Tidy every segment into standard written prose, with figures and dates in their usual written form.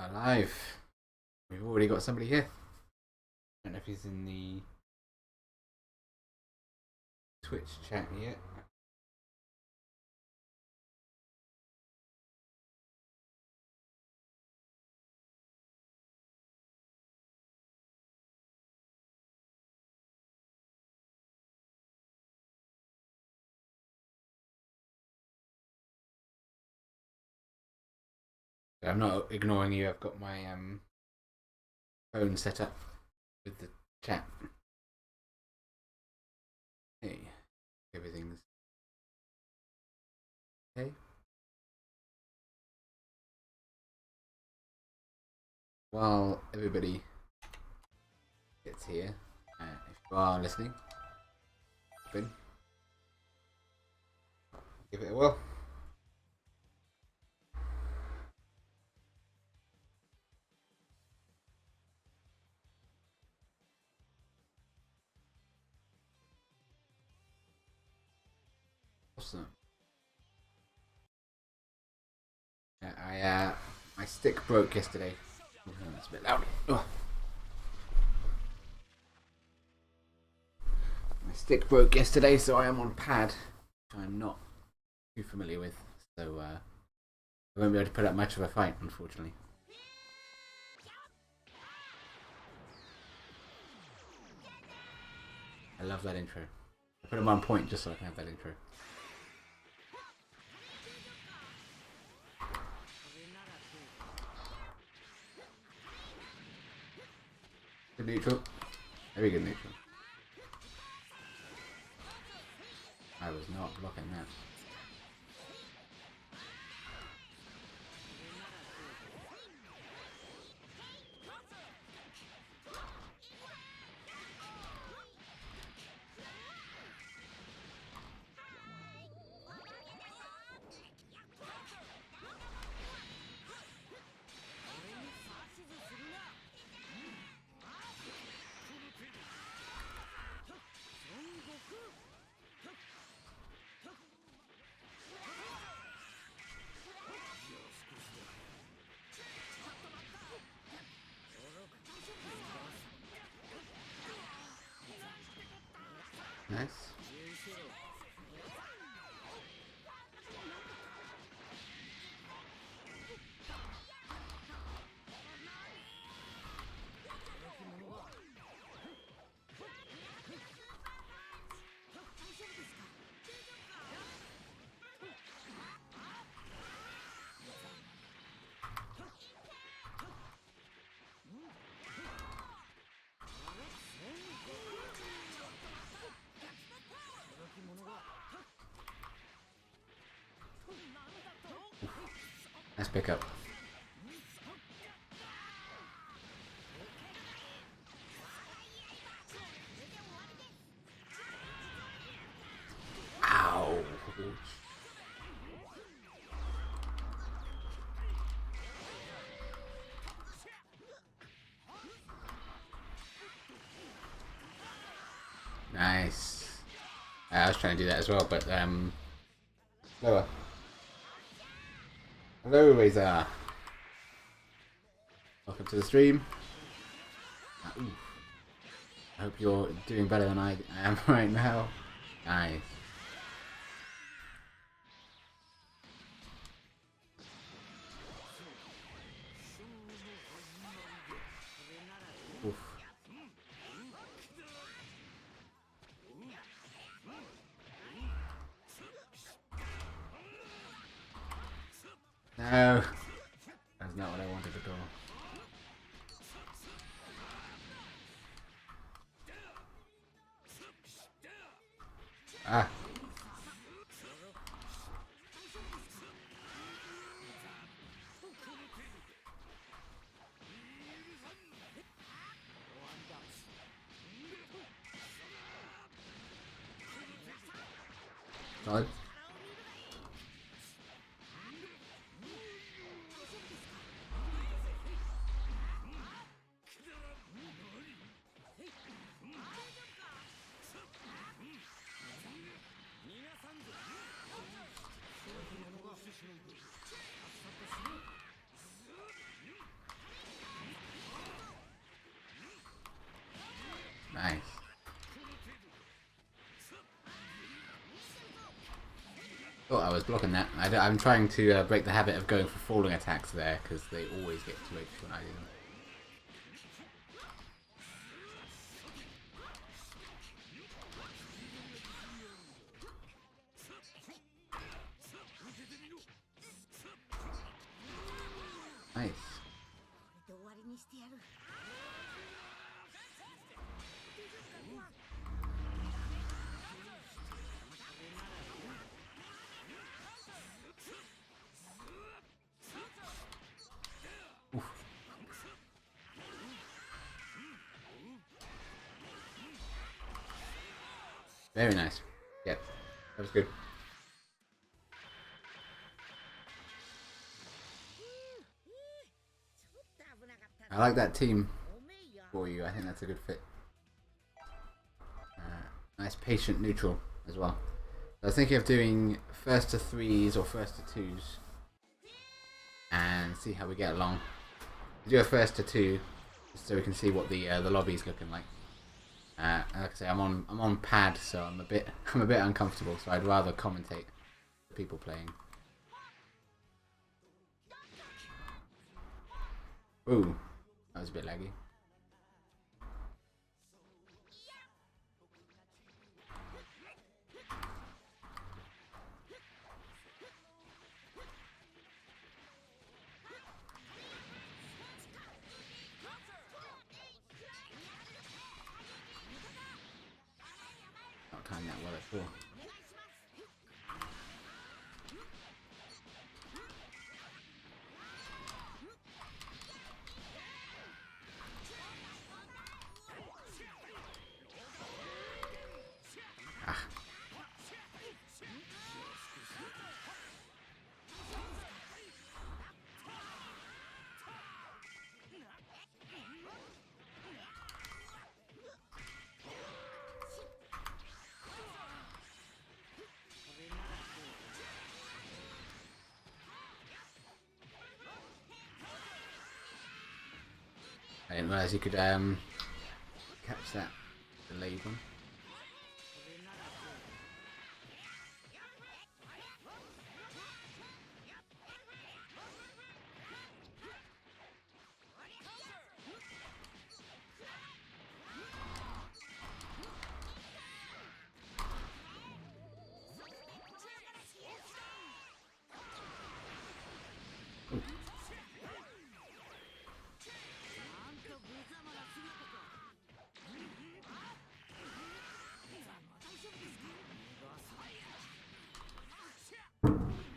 are live. We've already got somebody here. I don't know if he's in the Twitch chat yet. I'm not ignoring you. I've got my phone set up with the chat. Hey, everything's okay. While everybody gets here, if you are listening, give it a whirl. Awesome. My stick broke yesterday. That's a bit loud. Oh. My stick broke yesterday, so I am on pad, which I'm not too familiar with. So I won't be able to put up much of a fight, unfortunately. I love that intro. I put him on point just so I can have that intro. Good neutral. Very good neutral. I was not blocking that. Nice. Nice pickup. Ow. Nice. I was trying to do that as well, but lower. Hello, Razor. Welcome to the stream. I hope you're doing better than I am right now. Nice. Oof. No, that's not what I wanted at all. Ah. Solid. Nice. Thought I was blocking that. I'm trying to break the habit of going for falling attacks there because they always get 2 HP when I do them. Nice. Oof. Very nice. Yep, that was good. I like that team for you. I think that's a good fit. Nice patient neutral as well. I was thinking of doing first to 3s or first to 2s and see how we get along. Do a first to 2 just so we can see what the lobby's looking like. Like I say, I'm on pad, so I'm a bit uncomfortable. So I'd rather commentate the people playing. Ooh, that was a bit laggy. Not timed that well at all. I didn't realise you could catch that delayed one.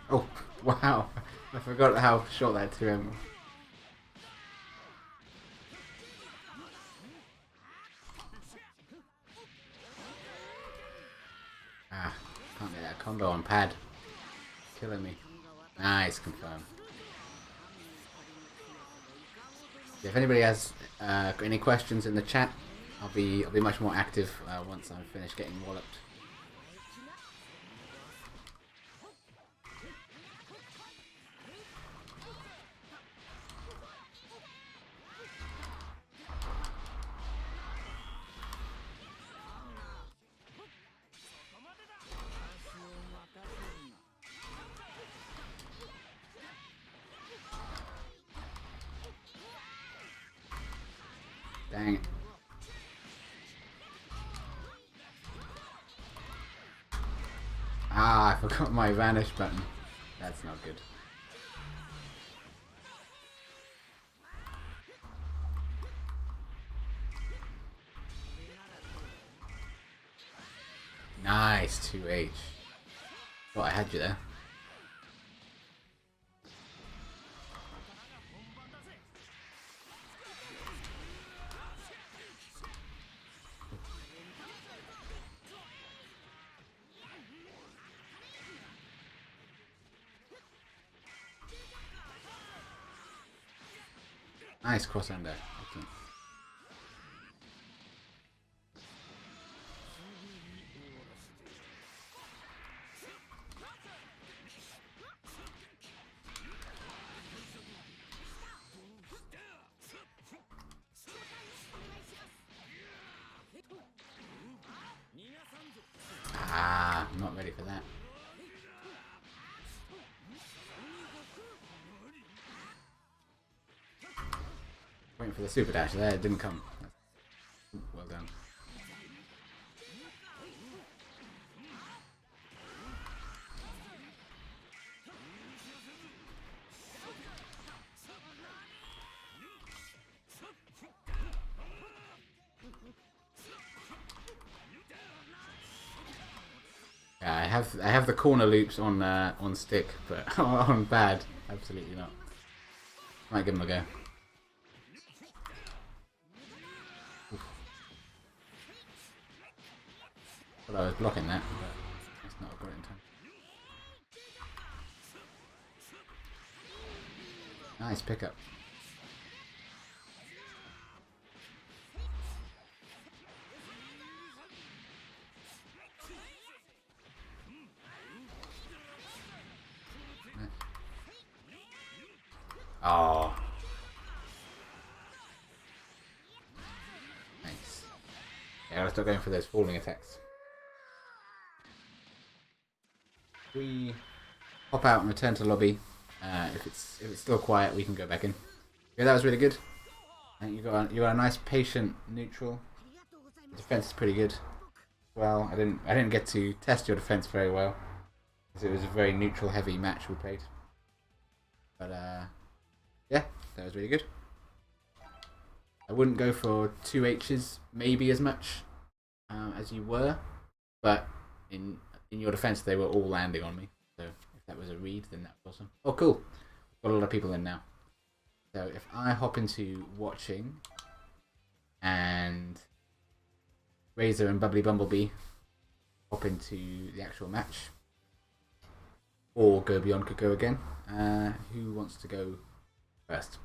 Oh, wow. I forgot how short that 2M was. Can't get that combo on pad. Killing me. Nice, confirm. If anybody has any questions in the chat, I'll be much more active once I'm finished getting walloped. Dang it. I forgot my vanish button. That's not good. Nice, 2H. Well, I had you there. Nice cross under. Excellent. for that. Waiting for the super dash there, it didn't come. Well done. Yeah, I have the corner loops on stick, but on bad, absolutely not. Might give him a go. Well, I was blocking that, but that's not a brilliant time. Nice pickup. Oh. Nice. Yeah, I'll start going for those falling attacks. We hop out and return to lobby. If it's still quiet, we can go back in. Yeah, that was really good. I think you got a nice patient neutral. The defense is pretty good. Well, I didn't get to test your defense very well because it was a very neutral heavy match we played. But yeah, that was really good. I wouldn't go for 2 H's maybe as much as you were, but in your defense they were all landing on me. So if that was a read, then that was awesome. Oh, cool. Got a lot of people in now. So if I hop into watching and Razor and Bubbly Bumblebee hop into the actual match, or Go Beyond could go again. Who wants to go first?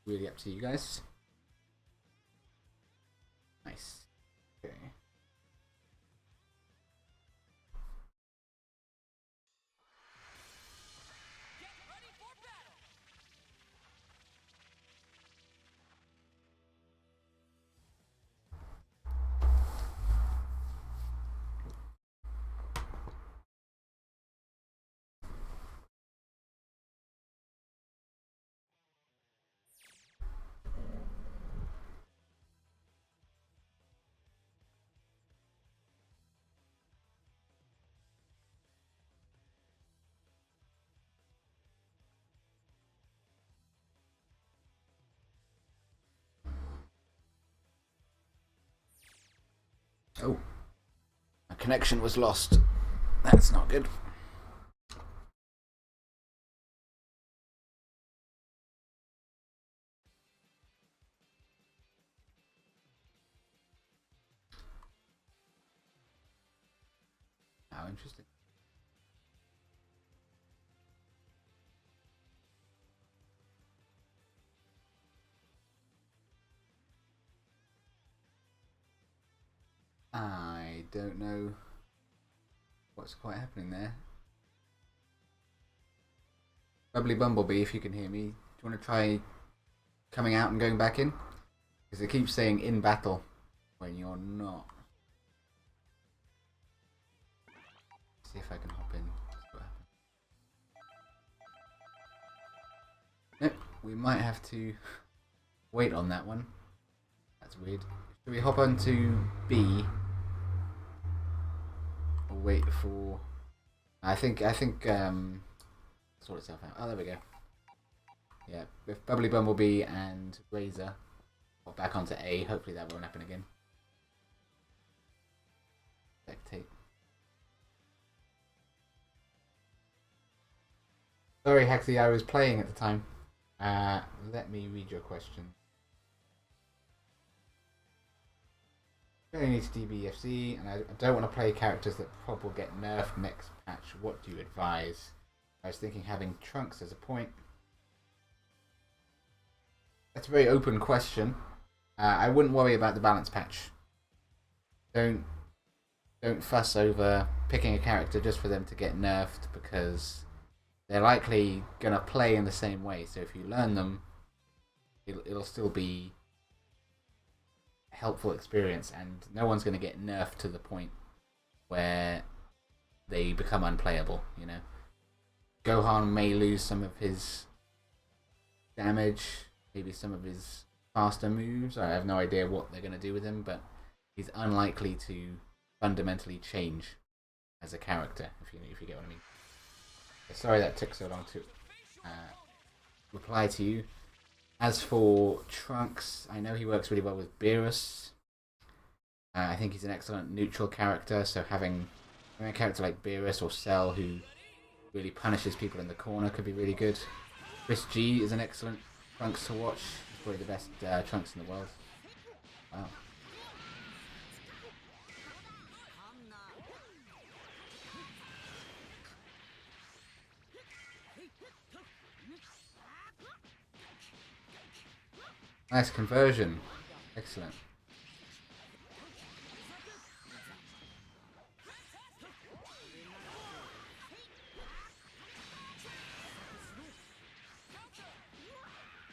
Really up to you guys. Nice. Okay. Oh, my connection was lost. That's not good. How interesting. I don't know what's quite happening there. Bubbly Bumblebee, if you can hear me, do you want to try coming out and going back in? Because it keeps saying in battle when you're not. See if I can hop in. See what happens. Nope, we might have to wait on that one. That's weird. Should we hop on to B? Or wait for... I think sort itself out. Oh, there we go. Yeah, with Bubbly Bumblebee and Razor hop back onto A. Hopefully that won't happen again. Spectate. Sorry, Hexy, I was playing at the time. Let me read your question. Going into DBFC, and I don't want to play characters that probably will get nerfed next patch. What do you advise? I was thinking having Trunks as a point. That's a very open question. I wouldn't worry about the balance patch. Don't fuss over picking a character just for them to get nerfed, because they're likely gonna play in the same way. So if you learn them, it'll still be a helpful experience, and no one's gonna get nerfed to the point where they become unplayable. You know, Gohan may lose some of his damage, maybe some of his faster moves. I have no idea what they're going to do with him, but he's unlikely to fundamentally change as a character, if you get what I mean. Sorry that took so long to reply to you. As for Trunks, I know he works really well with Beerus. I think he's an excellent neutral character, so having a character like Beerus or Cell who really punishes people in the corner could be really good. Chris G is an excellent Trunks to watch. He's probably the best Trunks in the world. Wow. Nice conversion. Excellent.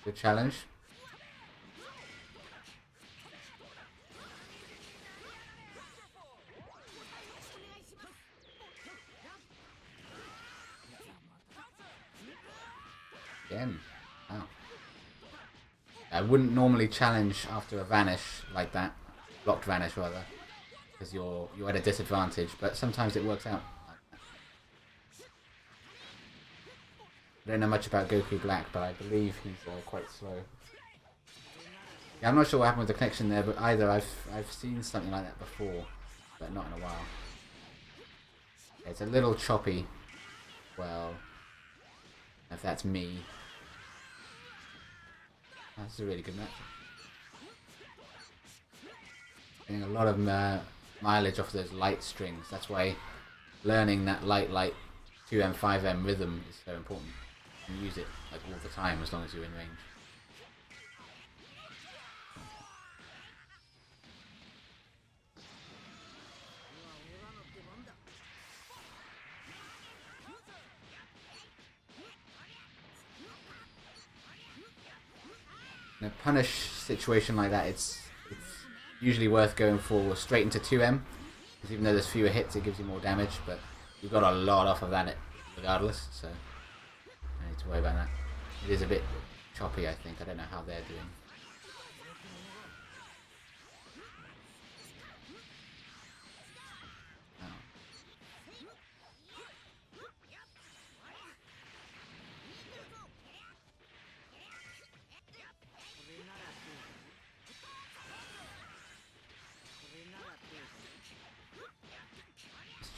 Good challenge. Again. Wow. I wouldn't normally challenge after a vanish like that. Blocked vanish, rather. Because you're at a disadvantage, but sometimes it works out. I don't know much about Goku Black, but I believe he's quite slow. Yeah, I'm not sure what happened with the connection there, but either I've seen something like that before, but not in a while. Yeah, it's a little choppy. Well, if that's me. That's a really good match. Getting a lot of mileage off those light strings. That's why learning that light 2M, 5M rhythm is so important. And use it like all the time as long as you're in range. In a punish situation like that, it's usually worth going for straight into 2M. Because even though there's fewer hits, it gives you more damage, but you've got a lot off of that regardless, so I need to worry about that. It is a bit choppy, I think. I don't know how they're doing.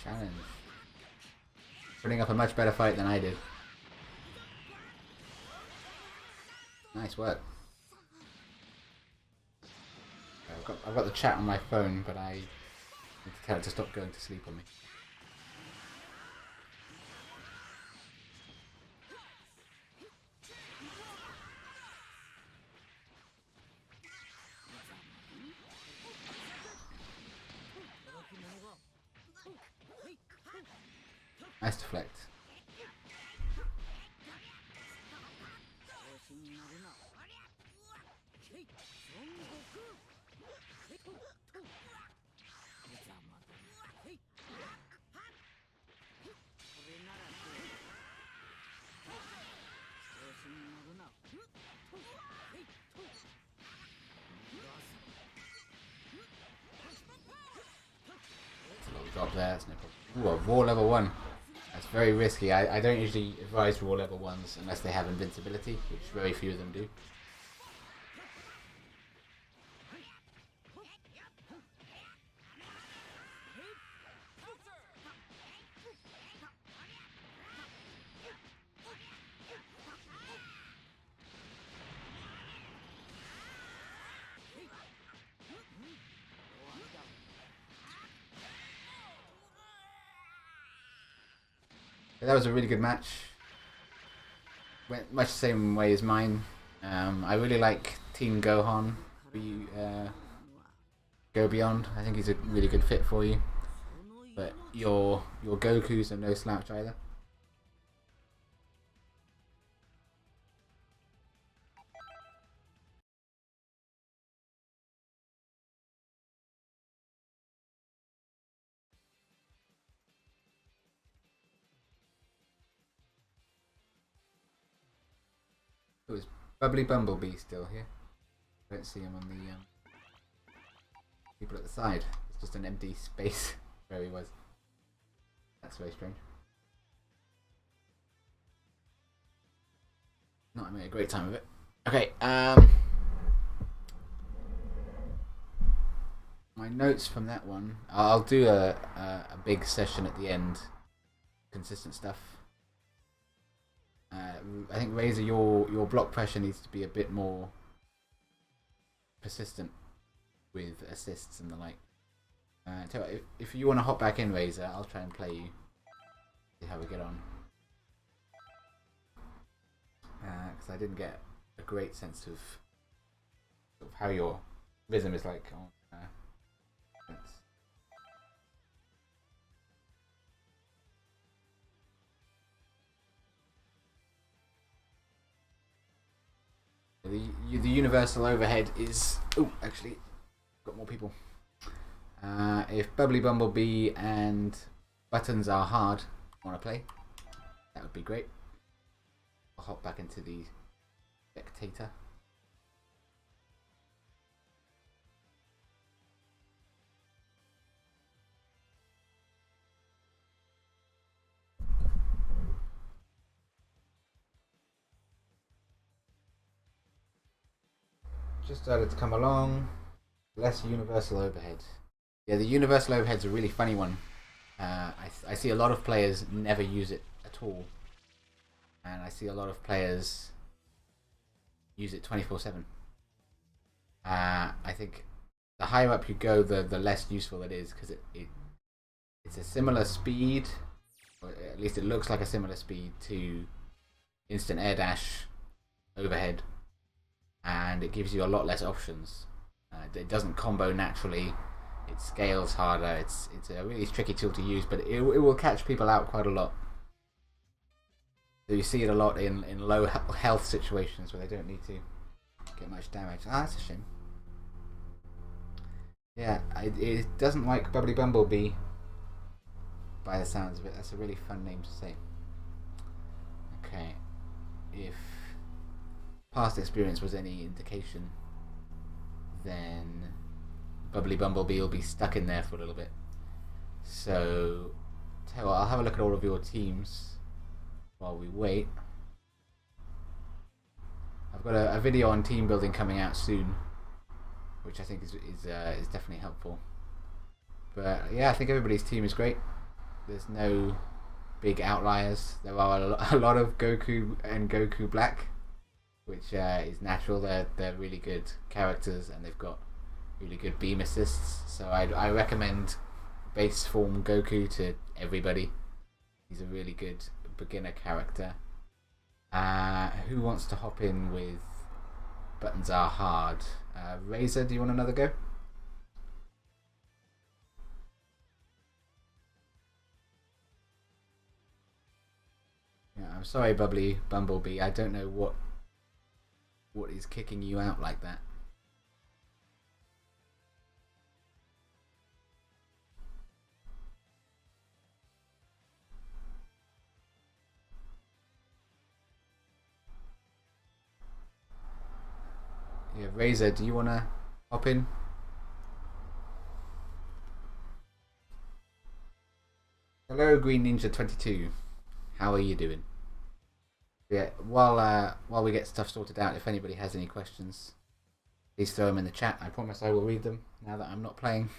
Challenge. Putting up a much better fight than I did. Nice work. I've got the chat on my phone, but I need to tell it to stop going to sleep on me. Nice deflect. Drop there, that's no problem. Ooh, a raw level 1. That's very risky. I don't usually advise raw level 1s unless they have invincibility, which very few of them do. That was a really good match. Went much the same way as mine. I really like Team Gohan. Go Beyond. I think he's a really good fit for you. But your Goku's are no slouch either. It was Bubbly Bumblebee still here. I don't see him on the people at the side. It's just an empty space where he was. That's very strange. Not having a great time of it. Okay, my notes from that one. I'll do a big session at the end. Consistent stuff. I think Razor, your block pressure needs to be a bit more persistent with assists and the like. Tell you what, if you want to hop back in, Razor, I'll try and play you. See how we get on. Because I didn't get a great sense of how your rhythm is like on. The universal overhead is... Oh, actually, got more people. If Bubbly Bumblebee and Buttons Are Hard want to play, that would be great. I'll hop back into the spectator. Just started to come along. Less universal overhead. Yeah, the universal overhead's a really funny one. I see a lot of players never use it at all. And I see a lot of players use it 24/7. I think the higher up you go, the less useful it is, because it's a similar speed, or at least it looks like a similar speed to instant air dash overhead, and it gives you a lot less options. It doesn't combo naturally. It scales harder. It's a really tricky tool to use, but it will catch people out quite a lot. So you see it a lot in low health situations where they don't need to get much damage. Ah, that's a shame. Yeah, it doesn't like Bubbly Bumblebee by the sounds of it. That's a really fun name to say. Okay, if past experience was any indication, then Bubbly Bumblebee will be stuck in there for a little bit. So, tell you what, I'll have a look at all of your teams while we wait. I've got a video on team building coming out soon, which I think is definitely helpful. But yeah, I think everybody's team is great. There's no big outliers. There are a lot of Goku and Goku Black, which is natural. They're really good characters, and they've got really good beam assists. So I recommend base form Goku to everybody. He's a really good beginner character. Who wants to hop in with Buttons Are Hard? Razor, do you want another go? Yeah, I'm sorry, Bubbly Bumblebee. I don't know what is kicking you out like that. Yeah, Razor, do you want to hop in? Hello, Green Ninja 22. How are you doing? Yeah, while we get stuff sorted out, if anybody has any questions, please throw them in the chat. I promise I will read them now that I'm not playing.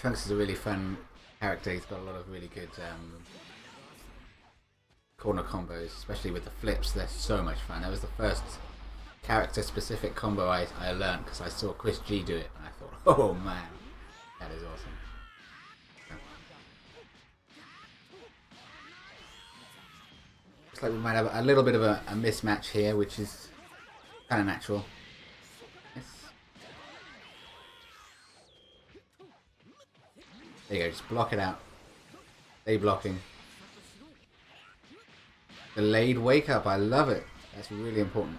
Trunks is a really fun character. He's got a lot of really good corner combos, especially with the flips. They're so much fun. That was the first character-specific combo I learned because I saw Chris G do it, and I thought, oh man, that is awesome. Looks like we might have a little bit of a mismatch here, which is kind of natural. Yes. There you go, just block it out. Stay blocking. Delayed wake up, I love it. That's really important.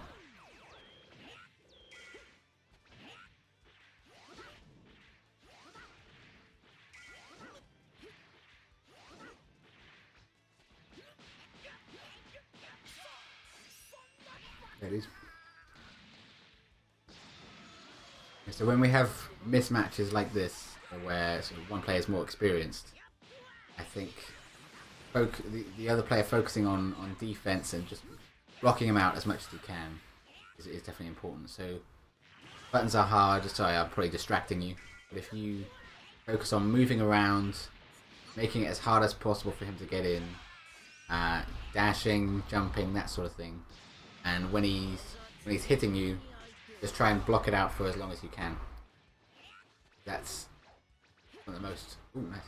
There it is. So when we have mismatches like this, where sort of one player is more experienced, I think the other player focusing on defense and just blocking him out as much as he can is definitely important. So buttons are hard. Sorry, I'm probably distracting you. But if you focus on moving around, making it as hard as possible for him to get in, dashing, jumping, that sort of thing, and when he's hitting you, just try and block it out for as long as you can. That's one of the most... Ooh, nice.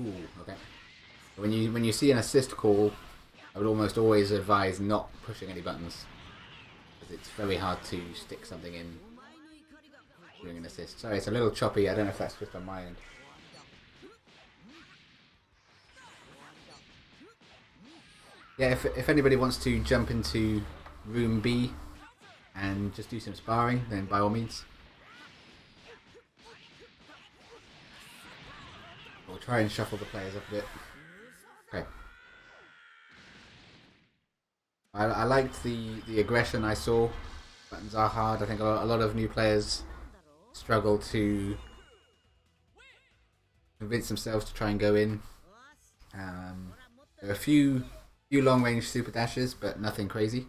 Ooh, okay. When you see an assist call, I would almost always advise not pushing any buttons, because it's very hard to stick something in during an assist. Sorry, it's a little choppy. I don't know if that's just on my end. Yeah, if anybody wants to jump into room B and just do some sparring, then by all means. We'll try and shuffle the players up a bit. Okay. I liked the aggression I saw. Buttons are hard. I think a lot of new players struggle to convince themselves to try and go in. There are a few long range super dashes, but nothing crazy.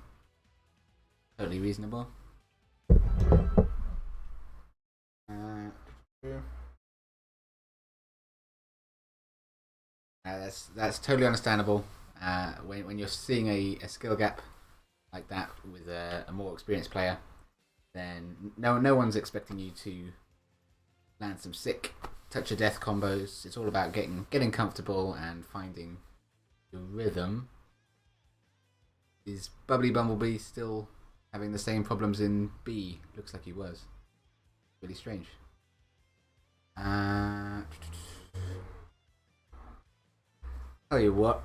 Totally reasonable. That's totally understandable. When you're seeing a skill gap like that with a more experienced player, then no one's expecting you to land some sick touch of death combos. It's all about getting comfortable and finding the rhythm. Is Bubbly Bumblebee still having the same problems in B? Looks like he was. Really strange. Tell you what,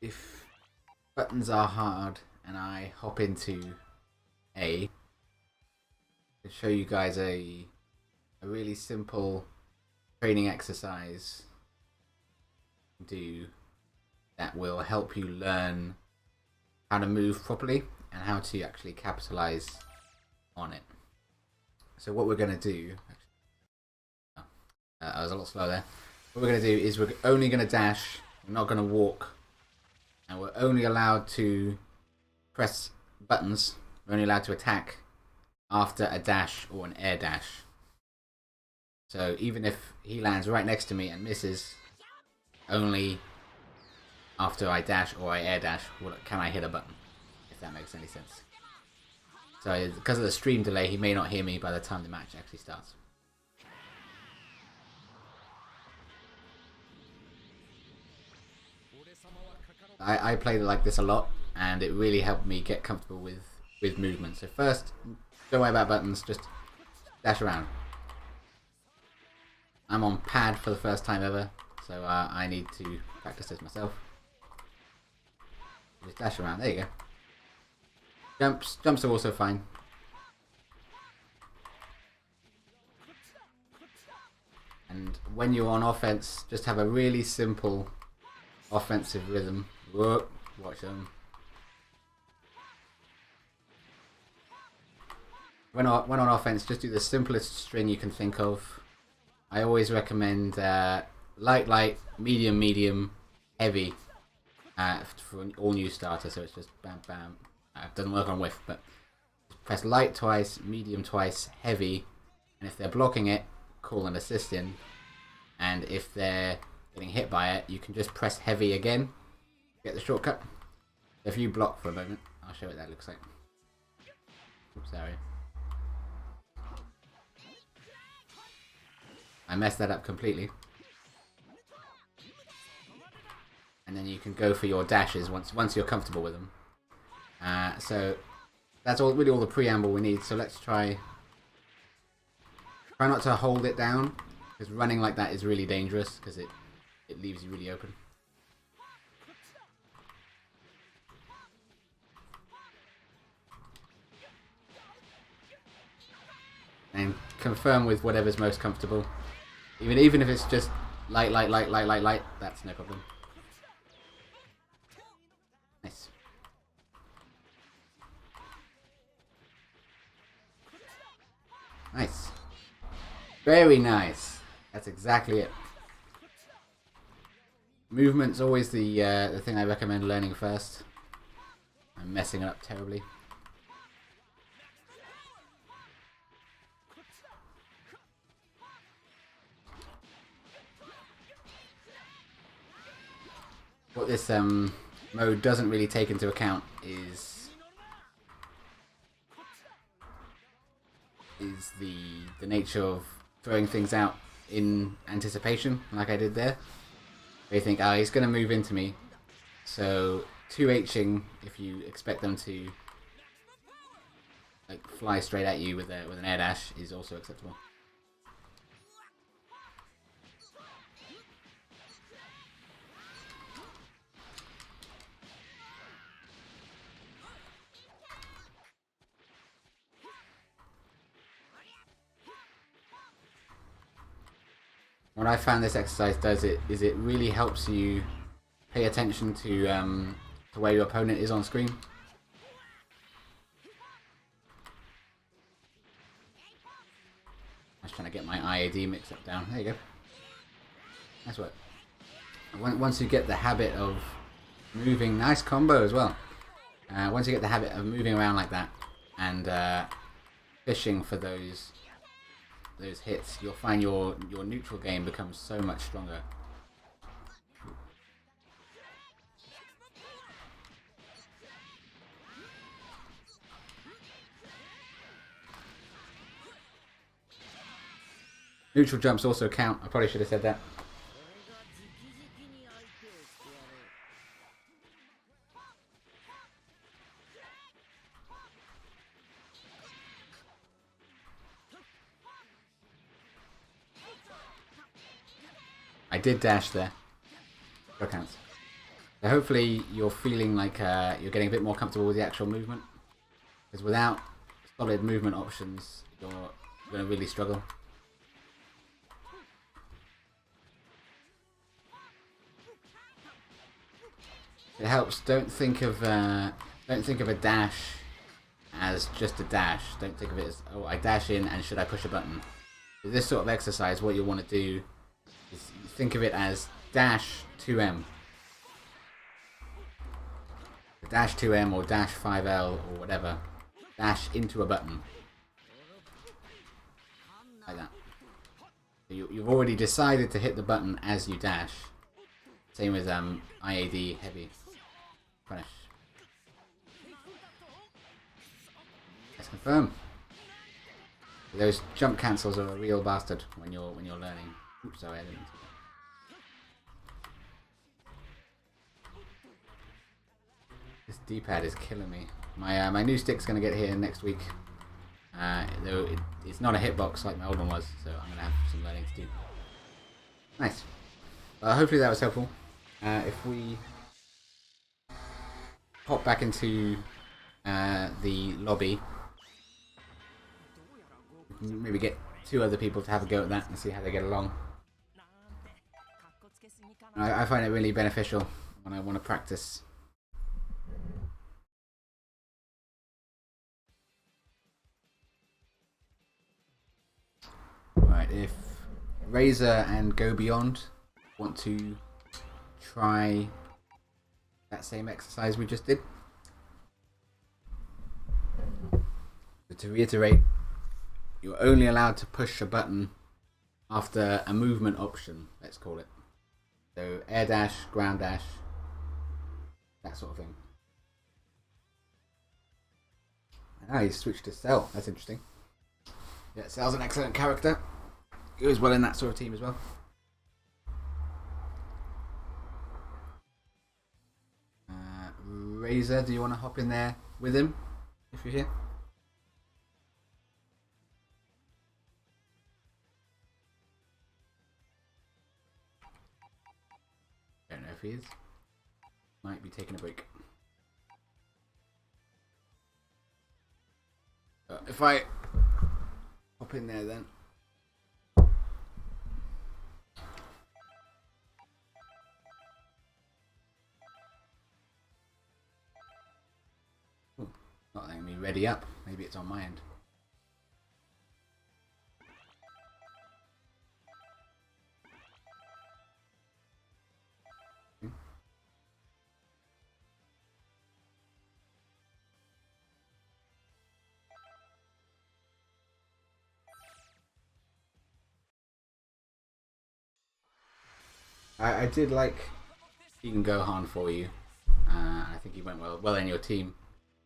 if buttons are hard and I hop into A, to show you guys a really simple training exercise that will help you learn how to move properly and how to actually capitalize on it. So what we're going to do, I was a lot slow there. What we're going to do is we're only going to dash, we're not going to walk, and we're only allowed to press buttons, we're only allowed to attack after a dash or an air dash. So even if he lands right next to me and misses, only after I dash or I air dash can I hit a button, if that makes any sense. So because of the stream delay, he may not hear me by the time the match actually starts. I played it like this a lot, and it really helped me get comfortable with movement. So first, don't worry about buttons, just dash around. I'm on pad for the first time ever, so I need to practice this myself. Just dash around, there you go. Jumps are also fine. And when you're on offense, just have a really simple offensive rhythm. Whoa, watch them. When on offense, just do the simplest string you can think of. I always recommend light, medium, heavy for all new starters. So it's just bam, bam. It doesn't work on whiff, but press light twice, medium twice, heavy, And if they're blocking it, call an assist in. And if they're getting hit by it, you can just press heavy again, get the shortcut. If you block for a moment, I'll show what that looks like. Oops, sorry. I messed that up completely. And then you can go for your dashes once you're comfortable with them. So that's really all the preamble we need. So let's try not to hold it down, because running like that is really dangerous because it leaves you really open. And confirm with whatever's most comfortable. Even if it's just light, that's no problem. Nice. Nice. Very nice. That's exactly it. Movement's always the thing I recommend learning first. I'm messing it up terribly. What this mode doesn't really take into account is the nature of throwing things out in anticipation, like I did there. They think, oh, he's going to move into me, so 2Hing if you expect them to like fly straight at you with an air dash is also acceptable. What I found this exercise does is it really helps you pay attention to where your opponent is on screen. I was trying to get my IAD mix up down. There you go. Nice work. Once you get the habit of moving, nice combo as well. Once you get the habit of moving around like that and fishing for those hits, you'll find your neutral game becomes so much stronger. Neutral jumps also count. I probably should have said that. I did dash there. That counts. So hopefully you're feeling like you're getting a bit more comfortable with the actual movement. Because without solid movement options, you're going to really struggle. It helps. Don't think of a dash as just a dash. Don't think of it as, oh, I dash in and should I push a button. With this sort of exercise, what you want to do is think of it as dash 2M. Dash 2M or dash 5L or whatever. Dash into a button. Like that. So you've already decided to hit the button as you dash. Same with IAD heavy. Punish. Let's confirm. Those jump cancels are a real bastard when you're learning. Oops, sorry, I didn't. This D-pad is killing me. My new stick's gonna get here next week. Though it's not a hitbox like my old one was, so I'm gonna have some learning to do. Nice. Hopefully that was helpful. If we hop back into the lobby, we can maybe get 2 other people to have a go at that and see how they get along. I find it really beneficial when I want to practice. Right, if Razor and Go Beyond want to try that same exercise we just did. So to reiterate, you're only allowed to push a button after a movement option, let's call it. So air dash, ground dash, that sort of thing. Ah, he's switched to Cell. That's interesting. Yeah, Cell's an excellent character. He goes well in that sort of team as well. Razor, do you want to hop in there with him if you're here? Don't know if he is. Might be taking a break. If I hop in there then. Ooh, not letting me ready up. Maybe it's on my end. I did like King Gohan for you. I think he went well in your team.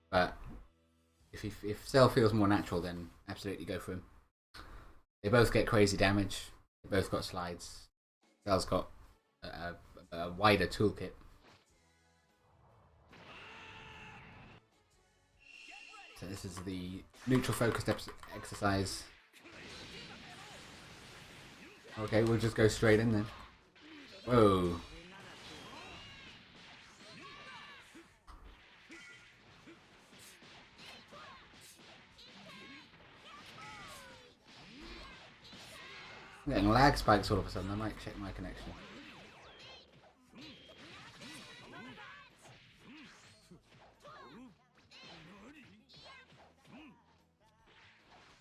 But if Cell feels more natural, then absolutely go for him. They both get crazy damage. They both got slides. Cell's got a wider toolkit. So this is the neutral focused exercise. Okay, we'll just go straight in then. Whoa. I'm getting lag spikes all of a sudden. I might check my connection.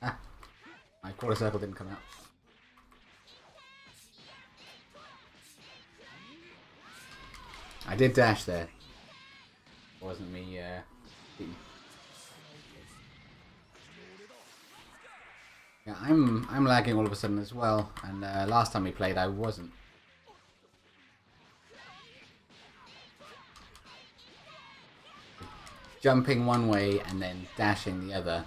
Ah, my quarter circle didn't come out. I did dash there. It wasn't me cheating. Yeah, I'm lagging all of a sudden as well, and last time we played I wasn't. Jumping one way and then dashing the other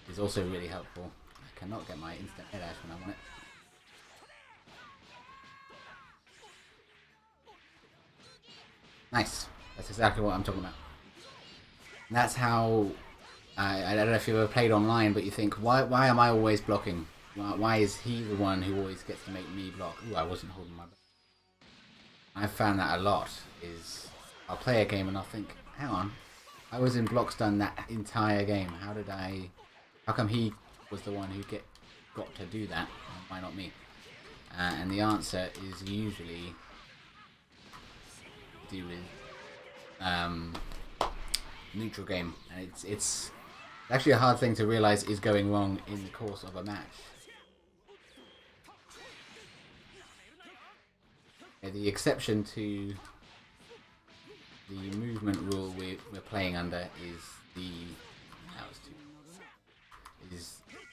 is also really helpful. I cannot get my instant air dash when I want it. Nice. That's exactly what I'm talking about. And that's how... I don't know if you've ever played online, but you think, why am I always blocking? Why is he the one who always gets to make me block? Ooh, I wasn't holding my back. I've found that a lot, is I'll play a game and I'll think, hang on, I was in block stun that entire game. How come he was the one who got to do that? Why not me? And the answer is usually to do with neutral game, and it's actually a hard thing to realize is going wrong in the course of a match. The exception to the movement rule we're playing under is the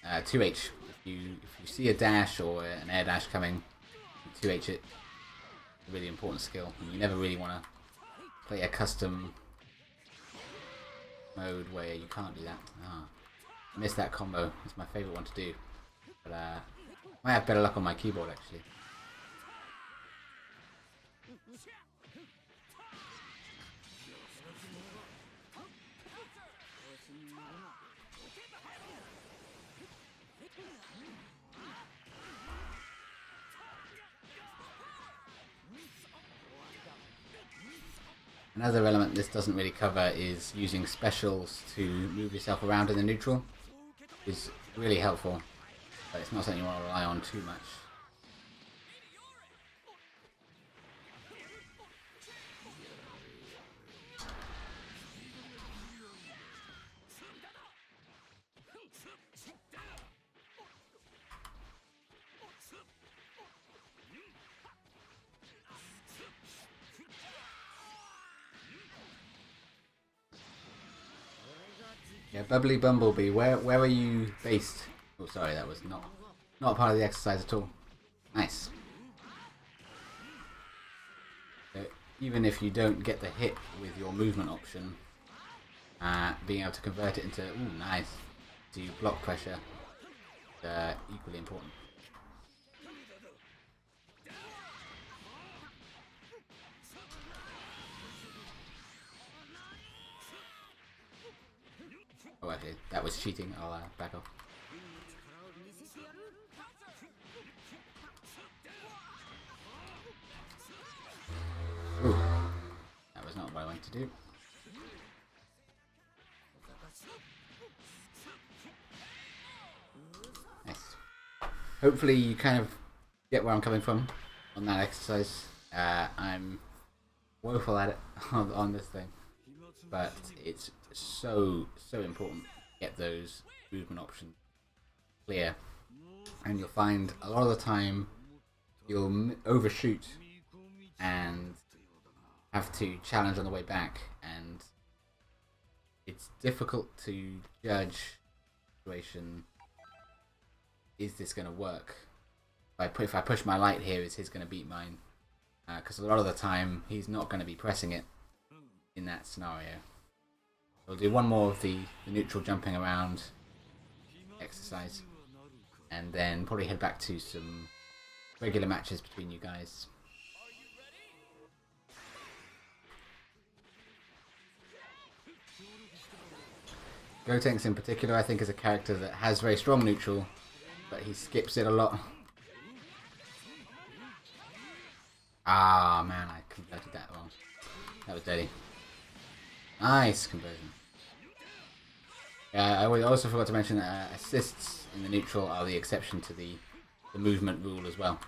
2H. If you see a dash or an air dash coming, 2H it. A really important skill, and you never really want to play a custom mode where you can't do that. I missed that combo. It's my favourite one to do, but might have better luck on my keyboard actually. Another element this doesn't really cover is using specials to move yourself around in the neutral. Is really helpful, but it's not something you want to rely on too much. Yeah, Bubbly Bumblebee, where are you based? Oh, sorry, that was not part of the exercise at all. Nice. So even if you don't get the hit with your movement option, being able to convert it into nice to block pressure is equally important. Oh, actually, that was cheating. I'll back off. Ooh, that was not what I wanted to do. Nice. Hopefully you kind of get where I'm coming from on that exercise. I'm woeful at it on this thing, but it's so important to get those movement options clear, and you'll find a lot of the time you'll overshoot and have to challenge on the way back, and it's difficult to judge the situation. Is this going to work? If I push my light here, is his going to beat mine? Because a lot of the time he's not going to be pressing it in that scenario. We'll do one more of the neutral jumping around exercise, and then probably head back to some regular matches between you guys. Gotenks in particular, I think, is a character that has very strong neutral, but he skips it a lot. Ah, man, I converted that wrong. That was dirty. Nice conversion. I also forgot to mention that assists in the neutral are the exception to the movement rule as well.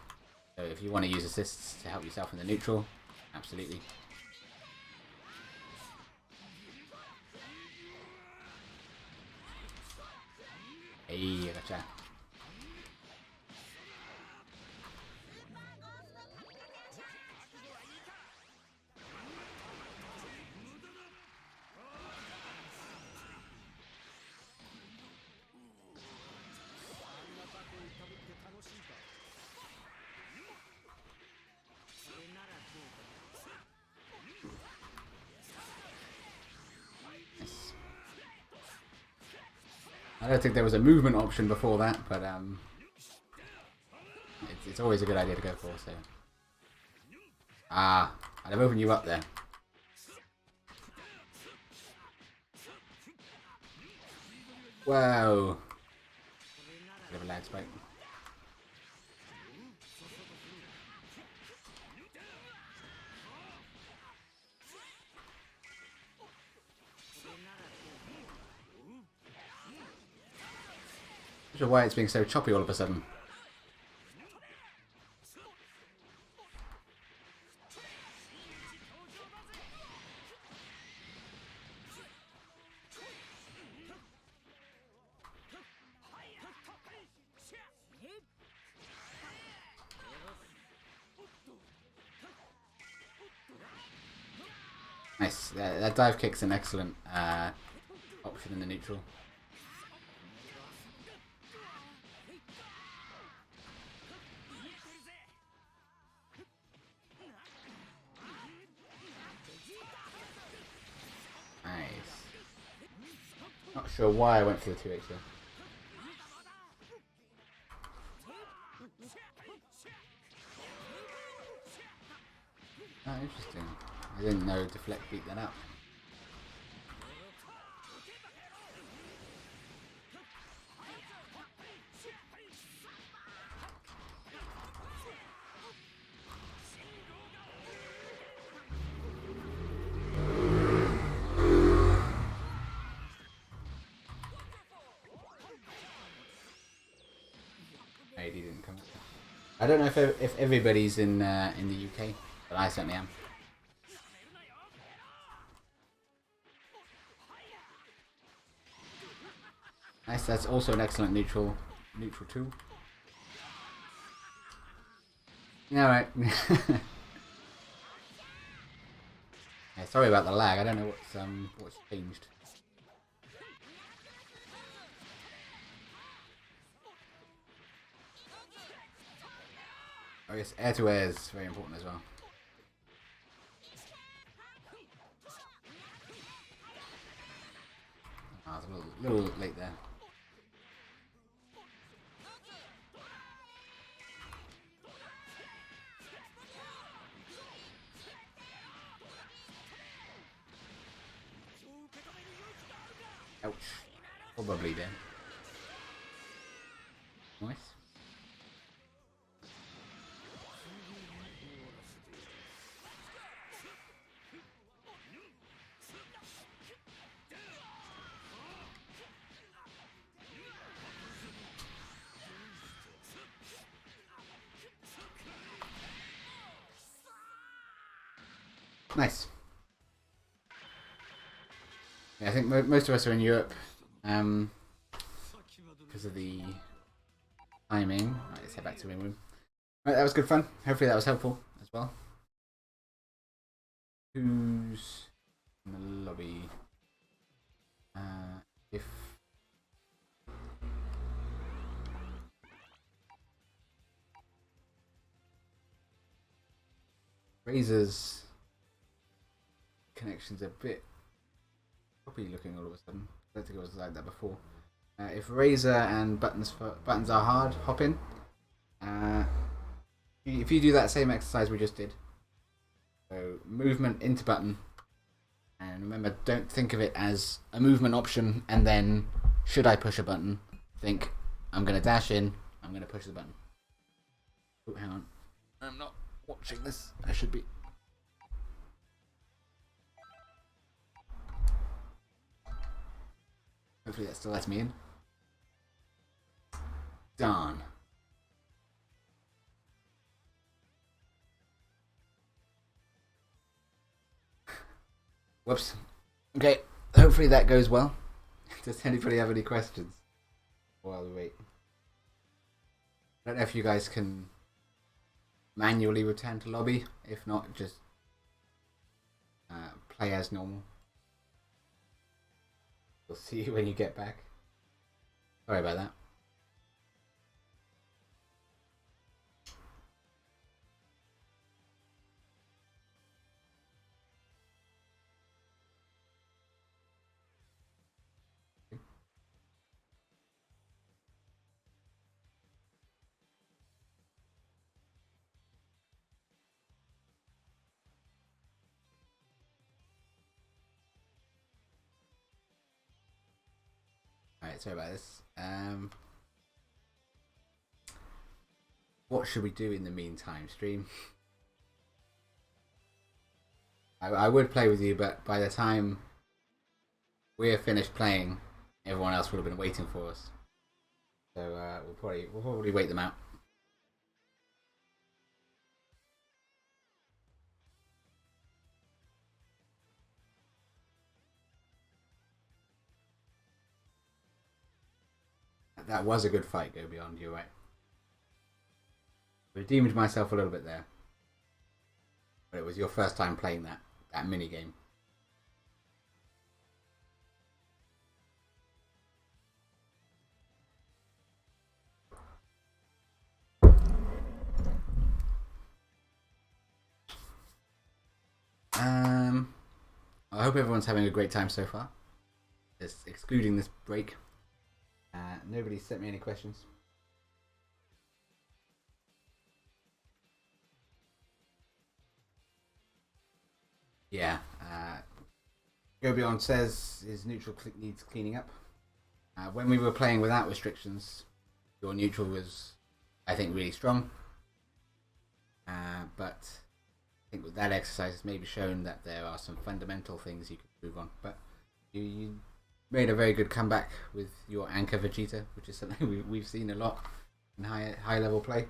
So if you want to use assists to help yourself in the neutral, absolutely. Hey, gotcha. I don't think there was a movement option before that, but it's always a good idea to go for. So, I'd have opened you up there. Whoa! Bit of a lag spike. Not sure why it's being so choppy all of a sudden. Nice. That dive kick's an excellent option in the neutral. Nice. Not sure why I went for the 2H there. Oh, interesting. I didn't know Deflect beat that up. AD didn't come. I don't know if everybody's in the UK, but I certainly am. Nice, that's also an excellent neutral tool. Alright. Yeah, sorry about the lag, I don't know what's changed. I guess air to air is very important as well. I was a little late there. Ouch. Probably then. Nice. Nice. Yeah, I think most of us are in Europe because of the timing. Right, let's head back to the room. Right, that was good fun. Hopefully that was helpful as well. Who's in the lobby? If Razor's connection's a bit choppy looking all of a sudden. I don't think it was like that before. If Razor and buttons are hard, hop in. If you do that same exercise we just did, so movement into button, and remember, don't think of it as a movement option and then should I push a button? Think I'm gonna dash in, I'm gonna push the button. Oh, hang on, I'm not watching this. I should be. Hopefully that still lets me in. Darn. Whoops. Okay, hopefully that goes well. Does anybody have any questions while we wait? I don't know if you guys can manually return to lobby. If not, just play as normal. We'll see you when you get back. Sorry about that. Alright, sorry about this. What should we do in the meantime, stream? I would play with you, but by the time we're finished playing, everyone else would have been waiting for us. So we'll probably wait them out. That was a good fight, Go Beyond, you're right. Redeemed myself a little bit there. But it was your first time playing that mini game. I hope everyone's having a great time so far. Just excluding this break. Nobody sent me any questions. Yeah. Go Beyond says his neutral needs cleaning up. When we were playing without restrictions, your neutral was, I think, really strong. But I think with that exercise, it's maybe shown that there are some fundamental things you could move on. But you made a very good comeback with your anchor Vegeta, which is something we've seen a lot in high level play.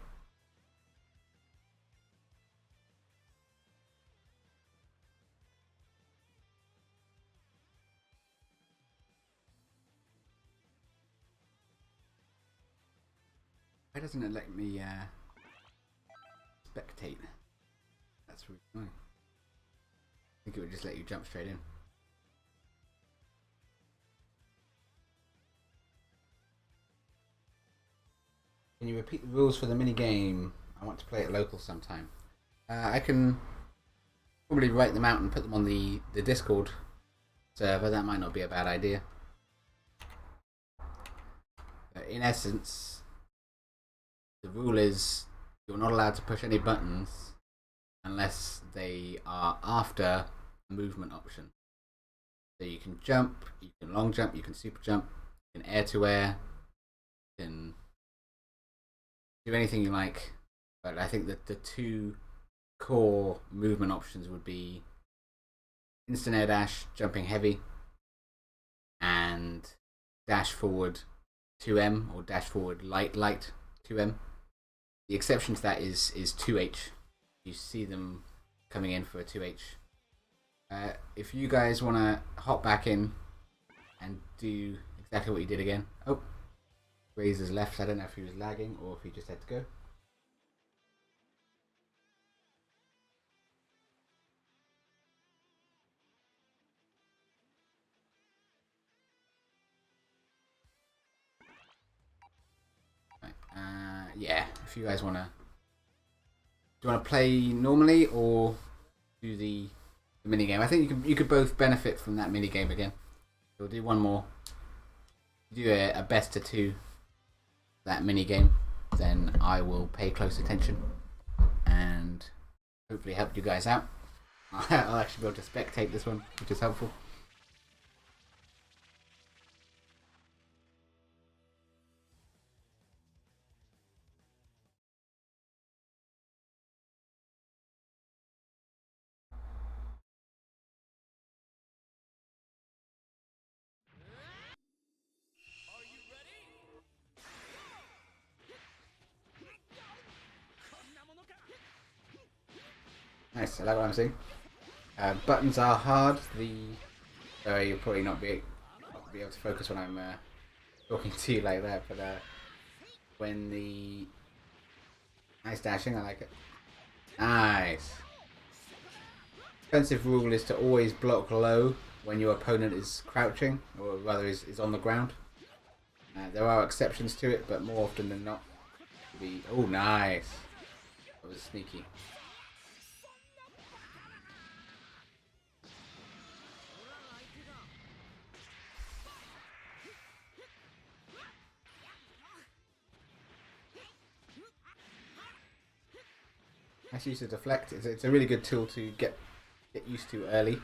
Why doesn't it let me spectate? That's really annoying. I think it would just let you jump straight in. Can you repeat the rules for the mini game? I want to play it local sometime. I can probably write them out and put them on the Discord server. That might not be a bad idea. In essence, the rule is you're not allowed to push any buttons unless they are after a movement option. So you can jump, you can long jump, you can super jump, you can air to air, you can do anything you like. But I think that the two core movement options would be instant air dash, jumping heavy, and dash forward 2M or dash forward light 2M. The exception to that is 2H. You see them coming in for a 2H. If you guys want to hop back in and do exactly what you did again. Oh, Razor's left. I don't know if he was lagging or if he just had to go. Yeah, if you guys want to... Do you want to play normally or do the minigame? I think you could both benefit from that minigame again. We'll do one more. Do a best of two, that minigame. Then I will pay close attention and hopefully help you guys out. I'll actually be able to spectate this one, which is helpful. Nice, I like what I'm seeing. Buttons are hard. You'll probably not be able to focus when I'm talking to you like that. But when the nice dashing, I like it. Nice. Defensive rule is to always block low when your opponent is crouching, or rather is on the ground. There are exceptions to it, but more often than not, oh nice. That was sneaky. Nice use of deflect. It's a really good tool to get used to early.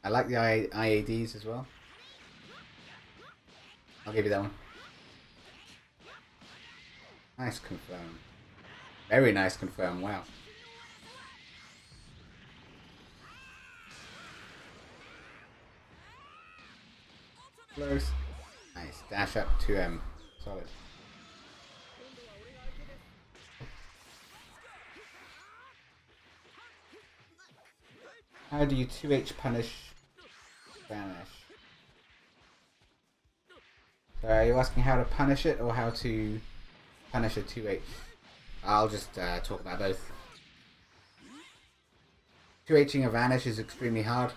I like the IADs as well. I'll give you that one. Nice confirm. Very nice confirm. Wow. Close. Nice. Dash up 2M. Solid. How do you 2H punish Vanish? So are you asking how to punish it or how to punish a 2H? I'll just talk about both. 2Hing a Vanish is extremely hard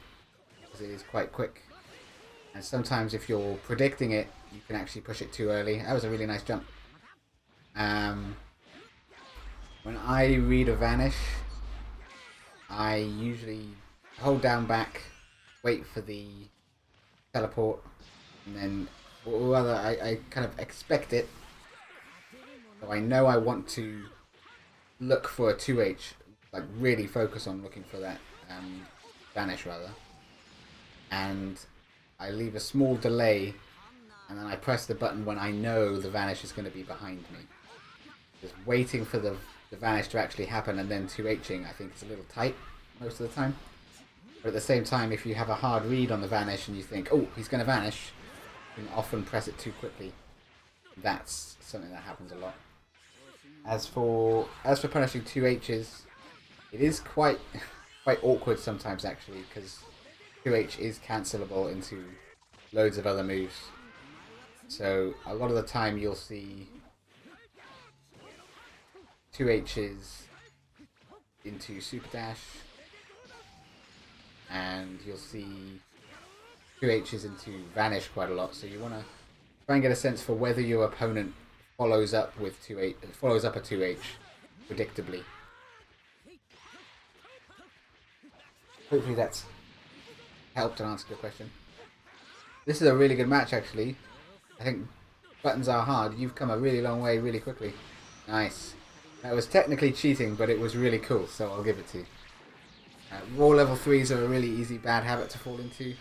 because it is quite quick. And sometimes if you're predicting it, you can actually push it too early. That was a really nice jump. When I read a Vanish, I usually hold down back, wait for the teleport, and then, or rather, I kind of expect it. So I know I want to look for a 2H, like really focus on looking for that Vanish rather. And I leave a small delay, and then I press the button when I know the Vanish is going to be behind me. Just waiting for the Vanish to actually happen and then 2Hing, I think it's a little tight most of the time. But at the same time, if you have a hard read on the Vanish and you think, oh, he's going to Vanish, you can often press it too quickly. That's something that happens a lot. As for punishing 2Hs, it is quite awkward sometimes actually, because 2H is cancelable into loads of other moves. So a lot of the time you'll see 2Hs into Super Dash, and you'll see 2Hs into Vanish quite a lot. So you want to try and get a sense for whether your opponent follows up a 2H predictably. Hopefully that's helped and answered your question. This is a really good match, actually. I think buttons are hard. You've come a really long way really quickly. Nice. That was technically cheating, but it was really cool, so I'll give it to you. Raw level 3s are a really easy bad habit to fall into.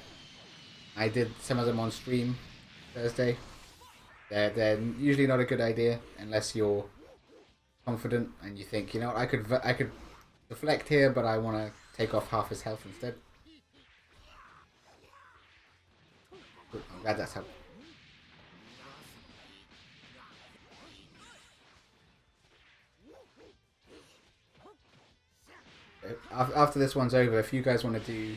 I did some of them on stream Thursday. They're usually not a good idea unless you're confident and you think, you know what, I could deflect here, but I want to take off half his health instead. Good, I'm glad that's helped. After this one's over, if you guys want to do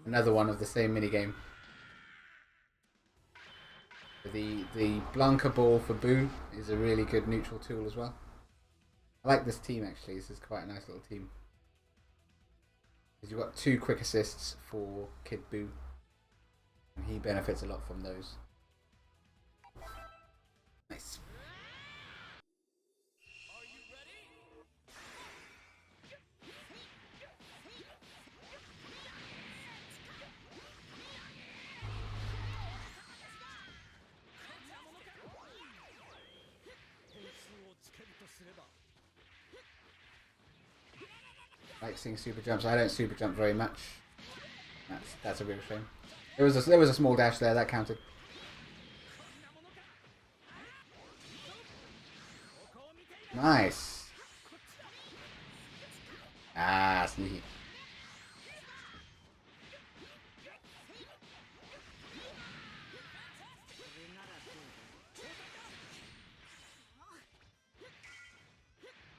another one of the same minigame, the Blanca ball for Boo is a really good neutral tool as well. I like this team actually. This is quite a nice little team. Because you've got 2 quick assists for Kid Boo, and he benefits a lot from those. Nice. I like seeing super jumps. I don't super jump very much. That's a real shame. There was a small dash there that counted. Nice. Ah, sneaky.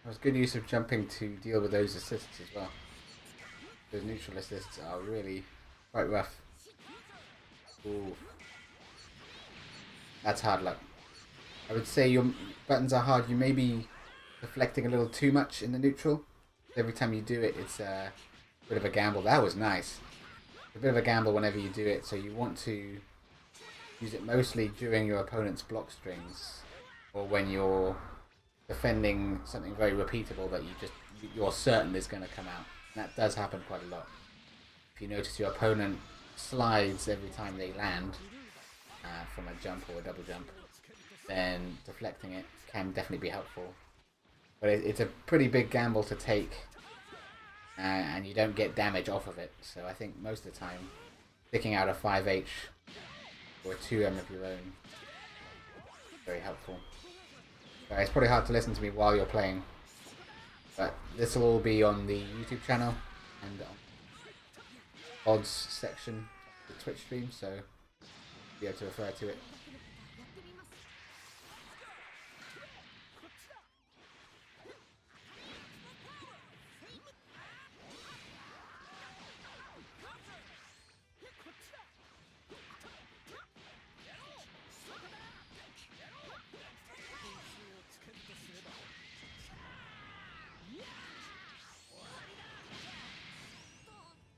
It was good use of jumping to deal with those assists as well. Those neutral assists are really quite rough. Ooh. That's hard luck. I would say your buttons are hard. You may be deflecting a little too much in the neutral. Every time you do it, it's a bit of a gamble. That was nice. A bit of a gamble whenever you do it, so you want to use it mostly during your opponent's block strings, or when you're defending something very repeatable that you're certain is going to come out. And that does happen quite a lot. If you notice your opponent slides every time they land from a jump or a double jump, then deflecting it can definitely be helpful. But it's a pretty big gamble to take, and you don't get damage off of it. So I think most of the time, sticking out a 5H or a 2M of your own is very helpful. It's probably hard to listen to me while you're playing, but this will all be on the YouTube channel and on odds section of the Twitch stream, so you'll be able to refer to it.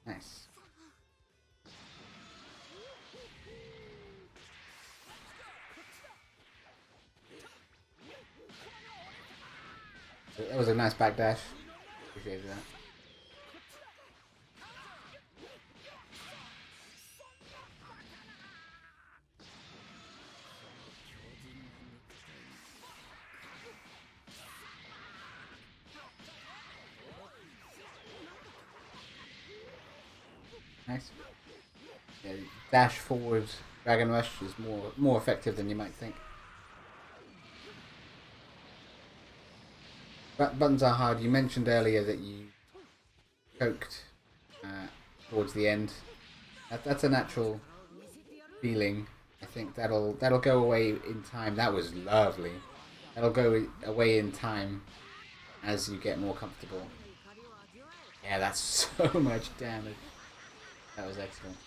Nice. So that was a nice backdash. Appreciated that. Nice. Yeah, dash forward Dragon Rush is more effective than you might think. Buttons are hard. You mentioned earlier that you choked towards the end. That's a natural feeling. I think that'll go away in time. That was lovely. That'll go away in time as you get more comfortable. Yeah, that's so much damage. That was excellent.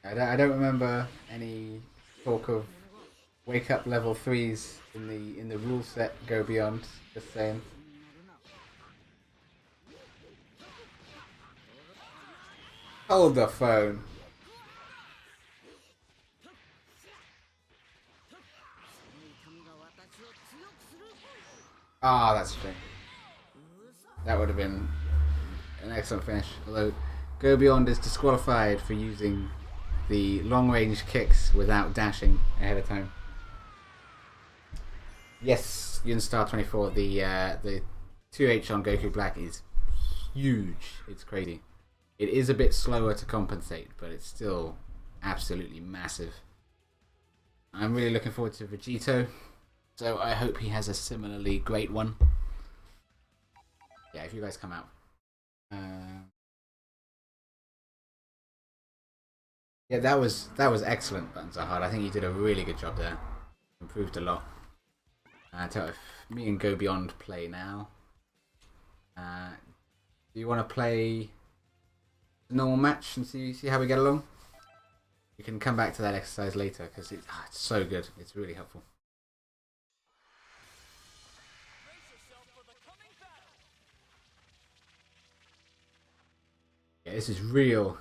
I don't remember any talk of wake up level 3s in the rule set go beyond. Just saying. Hold the phone. Ah, that's a shame. That would have been an excellent finish. Although, Go Beyond is disqualified for using the long-range kicks without dashing ahead of time. Yes, Yunstar 24. The 2H on Goku Black is huge. It's crazy. It is a bit slower to compensate, but it's still absolutely massive. I'm really looking forward to Vegito, so I hope he has a similarly great one. Yeah, if you guys come out. Yeah, that was excellent, Buttons Are Hard. I think you did a really good job there. Improved a lot. So if me and Go Beyond play now. Do you want to play a normal match and see how we get along? You can come back to that exercise later because it's so good. It's really helpful. Yeah, this is real.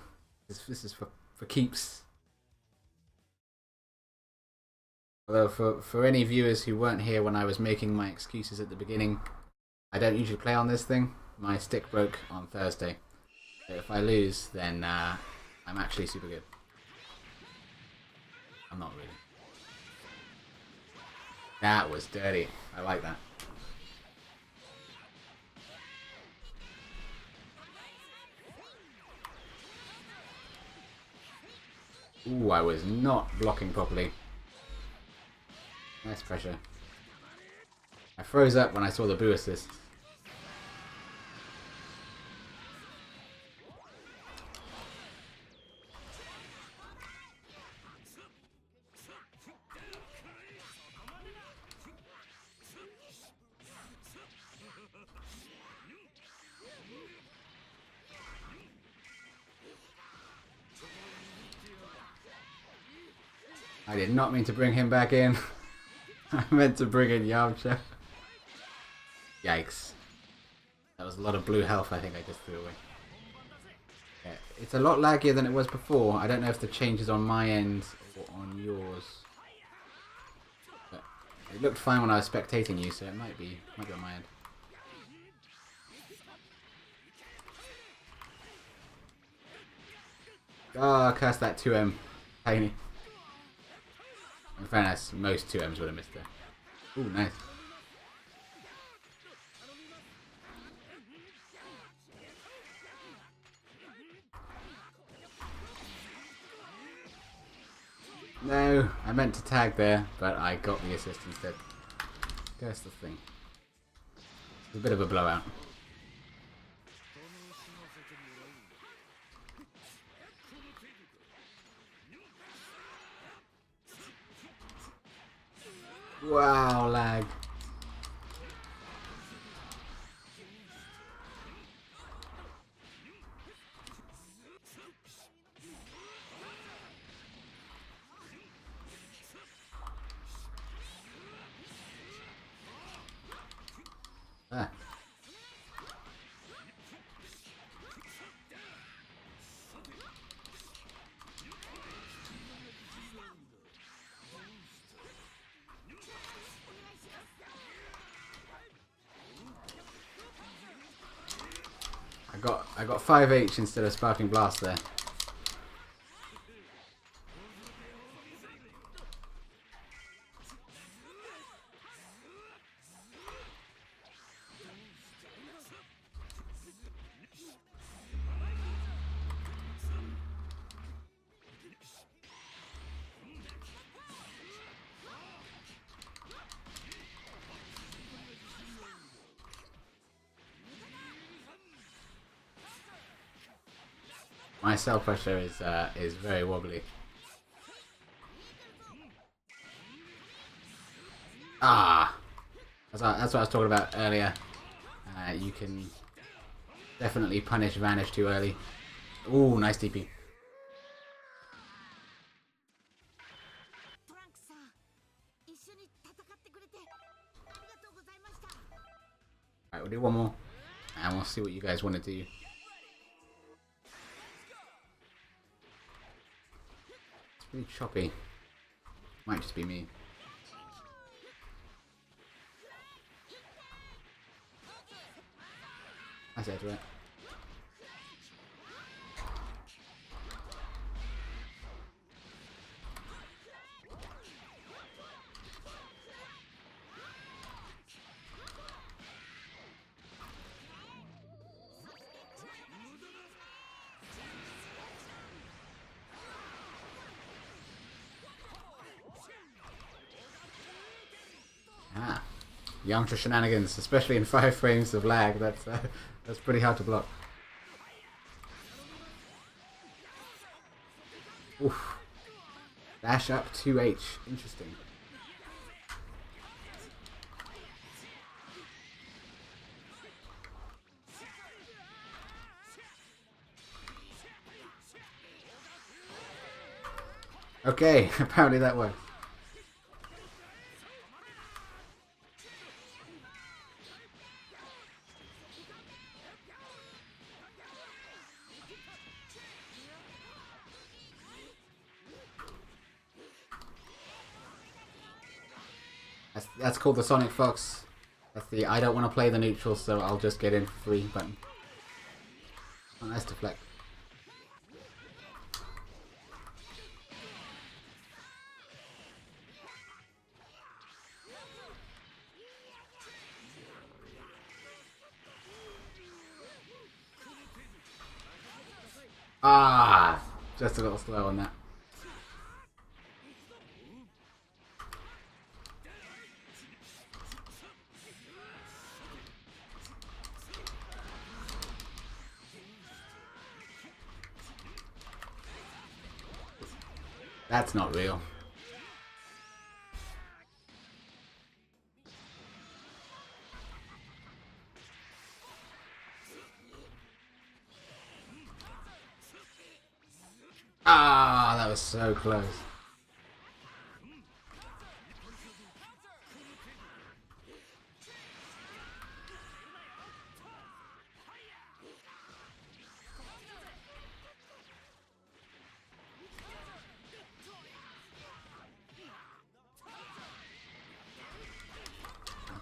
This is for keeps. Although for any viewers who weren't here when I was making my excuses at the beginning, I don't usually play on this thing. My stick broke on Thursday. So if I lose, then I'm actually super good. I'm not really. That was dirty. I like that. Ooh, I was not blocking properly. Nice pressure. I froze up when I saw the boo assist. I did not mean to bring him back in. I meant to bring in Yamcha. Yikes. That was a lot of blue health I think I just threw away. Yeah, it's a lot laggier than it was before. I don't know if the change is on my end or on yours. But it looked fine when I was spectating you, so it might be on my end. Oh, curse that 2M. Tiny. In fairness, most 2Ms would have missed there. Ooh, nice. No, I meant to tag there, but I got the assist instead. Curse the thing. It's a bit of a blowout. Wow, lag. Ah. I got 5H instead of Sparking Blast there. My cell pressure is very wobbly. Ah, that's what I was talking about earlier. You can definitely punish Vanish too early. Ooh, nice DP. Alright, we'll do one more. And we'll see what you guys want to do. Really choppy. Might just be me. That's it, right? Ah, Yamcha shenanigans, especially in 5 frames of lag. That's pretty hard to block. Oof. Dash up 2H. Interesting. Okay, apparently that works. That's called the Sonic Fox. That's the I don't want to play the neutral, so I'll just get in for free button. Oh, nice deflect. Ah, just a little slow on that. That's not real. Ah, that was so close.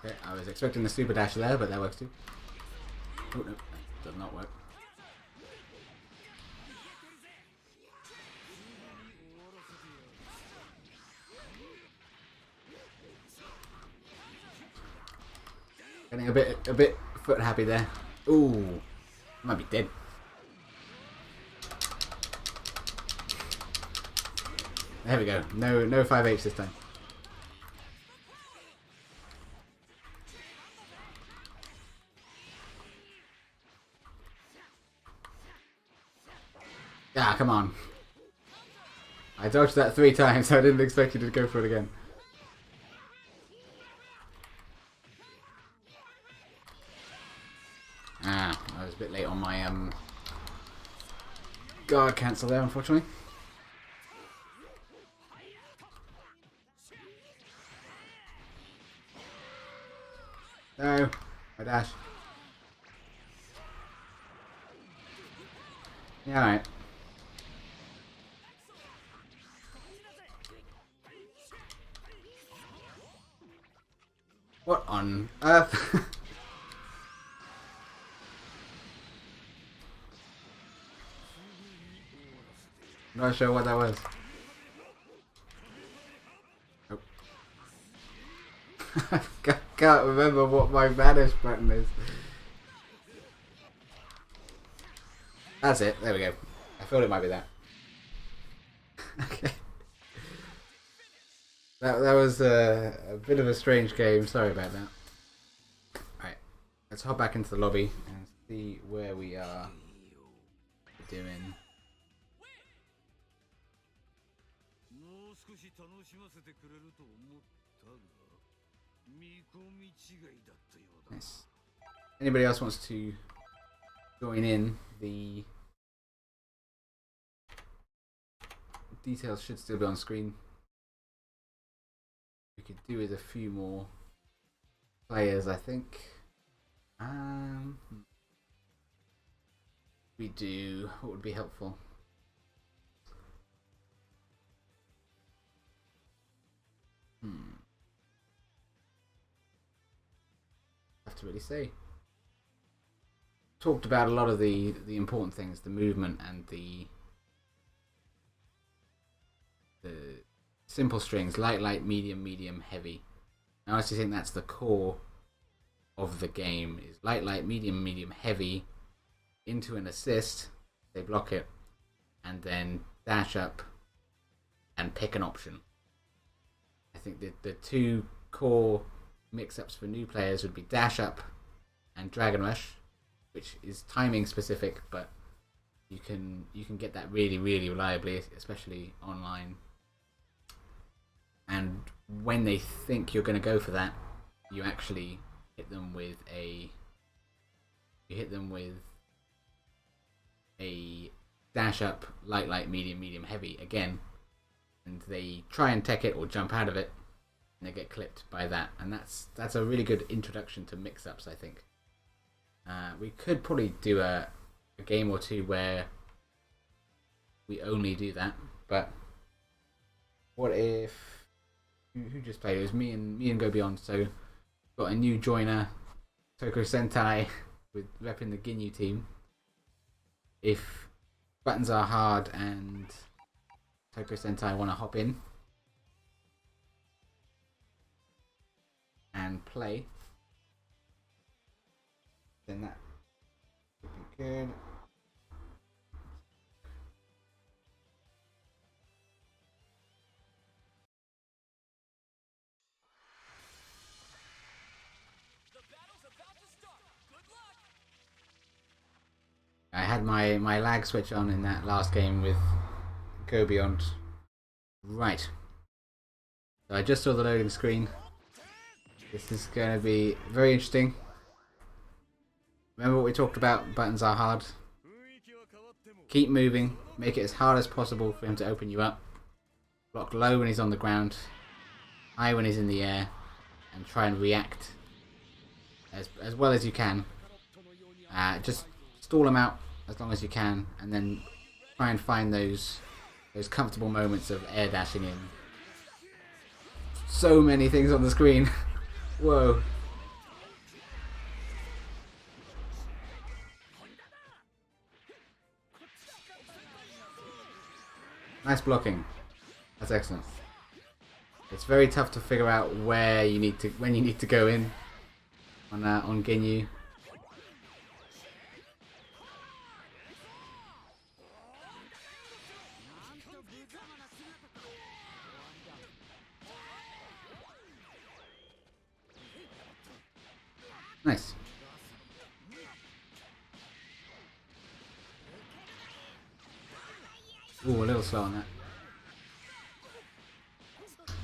Okay, I was expecting the super dash there, but that works too. Oh no, that does not work. Getting a bit foot happy there. Ooh, I might be dead. There we go. No 5H this time. Ah, come on. I dodged that 3 times, so I didn't expect you to go for it again. Ah, I was a bit late on my guard cancel there, unfortunately. No, my dash. Yeah, alright. What on earth? I'm not sure what that was. Nope. I can't remember what my vanish button is. That's it. There we go. I thought it might be that. Okay. That was a bit of a strange game. Sorry about that. Alright. Let's hop back into the lobby and see where we are doing. Nice. Anybody else wants to join in? The details should still be on screen. We could do with a few more players, I think. We do. What would be helpful? to really say. Talked about a lot of the important things, the movement and the simple strings, light, medium, medium, heavy. I honestly think that's the core of the game, is light, medium, medium, heavy, into an assist, they block it, and then dash up and pick an option. I think the two core mix-ups for new players would be dash up and Dragon Rush, which is timing specific, but you can get that really reliably, especially online. And when they think you're going to go for that, you actually hit them with a dash up, light, medium, heavy again, and they try and tech it or jump out of it, and they get clipped by that. And that's a really good introduction to mix-ups, I think. We could probably do a game or two where we only do that, but what if who just played? It was me and Go Beyond. So got a new joiner, Toko Sentai, with repping the Ginyu team. If buttons are hard and Toko Sentai want to hop in and play, then that would be good. I had my lag switch on in that last game with Go Beyond. Right. So I just saw the loading screen. This is going to be very interesting. Remember what we talked about? Buttons are hard. Keep moving. Make it as hard as possible for him to open you up. Block low when he's on the ground. High when he's in the air. And try and react as well as you can. Just stall him out as long as you can, and then try and find those comfortable moments of air dashing in. So many things on the screen. Whoa. Nice blocking. That's excellent. It's very tough to figure out when you need to go in on Ginyu. Nice. Ooh, a little slow on that.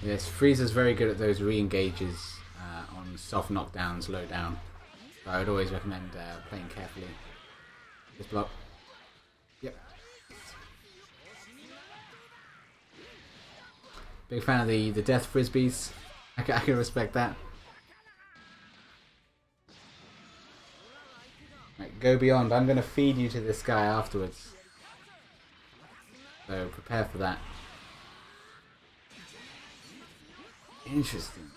Yes, Frieza's very good at those re-engages on soft knockdowns, low down. So I would always recommend playing carefully. This block. Yep. Big fan of the death frisbees. I can respect that. Right, Go Beyond. I'm going to feed you to this guy afterwards. So prepare for that. Interesting.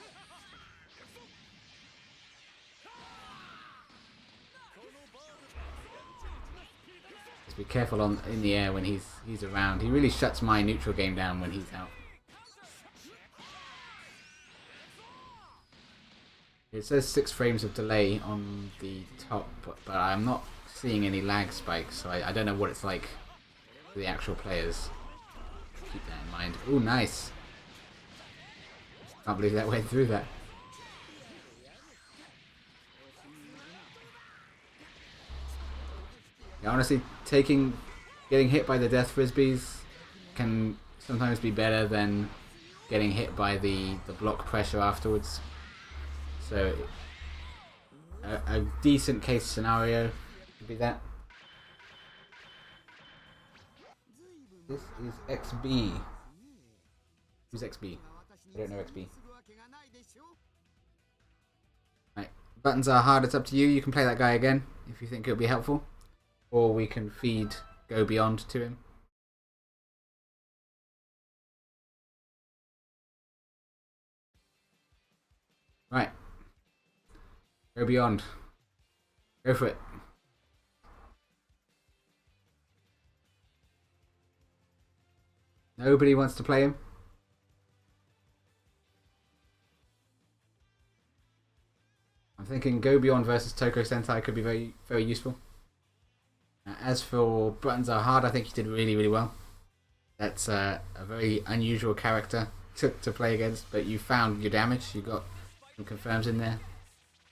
Just be careful in the air when he's around. He really shuts my neutral game down when he's out. It says 6 frames of delay on the top, but I'm not seeing any lag spikes, so I don't know what it's like for the actual players. Keep that in mind. Ooh, nice. Can't believe that went through that. Yeah, honestly, getting hit by the death frisbees can sometimes be better than getting hit by the block pressure afterwards. So a decent case scenario would be that. This is XB. Who's XB? I don't know XB. Right. Buttons are hard, it's up to you. You can play that guy again if you think it would be helpful. Or we can feed Go Beyond to him. Right. Go beyond. Go for it. Nobody wants to play him. I'm thinking Go Beyond versus Toko Sentai could be very, very useful. As for Buttons Are Hard, I think he did really, really well. That's a very unusual character to play against, but you found your damage. You got some confirms in there.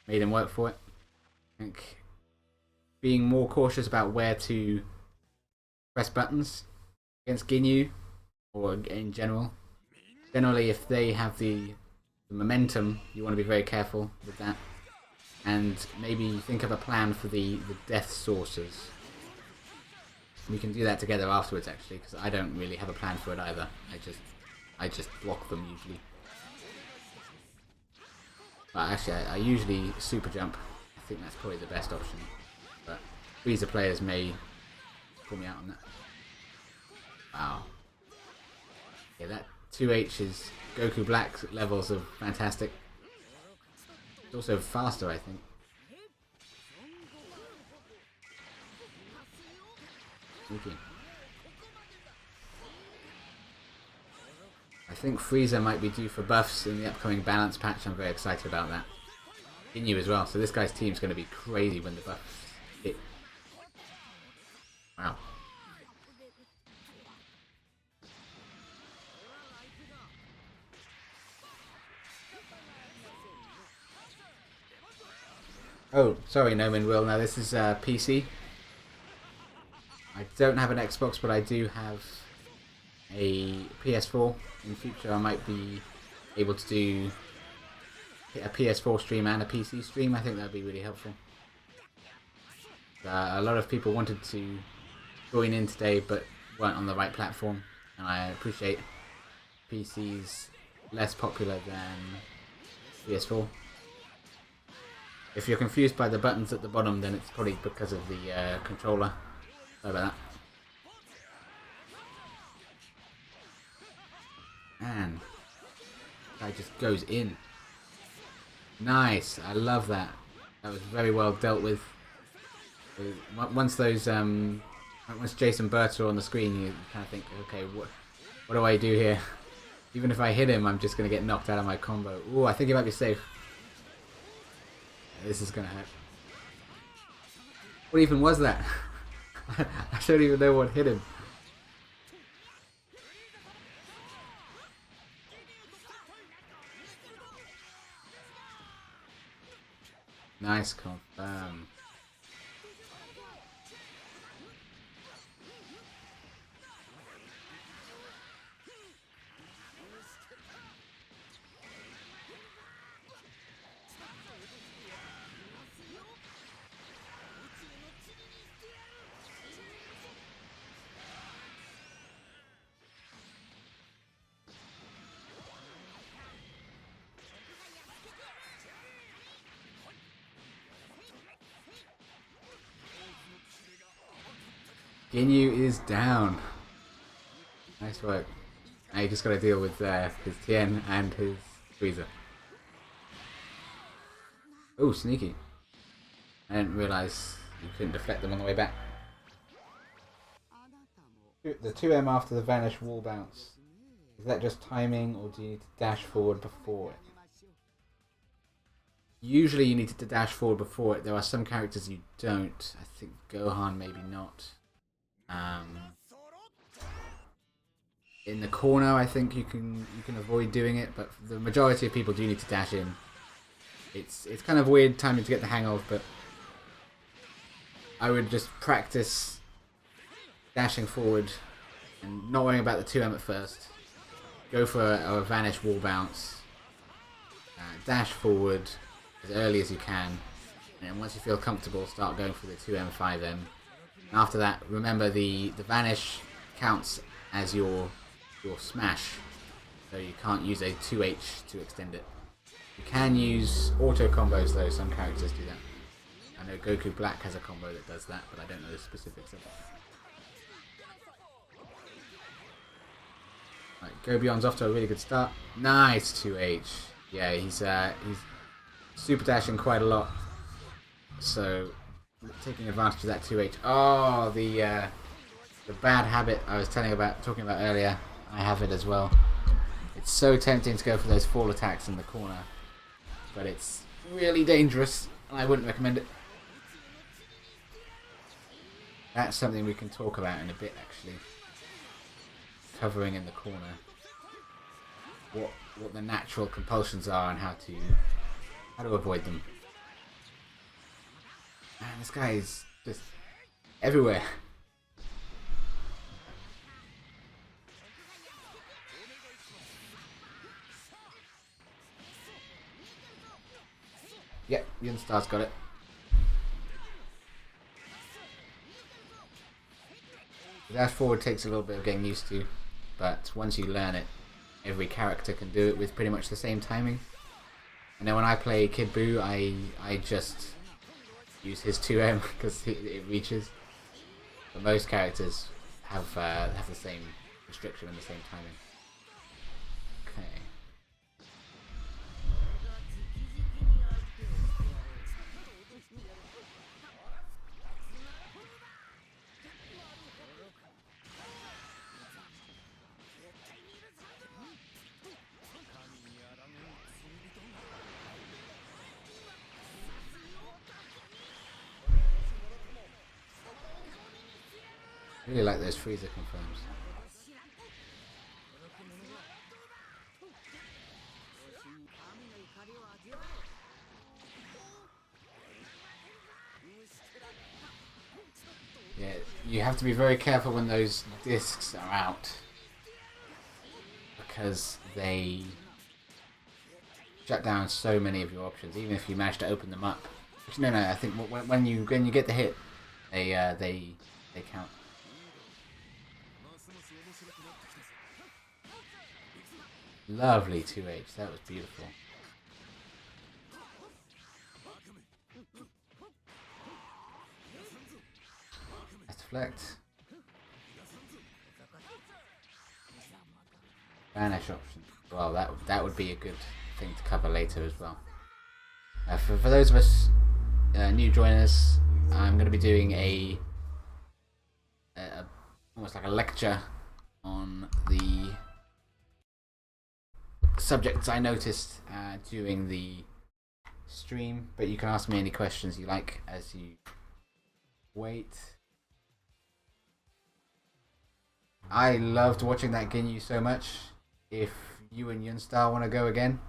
Made him work for it. I think being more cautious about where to press buttons against Ginyu, or in general. Generally, if they have the momentum, you want to be very careful with that. And maybe think of a plan for the death sources. We can do that together afterwards, actually, because I don't really have a plan for it either. I just block them usually. But actually, I usually super jump. I think that's probably the best option. But Frieza players may call me out on that. Wow. Yeah, that 2H is Goku Black levels of fantastic. It's also faster, I think. Sneaky. I think Frieza might be due for buffs in the upcoming balance patch. I'm very excited about that. Ginyu as well, so this guy's team's going to be crazy when the buffs hit. Wow. Oh, sorry, Noman Will. Now this is PC. I don't have an Xbox, but I do have a PS4. In future, I might be able to do a PS4 stream and a PC stream. I think that would be really helpful. A lot of people wanted to join in today, but weren't on the right platform, and I appreciate PC's less popular than PS4. If you're confused by the buttons at the bottom, then it's probably because of the controller. Sorry about that. Man, that just goes in. Nice, I love that. That was very well dealt with. Once those, once Jason Burts are on the screen, you kind of think, okay, what do I do here? Even if I hit him, I'm just gonna get knocked out of my combo. Ooh, I think he might be safe. This is gonna hurt. What even was that? I don't even know what hit him. Nice confirm. Ginyu is down. Nice work. Now you just got to deal with his Tien and his Frieza. Oh, sneaky. I didn't realise you couldn't deflect them on the way back. The 2M after the vanish wall bounce. Is that just timing, or do you need to dash forward before it? Usually you need to dash forward before it. There are some characters you don't. I think Gohan maybe not. In the corner, I think you can avoid doing it, but the majority of people do need to dash in. It's kind of weird timing to get the hang of, but I would just practice dashing forward and not worrying about the 2M at first. Go for a vanish wall bounce. Dash forward as early as you can, and once you feel comfortable, start going for the 2M, 5M. And after that, remember the vanish counts as your smash, so you can't use a 2H to extend it. You can use auto combos though, some characters do that. I know Goku Black has a combo that does that, but I don't know the specifics of it. Right, Go Beyond's off to a really good start. Nice 2H. Yeah, he's super dashing quite a lot. So taking advantage of that 2H. Oh, the bad habit I was talking about earlier. I have it as well. It's so tempting to go for those fall attacks in the corner, but it's really dangerous, and I wouldn't recommend it. That's something we can talk about in a bit, actually. Covering in the corner. What the natural compulsions are and how to avoid them. Man, this guy is just everywhere. Yep, Yunstar's got it. The dash forward takes a little bit of getting used to, but once you learn it, every character can do it with pretty much the same timing. And then when I play Kid Buu, I just use his 2M because it reaches. But most characters have the same restriction and the same timing. Okay. I really like those freezer confirms. Yeah, you have to be very careful when those discs are out, because they shut down so many of your options, even if you manage to open them up. Which, no, I think when you get the hit, they count. Lovely 2H, that was beautiful. Let's deflect. Banish option. Well, that would be a good thing to cover later as well. For those of us new joiners, I'm going to be doing a almost like a lecture on the subjects I noticed during the stream, but you can ask me any questions you like as you wait. I loved watching that Ginyu so much. If you and Yunstar want to go again,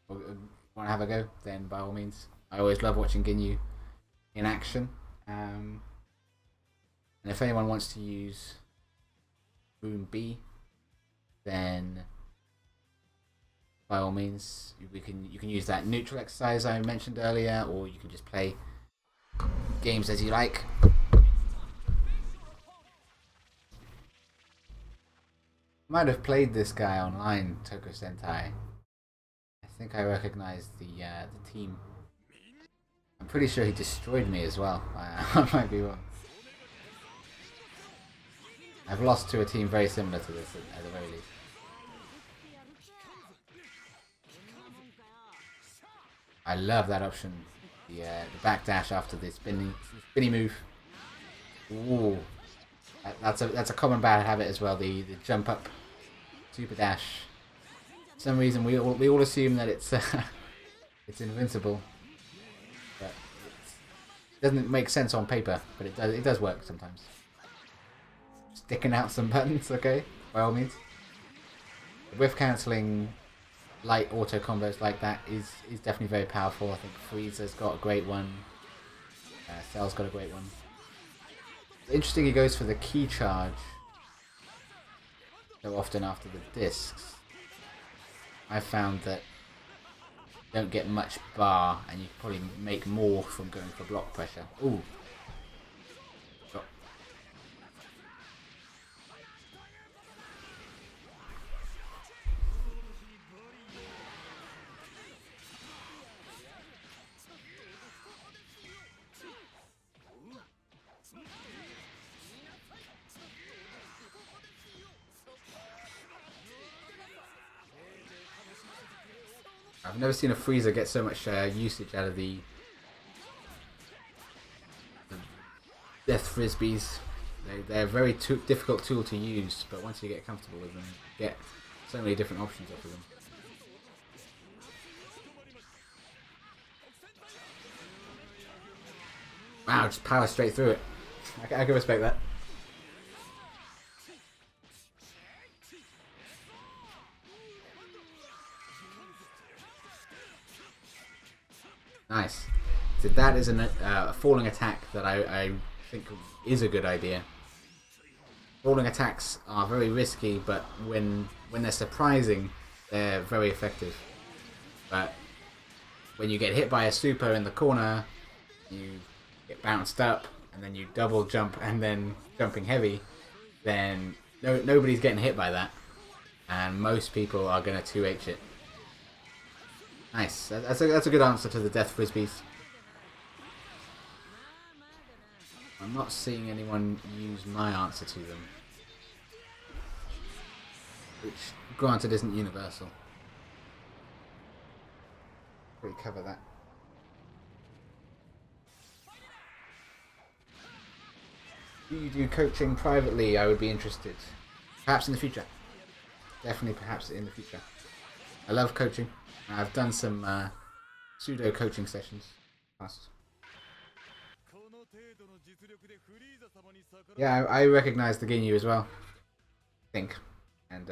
or want to have a go, then by all means. I always love watching Ginyu in action. And if anyone wants to use Boom B, then by all means, you can use that neutral exercise I mentioned earlier, or you can just play games as you like. Might have played this guy online, Toko Sentai. I think I recognize the team. I'm pretty sure he destroyed me as well. I might be wrong. I've lost to a team very similar to this at the very least. I love that option. The backdash after the spinny move. Ooh, that's a common bad habit as well. The jump up, super dash. For some reason we all assume that it's it's invincible, but it doesn't make sense on paper. But it does work sometimes. Sticking out some buttons, okay, by all means. Whiff cancelling light auto combos like that is definitely very powerful. I think Frieza's got a great one. Cell's got a great one. It's interesting he goes for the key charge so often after the discs. I found that you don't get much bar, and you can probably make more from going for block pressure. Ooh. I've never seen a Freezer get so much usage out of the death frisbees. They're a very difficult tool to use, but once you get comfortable with them, you get so many different options off of them. Wow, just power straight through it. I can respect that. Nice. So that is a falling attack that I think is a good idea. Falling attacks are very risky, but when they're surprising, they're very effective. But when you get hit by a super in the corner, you get bounced up, and then you double jump, and then jumping heavy, then nobody's getting hit by that, and most people are going to 2H it. Nice. That's a good answer to the death frisbees. I'm not seeing anyone use my answer to them, which granted isn't universal. We cover that. Do you do coaching privately? I would be interested. Perhaps in the future. Definitely perhaps in the future. I love coaching. I've done some pseudo coaching sessions past. Yeah, I recognise the Ginyu as well. I think. And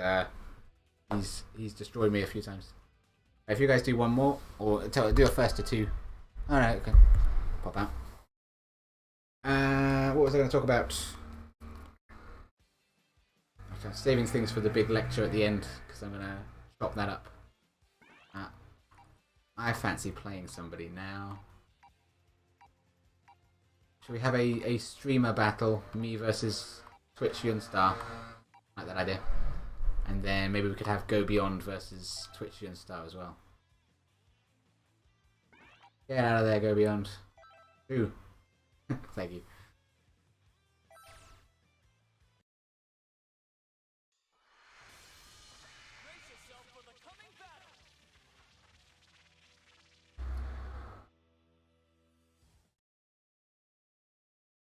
he's destroyed me a few times. If you guys do one more, or do a first to two. Alright, okay. Pop out. What was I going to talk about? Okay, saving things for the big lecture at the end, because I'm going to chop that up. I fancy playing somebody now. Should we have a streamer battle? Me versus Twitch Yunstar. I like that idea. And then maybe we could have Go Beyond versus Twitch Yunstar as well. Get out of there, Go Beyond. Ooh. Thank you.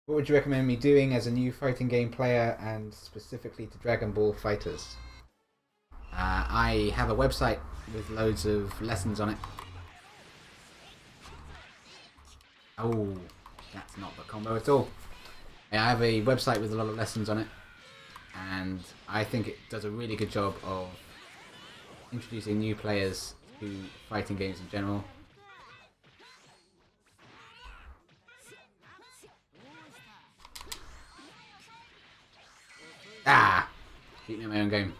What would you recommend me doing as a new fighting game player, and specifically to Dragon Ball Fighters? I have a website with loads of lessons on it. Oh, that's not the combo at all. I have a website with a lot of lessons on it, and I think it does a really good job of introducing new players to fighting games in general. Ah! Beat me in my own game.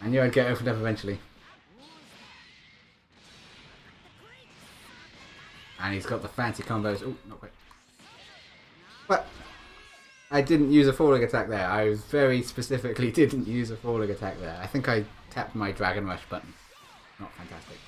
I knew I'd get opened up eventually. And he's got the fancy combos. Oh, not quite. But I didn't use a falling attack there. I very specifically didn't use a falling attack there. I think I tapped my Dragon Rush button. Not fantastic.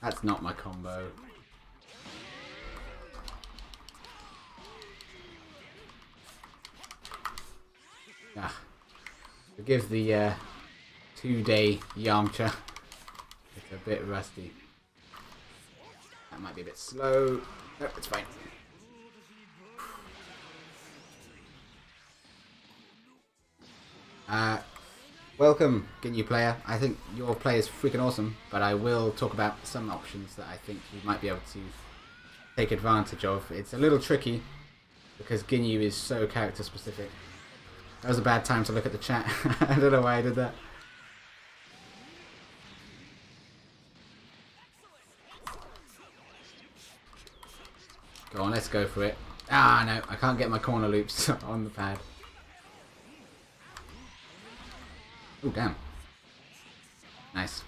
That's not my combo. Ah. Forgive the 2-day Yamcha. It's a bit rusty. That might be a bit slow. No, it's fine. Welcome, Ginyu player. I think your play is freaking awesome, but I will talk about some options that I think you might be able to take advantage of. It's a little tricky because Ginyu is so character specific. That was a bad time to look at the chat. I don't know why I did that. Go on, let's go for it. Ah, no, I can't get my corner loops on the pad. Oh, damn. Nice.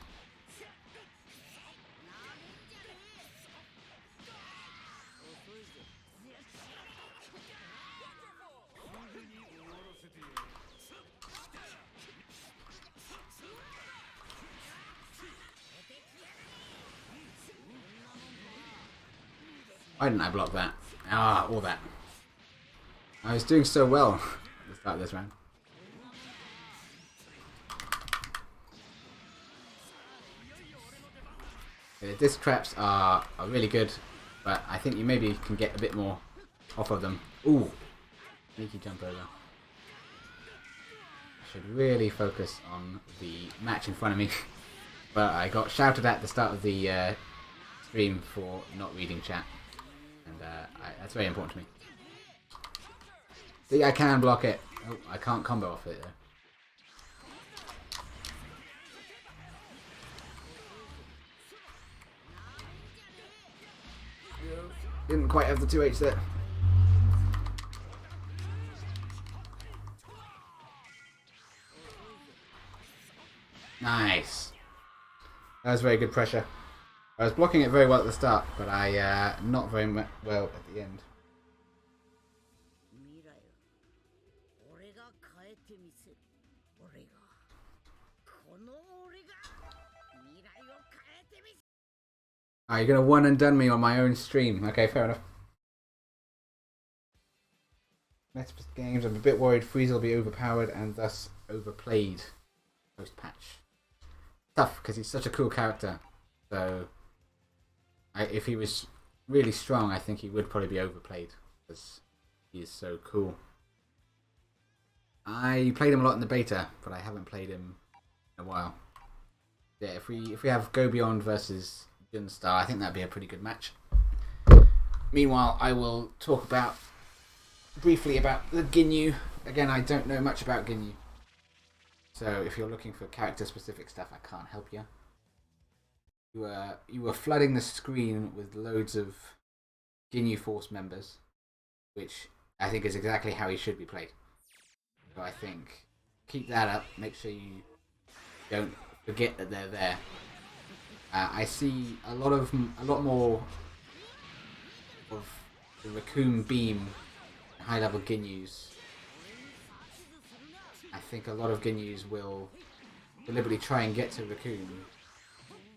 Why didn't I block that? Ah, all that. I was doing so well at the start of this round. The disc traps are really good, but I think you maybe can get a bit more off of them. Ooh, sneaky jump over. I should really focus on the match in front of me. But I got shouted at the start of the stream for not reading chat, and that's very important to me. See, I can block it. Oh, I can't combo off it though. Didn't quite have the 2H there. Nice. That was very good pressure. I was blocking it very well at the start, but I not very well at the end. Oh, you're gonna one and done me on my own stream. Okay, fair enough. Next games, I'm a bit worried Frieza will be overpowered and thus overplayed post-patch. Tough, because he's such a cool character. So, if he was really strong, I think he would probably be overplayed, because he is so cool. I played him a lot in the beta, but I haven't played him in a while. Yeah, if we have Go Beyond versus Gunstar, I think that'd be a pretty good match. Meanwhile, I will talk briefly about the Ginyu. Again, I don't know much about Ginyu, so if you're looking for character-specific stuff, I can't help you. You were flooding the screen with loads of Ginyu Force members, which I think is exactly how he should be played. So I think keep that up. Make sure you don't forget that they're there. I see a lot more of the Raccoon Beam high-level Ginyus. I think a lot of Ginyus will deliberately try and get to Raccoon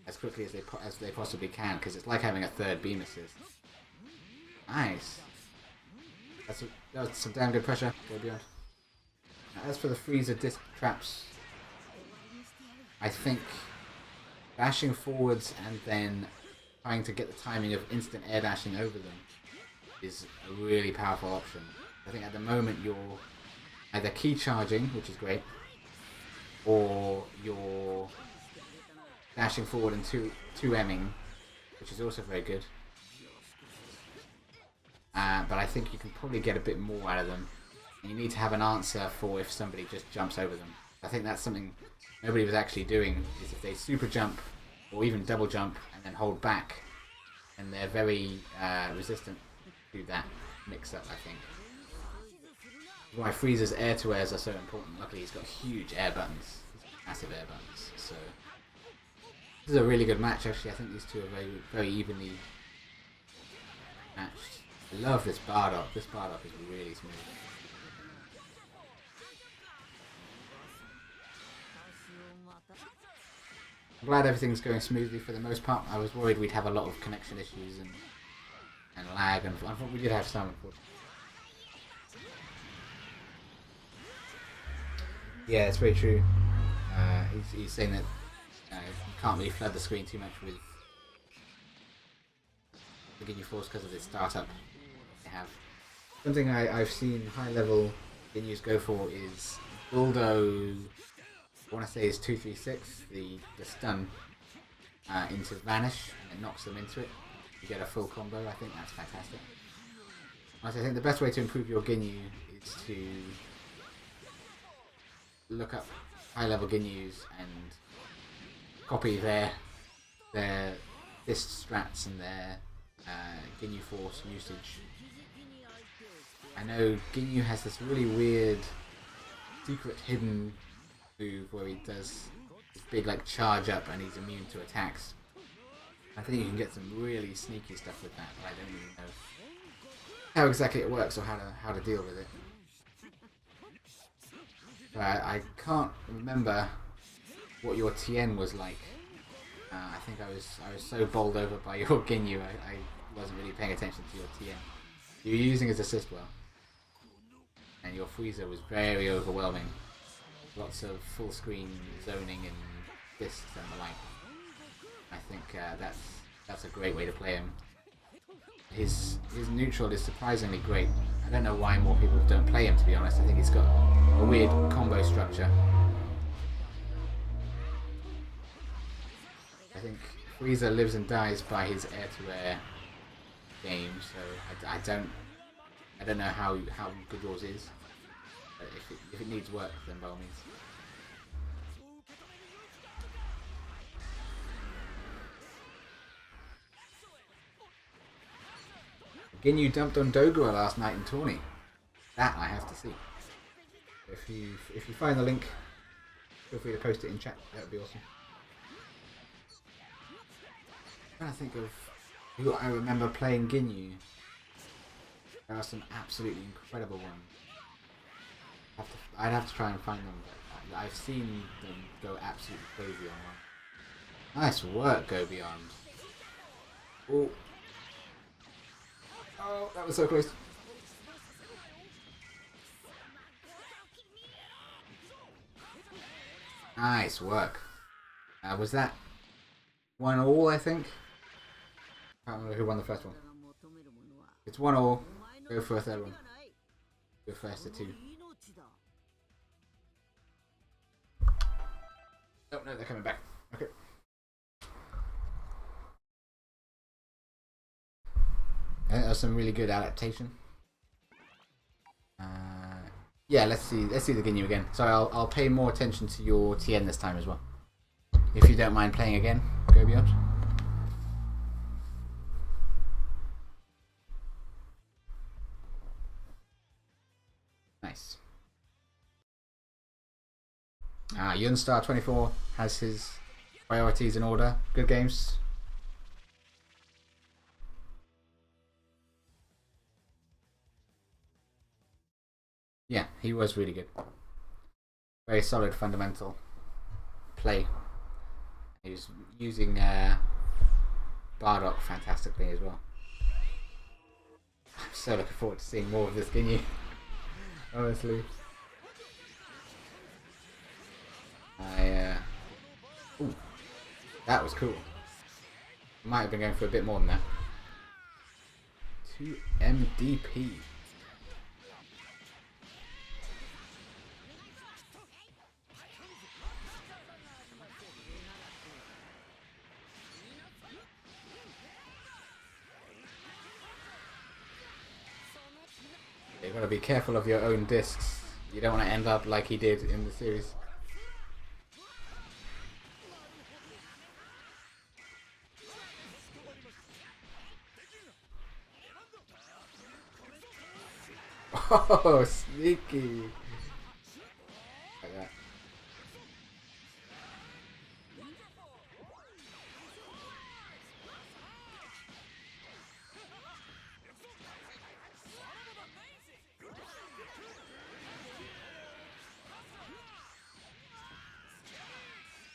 as quickly as they possibly can, because it's like having a third beam assist. Nice. That was some damn good pressure. Go beyond. Now, as for the Frieza disc traps, I think dashing forwards and then trying to get the timing of instant air dashing over them is a really powerful option. I think at the moment you're either key charging, which is great, or you're dashing forward and 2Ming, which is also very good. But I think you can probably get a bit more out of them. And you need to have an answer for if somebody just jumps over them. I think that's something nobody was actually doing, is if they super jump or even double jump and then hold back, and they're very resistant to that mix up, I think. Why Frieza's air to airs are so important. Luckily he's got huge air buttons, massive air buttons, so this is a really good match actually. I think these two are very, very evenly matched. I love this Bardock. This Bardock is really smooth. I'm glad everything's going smoothly for the most part. I was worried we'd have a lot of connection issues and lag, and I thought we did have some, unfortunately. Yeah, it's very true. He's saying that you can't really flood the screen too much with the Ginyu Force because of this startup they have. Something I've seen high level Ginyus go for is Bulldo. I want to say is 236, the stun into Vanish, and it knocks them into it. You get a full combo. I think that's fantastic. Also, I think the best way to improve your Ginyu is to look up high-level Ginyus and copy their fist strats and their Ginyu Force usage. I know Ginyu has this really weird secret hidden move where he does this big like charge up and he's immune to attacks. I think you can get some really sneaky stuff with that, but I don't even know how exactly it works or how to deal with it. I can't remember what your TN was like. I think I was so bowled over by your Ginyu, I wasn't really paying attention to your TN. You were using his assist well. And your freezer was very overwhelming. Lots of full screen zoning and discs and the like. I think that's a great way to play him. His neutral is surprisingly great. I don't know why more people don't play him, to be honest. I think he's got a weird combo structure. I think Frieza lives and dies by his air-to-air game, so I don't know how good yours is. But if it needs work, then by all means. Ginyu dumped on Dogura last night in tourney. That I have to see. If you find the link, feel free to post it in chat. That would be awesome. I'm trying to think of who I remember playing Ginyu. There are some absolutely incredible ones. I'd have to try and find them. I've seen them go absolutely crazy online. Nice work, Go Beyond. Oh. Oh, that was so close. Nice work. Was that 1-1, I think? I can't remember who won the first one. It's 1-1. Go for a third one. Go first to 2. Oh no, they're coming back. Okay. That was some really good adaptation. Yeah, let's see the Ginyu again. So I'll pay more attention to your TN this time as well. If you don't mind playing again, Go Beyond. Nice. Yunstar24 has his priorities in order. Good games. Yeah, he was really good. Very solid fundamental play. He was using Bardock fantastically as well. I'm so looking forward to seeing more of this Ginyu. Honestly. Ooh, that was cool. Might have been going for a bit more than that. 2 MDP. You've got to be careful of your own discs. You don't want to end up like he did in the series. Oh, sneaky. Like that.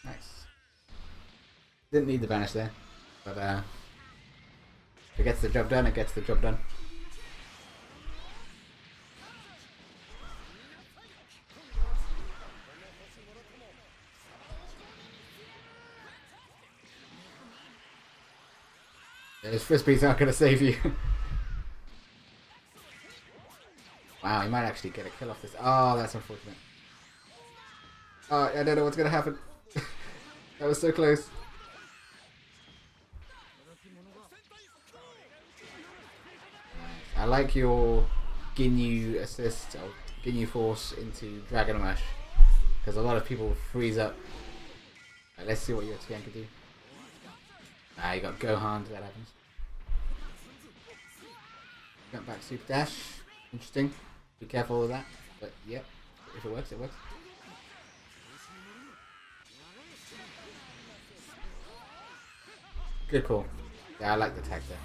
Nice. Didn't need the vanish there, but if it gets the job done, it gets the job done. Those frisbees aren't going to save you. Wow, he might actually get a kill off this. Oh, that's unfortunate. Oh, I don't know what's going to happen. That was so close. I like your Ginyu assist or Ginyu force into Dragon Rush, because a lot of people freeze up. Right, let's see what your TN can do. You got Gohan, that happens. Jump back super dash. Interesting. Be careful with that. But yep, if it works, it works. Good call. Yeah, I like the tag there.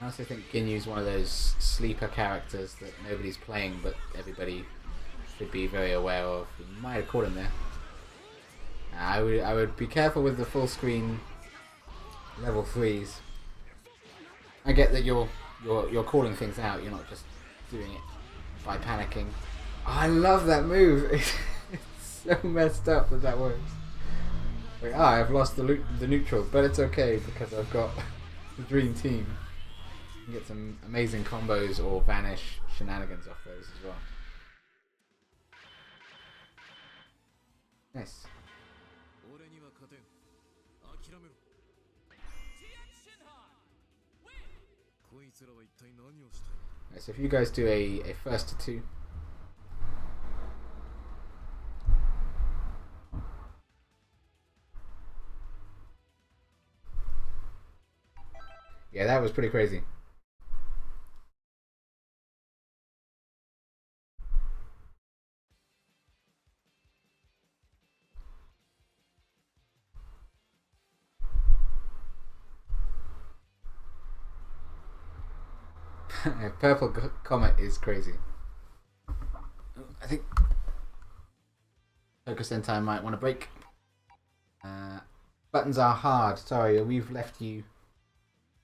I also think Ginyu's one of those sleeper characters that nobody's playing, but everybody should be very aware of. You might have caught him there. I would be careful with the full screen level 3s. I get that you're calling things out. You're not just doing it by panicking. Oh, I love that move. It's so messed up that works. Like, I've lost the neutral, but it's okay because I've got the dream team. You can get some amazing combos or vanish shenanigans off those as well. Nice. Right, so if you guys do a first to 2. Yeah, that was pretty crazy. Purple Comet is crazy. I think Focus Sentai might want to break. Buttons are hard. Sorry, we've left you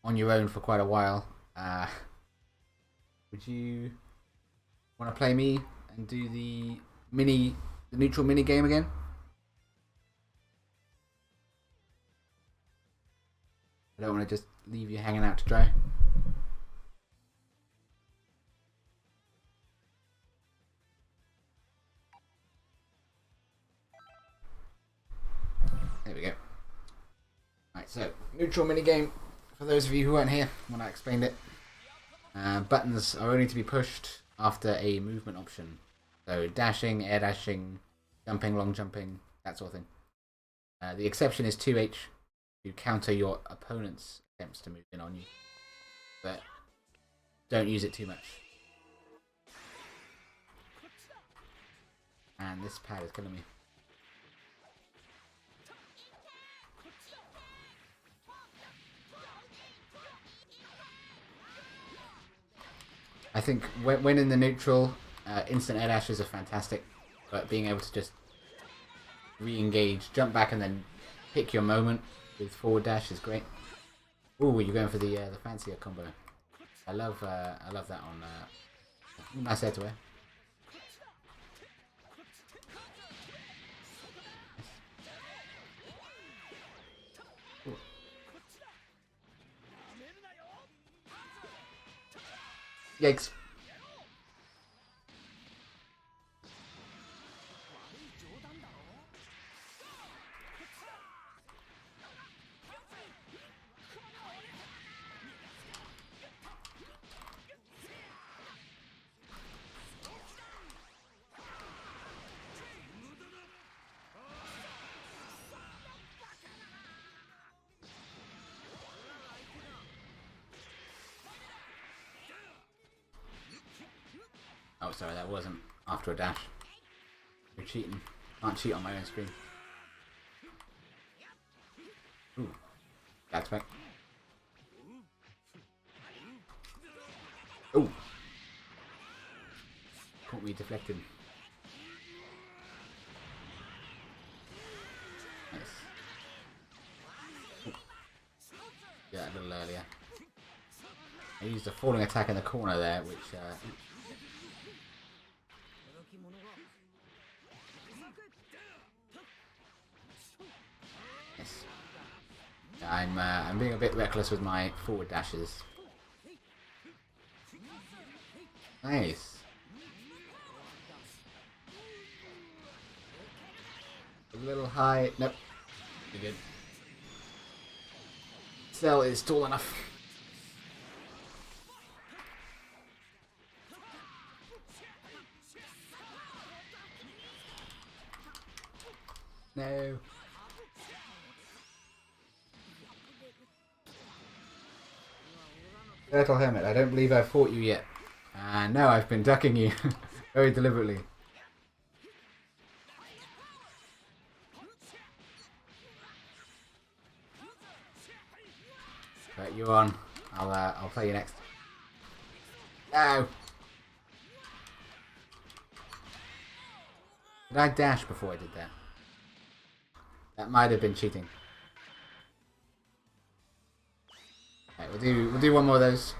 on your own for quite a while. Would you want to play me and do the neutral mini game again? I don't want to just leave you hanging out to dry. There we go. Right, so neutral mini game. For those of you who weren't here when I explained it, buttons are only to be pushed after a movement option. So dashing, air dashing, jumping, long jumping, that sort of thing. The exception is 2H to counter your opponent's attempts to move in on you. But don't use it too much. And this pad is killing me. I think when in the neutral, instant air dashes are fantastic, but being able to just re-engage, jump back, and then pick your moment with forward dash is great. Ooh, you're going for the fancier combo. I love that on. Nice air to air. Yikes. Oh, sorry, that wasn't after a dash. You're cheating. Can't cheat on my own screen. Ooh. That's back. Ooh. Caught me deflected. Nice. Ooh. Yeah, a little earlier. I used a falling attack in the corner there, which I'm being a bit reckless with my forward dashes. Nice. A little high. Nope. You're good. Cell is tall enough. No. Turtle Hermit, I don't believe I've fought you yet. No, I've been ducking you very deliberately. Right, you're on. I'll play you next. No. Did I dash before I did that? That might have been cheating. Right, we'll do one more of those,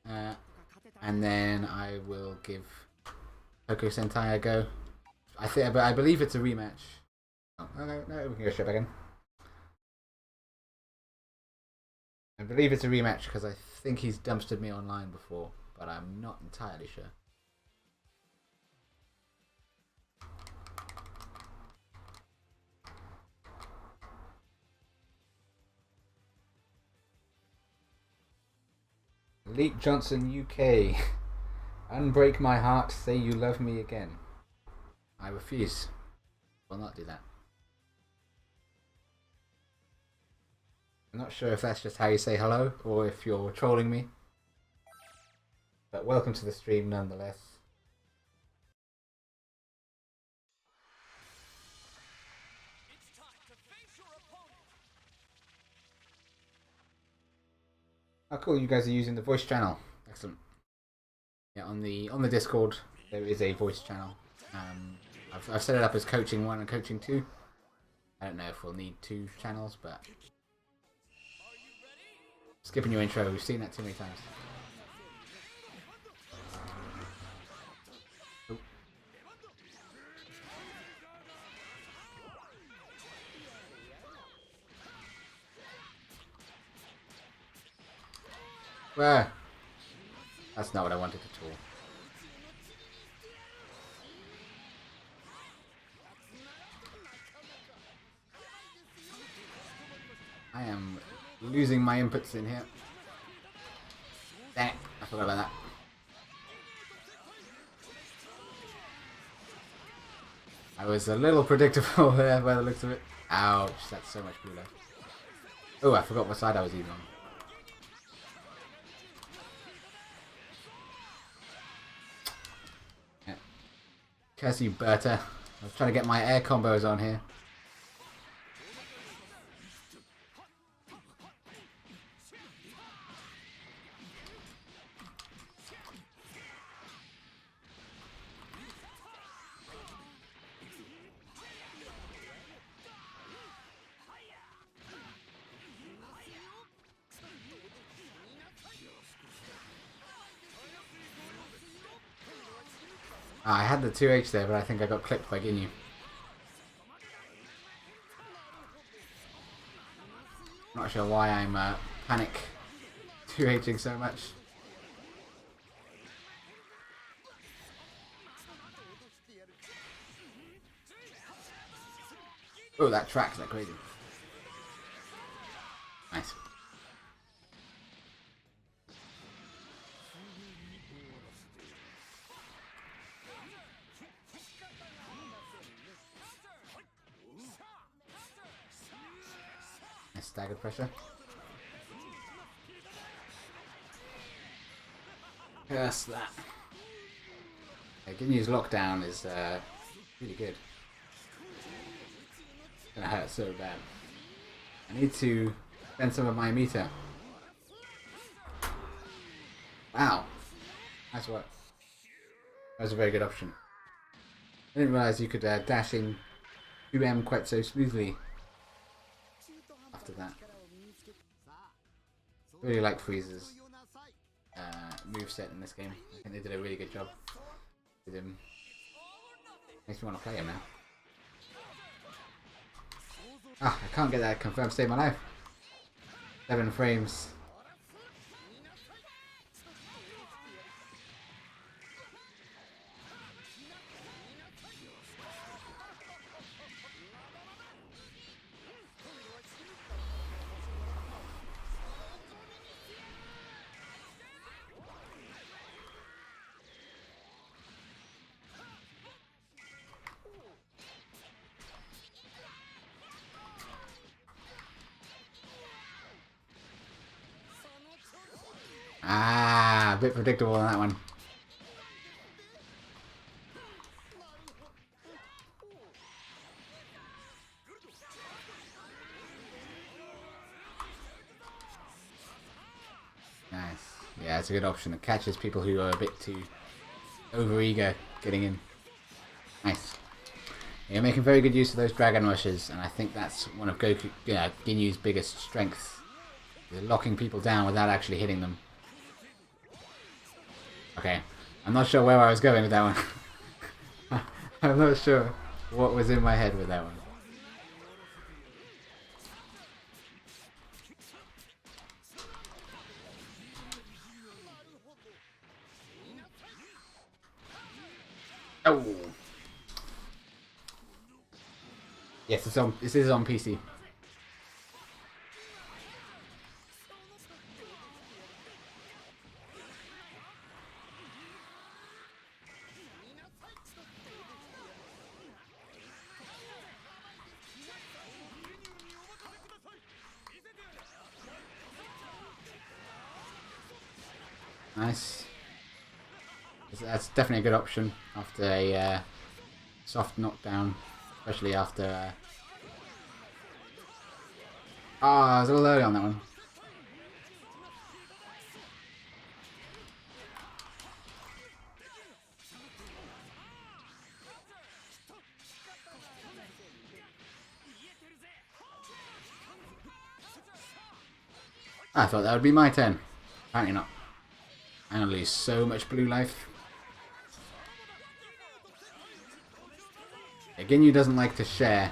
and then I will give Toko Sentai a go. I believe it's a rematch. Oh no, we can go straight back in. I believe it's a rematch because I think he's dumpstered me online before, but I'm not entirely sure. Leap Johnson UK. Unbreak my heart, say you love me again. I refuse. Will not do that. I'm not sure if that's just how you say hello or if you're trolling me. But welcome to the stream nonetheless. Oh cool, you guys are using the voice channel. Excellent. Yeah, on the Discord there is a voice channel. I've set it up as coaching 1 and coaching 2. I don't know if we'll need 2 channels, but skipping your intro, we've seen that too many times. Oh. Where? That's not what I wanted at all. I am losing my inputs in here. Dang it, I forgot about that. I was a little predictable there by the looks of it. Ouch, that's so much blue left. Oh, I forgot what side I was even on. Yeah. Curse you, Berta. I was trying to get my air combos on here. I had the 2H there, but I think I got clipped by Ginyu. Not sure why I'm panic 2Hing so much. Oh, that tracks like crazy. Nice. Nice staggered pressure. Curse that. Yeah, Ginyu's lockdown is really good. It's gonna hurt so bad. I need to spend some of my meter. Wow. Nice work. That was a very good option. I didn't realise you could dash in 2M quite so smoothly after that. Really like Freeze's moveset in this game. I think they did a really good job with him. Makes me want to play him now. Ah, I can't get that confirmed save my life. 7 frames. Ah, a bit predictable on that one. Nice. Yeah, it's a good option. It catches people who are a bit too over-eager getting in. Nice. You're making very good use of those dragon rushes, and I think that's one of Ginyu's biggest strengths. They're locking people down without actually hitting them. Okay, I'm not sure where I was going with that one. I'm not sure what was in my head with that one. Oh! Yes, this is on PC. Nice. That's definitely a good option after a soft knockdown, especially after... I was a little early on that one. I thought that would be my turn. Apparently not. I'm gonna lose so much blue life. Ginyu doesn't like to share.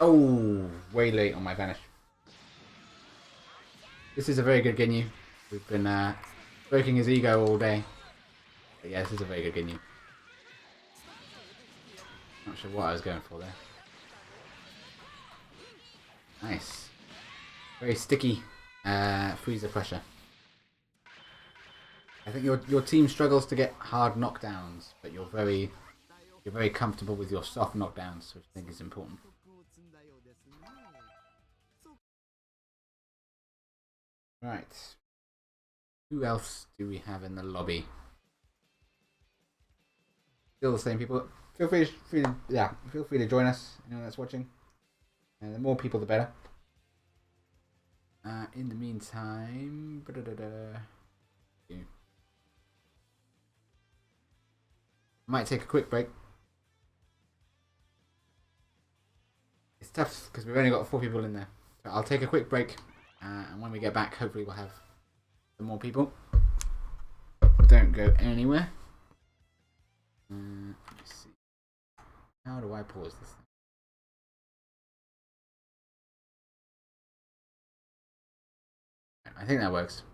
Oh, way late on my vanish. This is a very good Ginyu. We've been breaking his ego all day. But yeah, this is a very good Ginyu. Not sure what I was going for there. Nice. Very sticky freezer pressure. I think your team struggles to get hard knockdowns, but you're very comfortable with your soft knockdowns, which I think is important. Right. Who else do we have in the lobby? Still the same people. Feel free to join us. Anyone that's watching. The more people, the better. In the meantime, I might take a quick break. It's tough because we've only got 4 people in there. So I'll take a quick break, and when we get back, hopefully we'll have some more people. Don't go anywhere. Let me see. How do I pause this thing? I think that works.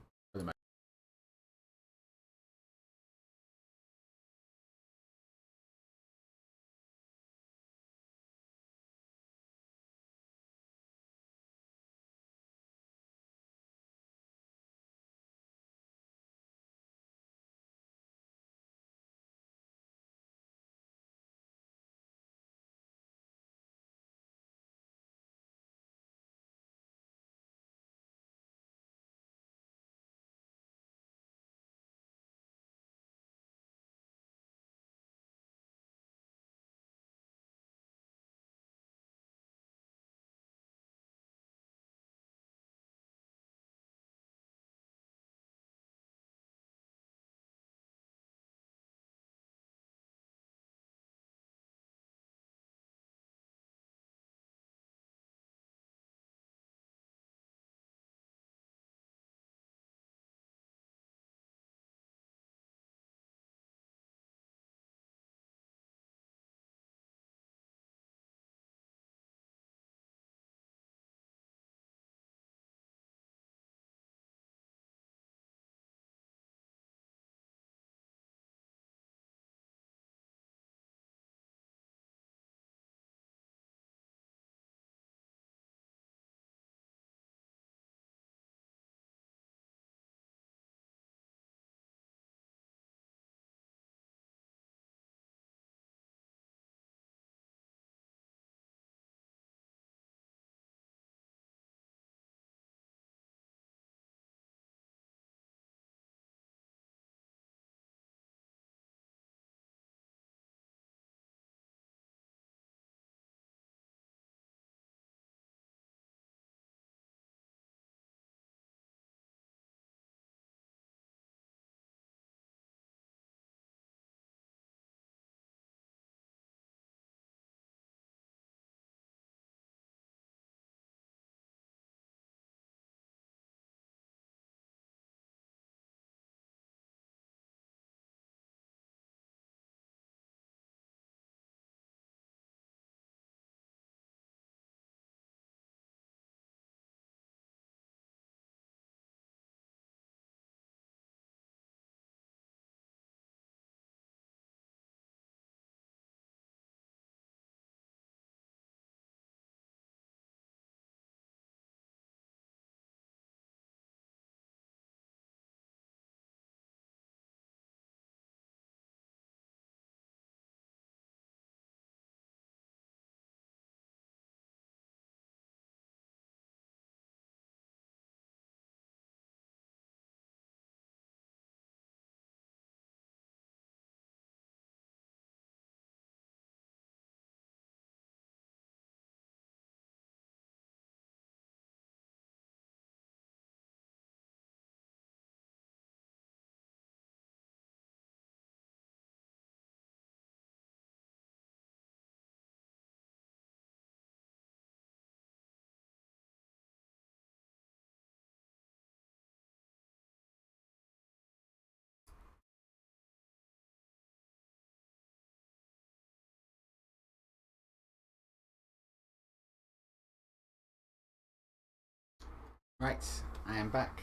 Right, I am back.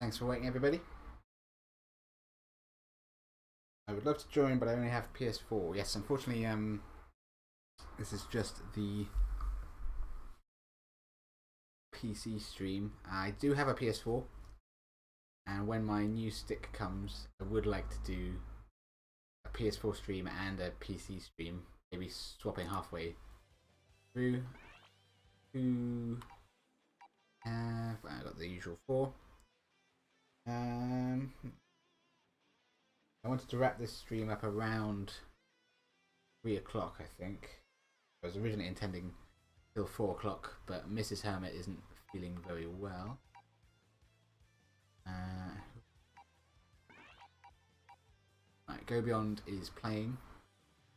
Thanks for waiting, everybody. I would love to join, but I only have PS4. Yes, unfortunately, this is just the PC stream. I do have a PS4, and when my new stick comes, I would like to do a PS4 stream and a PC stream, maybe swapping halfway through. I got the usual 4. I wanted to wrap this stream up around 3 o'clock, I think. I was originally intending till 4 o'clock, but Mrs. Hermit isn't feeling very well. Right, Go Beyond is playing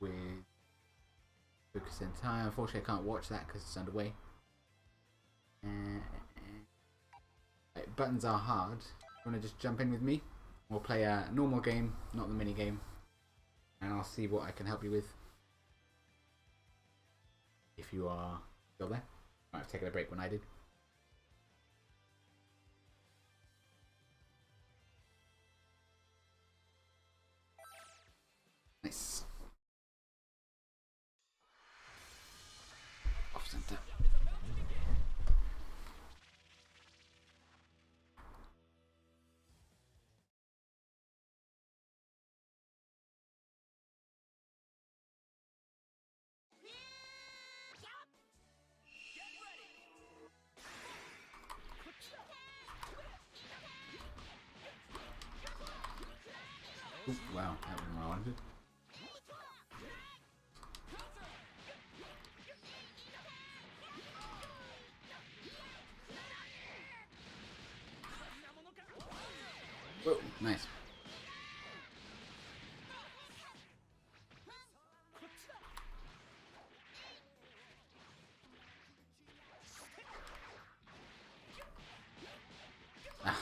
with Focus Entire. Unfortunately, I can't watch that because it's underway. Right, buttons are hard. You want to just jump in with me? We'll play a normal game, not the mini game, and I'll see what I can help you with. If you are still there. I might have taken a break when I did. Nice. Off center. Ooh, wow, that wasn't what I wanted. Whoa, nice.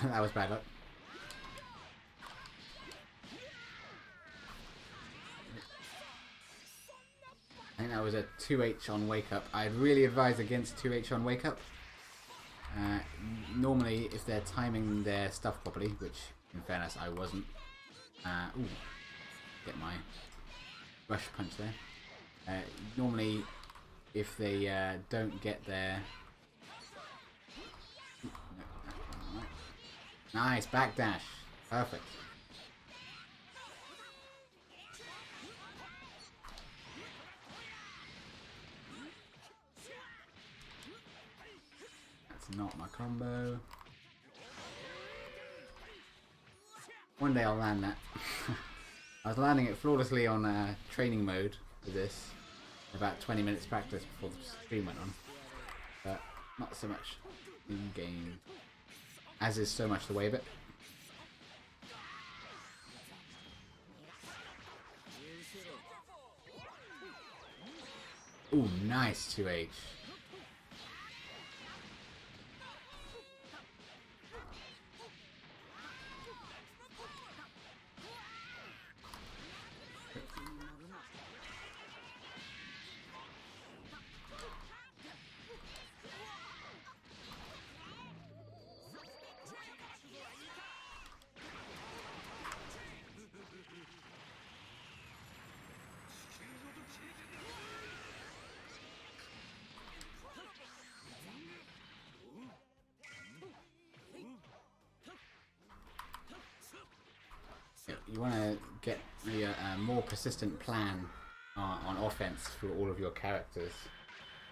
That was bad luck. I think that was a 2H on Wake Up. I'd really advise against 2H on Wake Up. Normally, if they're timing their stuff properly, which in fairness I wasn't. Ooh, get my rush punch there. Normally, if they don't get their... Nice, backdash. Perfect. That's not my combo. One day I'll land that. I was landing it flawlessly on training mode for this. About 20 minutes practice before the stream went on. But not so much in game. As is so much the way of it. Ooh, nice 2H. You want to get a more persistent plan on offense for all of your characters.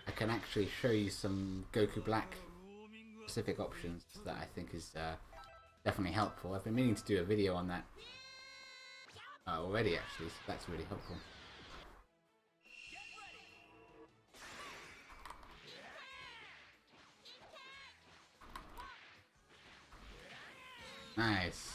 I can actually show you some Goku Black specific options that I think is definitely helpful. I've been meaning to do a video on that already actually, so that's really helpful. Nice.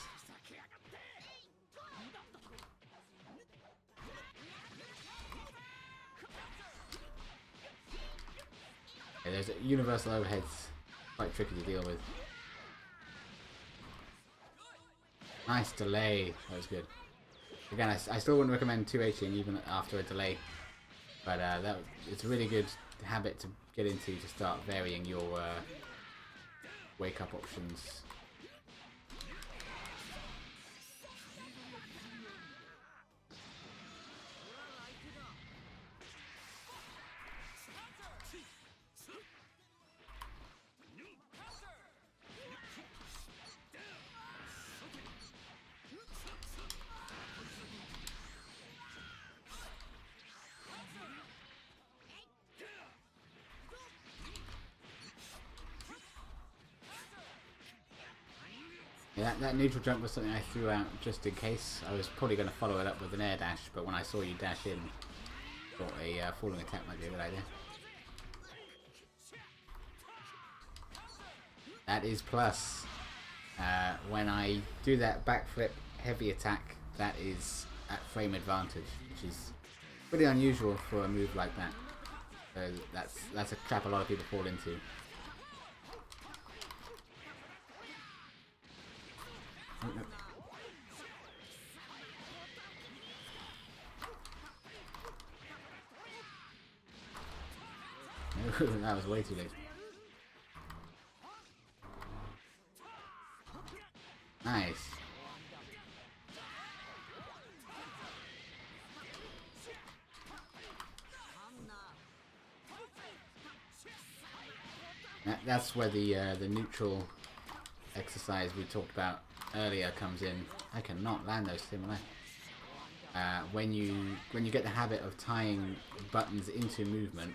Yeah, there's universal overheads, quite tricky to deal with. Nice delay, that was good. Again, I still wouldn't recommend 2Hing even after a delay, but it's a really good habit to get into to start varying your wake up options. Yeah, that neutral jump was something I threw out just in case. I was probably going to follow it up with an air dash, but when I saw you dash in, I thought a falling attack might be a good idea. That is plus. When I do that backflip heavy attack, that is at frame advantage, which is pretty unusual for a move like that. So that's a trap a lot of people fall into. Oh, no. That was way too late. Nice. That's where the neutral exercise we talked about earlier comes in. I cannot land those similar. When you get the habit of tying buttons into movement.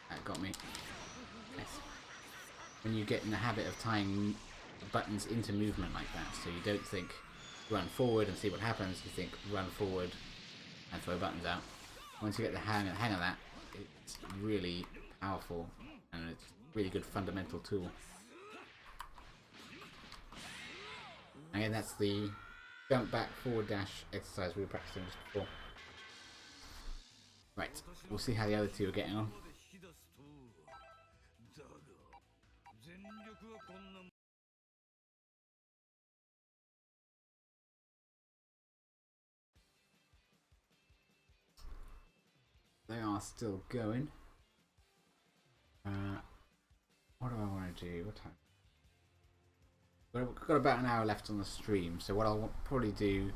That got me. Nice. When you get in the habit of tying buttons into movement like that, so you don't think run forward and see what happens, you think run forward and throw buttons out. Once you get the hang of that, it's really powerful and it's a really good fundamental tool. Again, that's the jump back forward dash exercise we were practicing just before. Right, we'll see how the other two are getting on. They are still going. What do I want to do? What time? We've got about an hour left on the stream, so what I'll probably do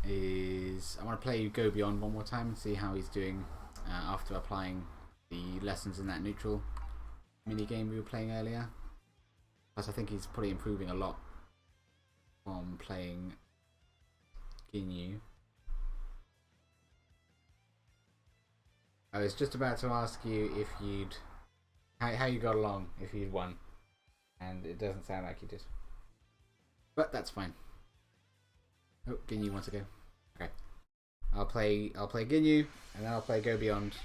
is I want to play Go Beyond one more time and see how he's doing after applying the lessons in that neutral mini game we were playing earlier. Plus, I think he's probably improving a lot from playing Ginyu. I was just about to ask you if you'd how you got along, if you'd won, and it doesn't sound like you did. But that's fine. Oh, Ginyu wants to go. Okay, I'll play Ginyu, and then I'll play Go Beyond.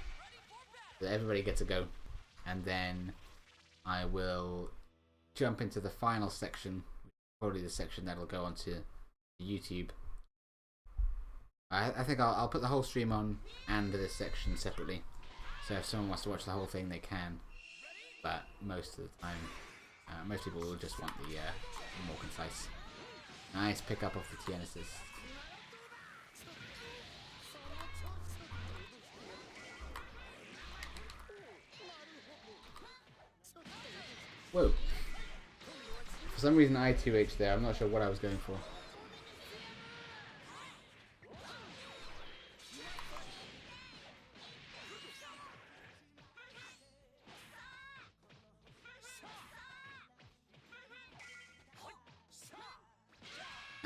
So everybody gets a go, and then I will jump into the final section, probably the section that'll go onto YouTube. I think I'll put the whole stream on and this section separately, so if someone wants to watch the whole thing they can, but most of the time most people will just want the more concise. Nice pick up of the Tianuses. Whoa, for some reason I 2H there, I'm not sure what I was going for.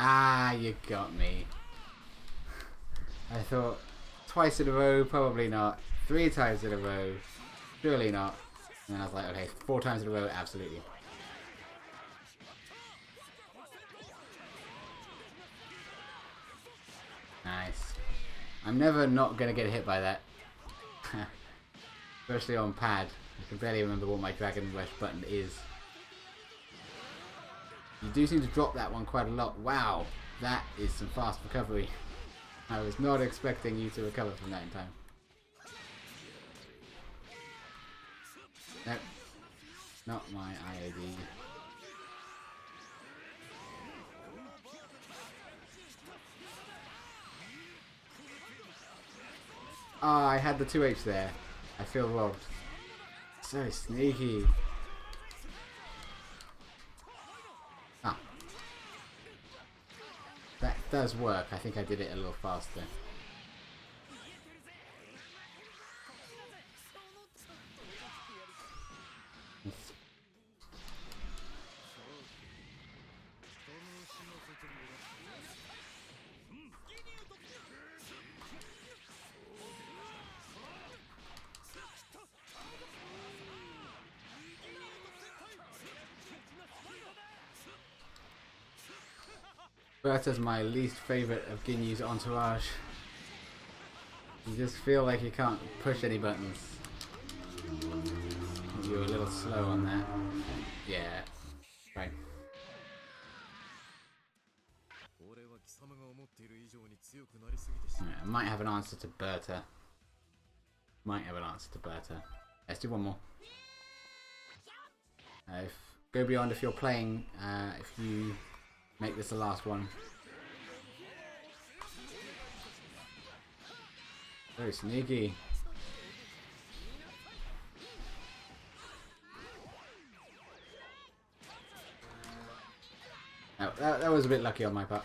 Ah, you got me. I thought twice in a row, probably not. 3 times in a row, surely not. And then I was like, okay, 4 times in a row, absolutely. Nice. I'm never not going to get hit by that. Especially on pad. I can barely remember what my Dragon Rush button is. You do seem to drop that one quite a lot. Wow, that is some fast recovery. I was not expecting you to recover from that in time. Nope, not my IAD. Ah, I had the 2H there. I feel robbed. So sneaky. Ah, that does work. I think I did it a little faster. Berta's my least favourite of Ginyu's entourage. You just feel like you can't push any buttons. You were a little slow on that. Yeah. Right. Yeah, I might have an answer to Berta. Let's do one more. Go beyond if you're playing, if you make this the last one. Very sneaky. No, that was a bit lucky on my part.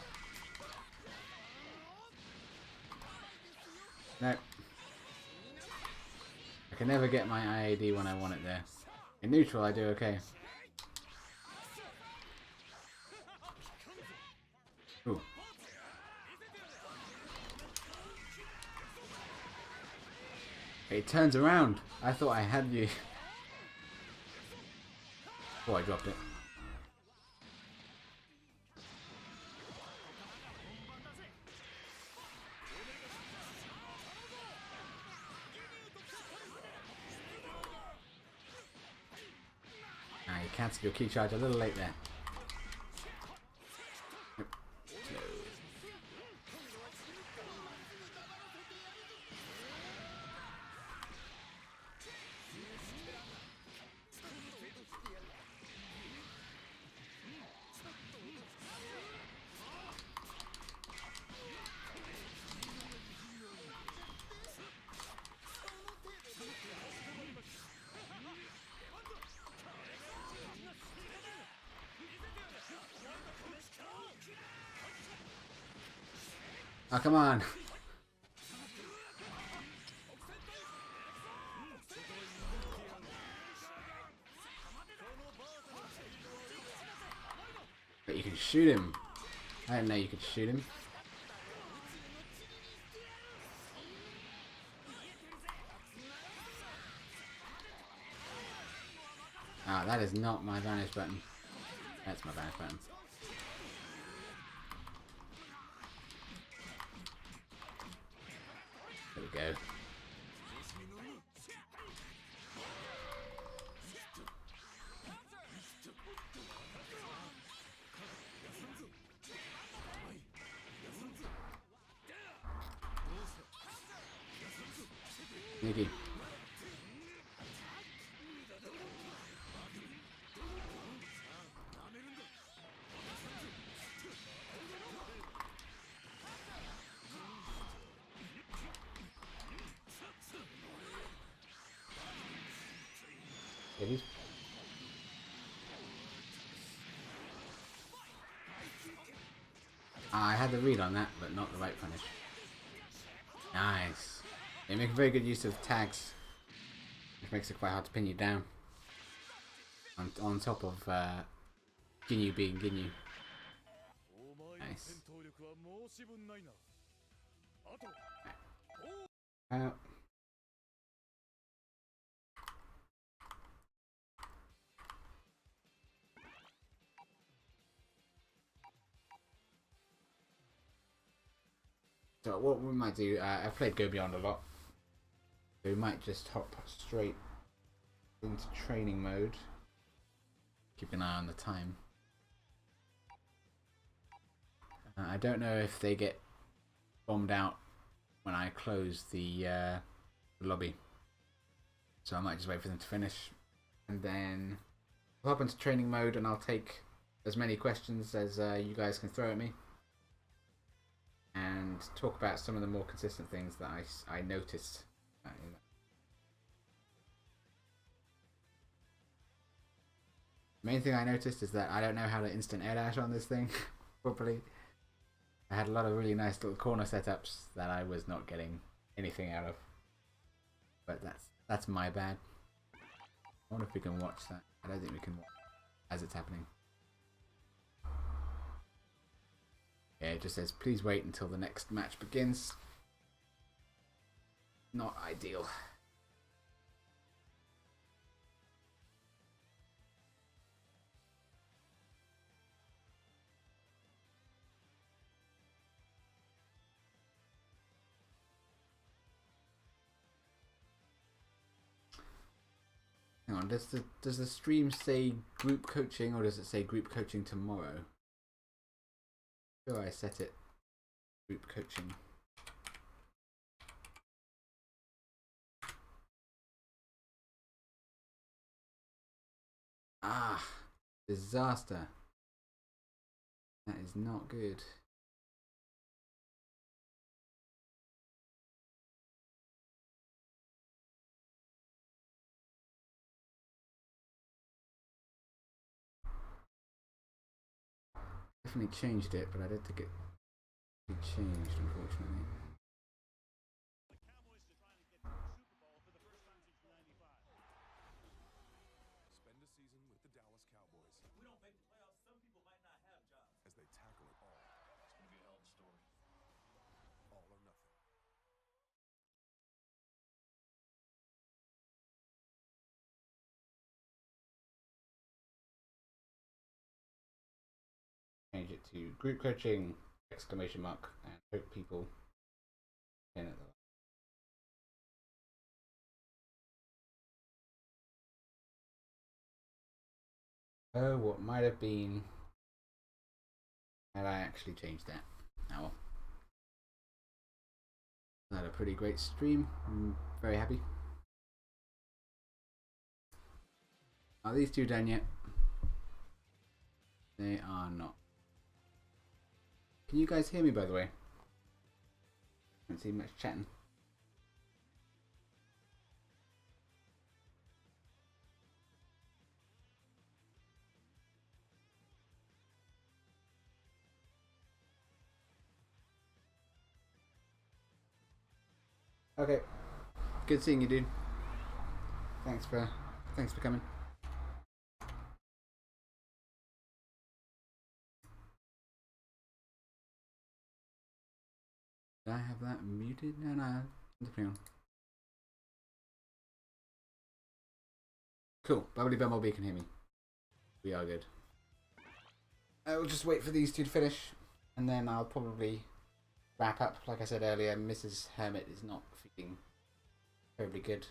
No. I can never get my IAD when I want it there. In neutral I do okay. Ooh. It turns around. I thought I had you. Oh, I dropped it. Ah, you cancelled your key charge a little late there. Oh, come on. But you can shoot him. I didn't know you could shoot him. Ah, that is not my vanish button. That's my vanish button. There we go. Sneaky. Yeah, I had the read on that, but not the right punish. Nice. They make very good use of tags, which makes it quite hard to pin you down. On top of Ginyu being Ginyu. Nice. So what we might do, I've played Go Beyond a lot. So we might just hop straight into training mode. Keep an eye on the time. I don't know if they get bombed out when I close the lobby. So I might just wait for them to finish. And then we'll hop into training mode and I'll take as many questions as you guys can throw at me. And talk about some of the more consistent things that I noticed. Main thing I noticed is that I don't know how to instant air dash on this thing properly. I had a lot of really nice little corner setups that I was not getting anything out of. But that's my bad. I wonder if we can watch that. I don't think we can watch it as it's happening. Yeah, it just says please wait until the next match begins. Not ideal. Hang on, does the stream say group coaching or does it say group coaching tomorrow? Sure, I set it group coaching. Ah, disaster. That is not good. Definitely changed it, but I don't think it changed, unfortunately. Spend a season with the Dallas Cowboys. If we don't make the playoffs, some people might not have jobs. As they tackle it all. It's going to be a hell of a story. All or nothing. Change it to group coaching, exclamation mark, and hope people in at the oh, what might have been had I actually changed that. Oh well. Had a pretty great stream. I'm very happy. Are these two done yet? They are not. Can you guys hear me, by the way? I haven't seen much chatting. Okay. Good seeing you, dude. Thanks for coming. Did I have that muted? No. Depending on. Cool. Bubbly Bumblebee can hear me. We are good. I will just wait for these two to finish, and then I'll probably wrap up. Like I said earlier, Mrs. Hermit is not feeling terribly good.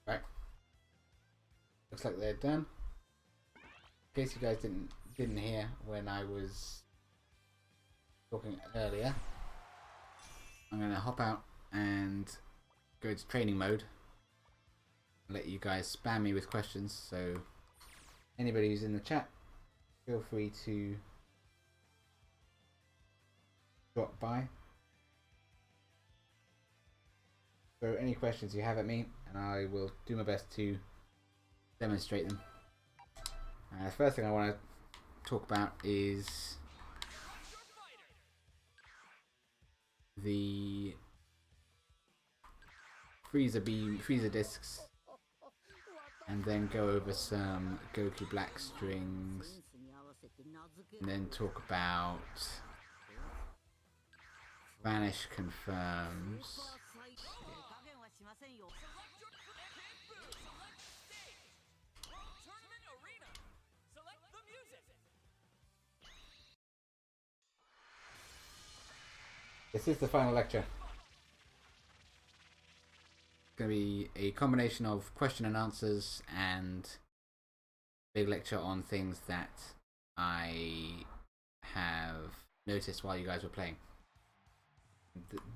Right. Looks like they're done. In case you guys didn't hear when I was talking earlier, I'm gonna hop out and go to training mode. Let you guys spam me with questions. So anybody who's in the chat, feel free to drop by. Throw any questions you have at me, and I will do my best to demonstrate them. The first thing I want to talk about is the freezer discs, and then go over some Goku Black strings, and then talk about Vanish confirms. This is the final lecture. It's going to be a combination of question and answers and big lecture on things that I have noticed while you guys were playing.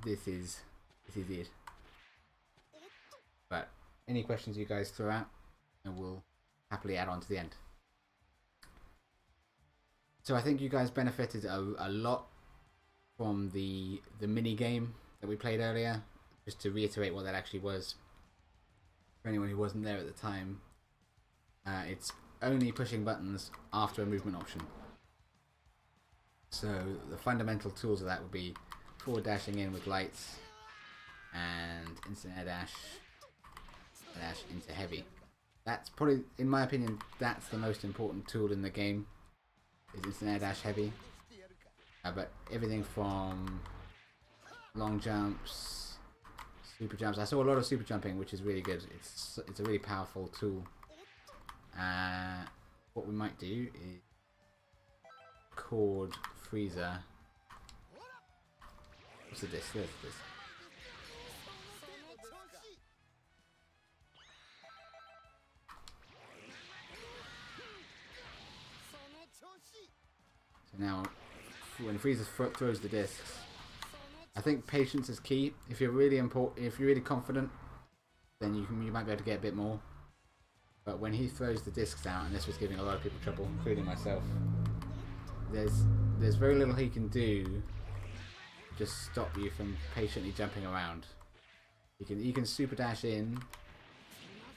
This is it. But any questions you guys throw out, and we'll happily add on to the end. So I think you guys benefited a lot from the mini game that we played earlier. Just to reiterate what that actually was, for anyone who wasn't there at the time, it's only pushing buttons after a movement option. So the fundamental tools of that would be forward dashing in with lights and instant air dash into heavy. That's probably, in my opinion, that's the most important tool in the game, is instant air dash heavy. But everything from long jumps, super jumps. I saw a lot of super jumping, which is really good. It's a really powerful tool. What we might do is chord freezer. What's this? There's this. So now, when Freezer throws the discs, I think patience is key. If you're really confident, then you might be able to get a bit more. But when he throws the discs out, and this was giving a lot of people trouble, including myself, there's very little he can do just stop you from patiently jumping around. He can super dash in.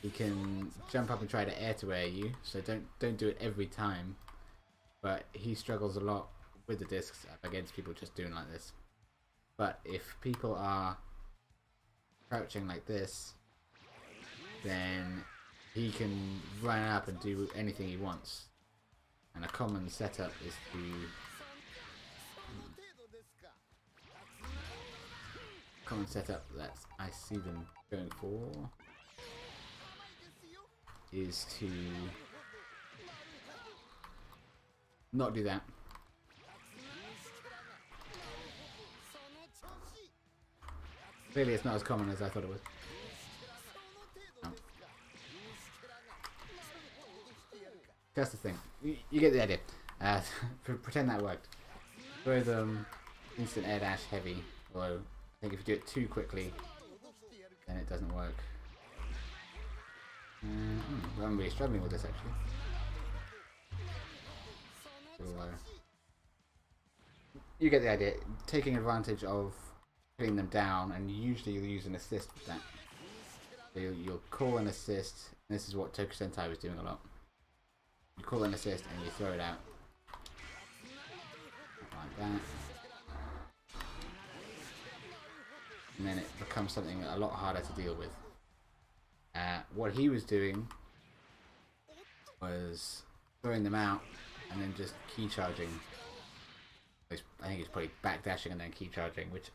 He can jump up and try to air you. So don't do it every time. But he struggles a lot with the discs up against people just doing like this. But if people are crouching like this, then he can run up and do anything he wants. And a common setup is to that I see them going for is to not do that. Clearly it's not as common as I thought it was. No. That's the thing. You get the idea. Pretend that worked. Throw them instant air dash heavy, although I think if you do it too quickly, then it doesn't work. I'm really struggling with this actually. So, you get the idea. Taking advantage of putting them down, and usually you'll use an assist with that. So you'll call an assist, and this is what Toku Sentai was doing a lot. You call an assist and you throw it out. Like that. And then it becomes something a lot harder to deal with. What he was doing was throwing them out and then just key charging. I think he's probably backdashing and then key charging, which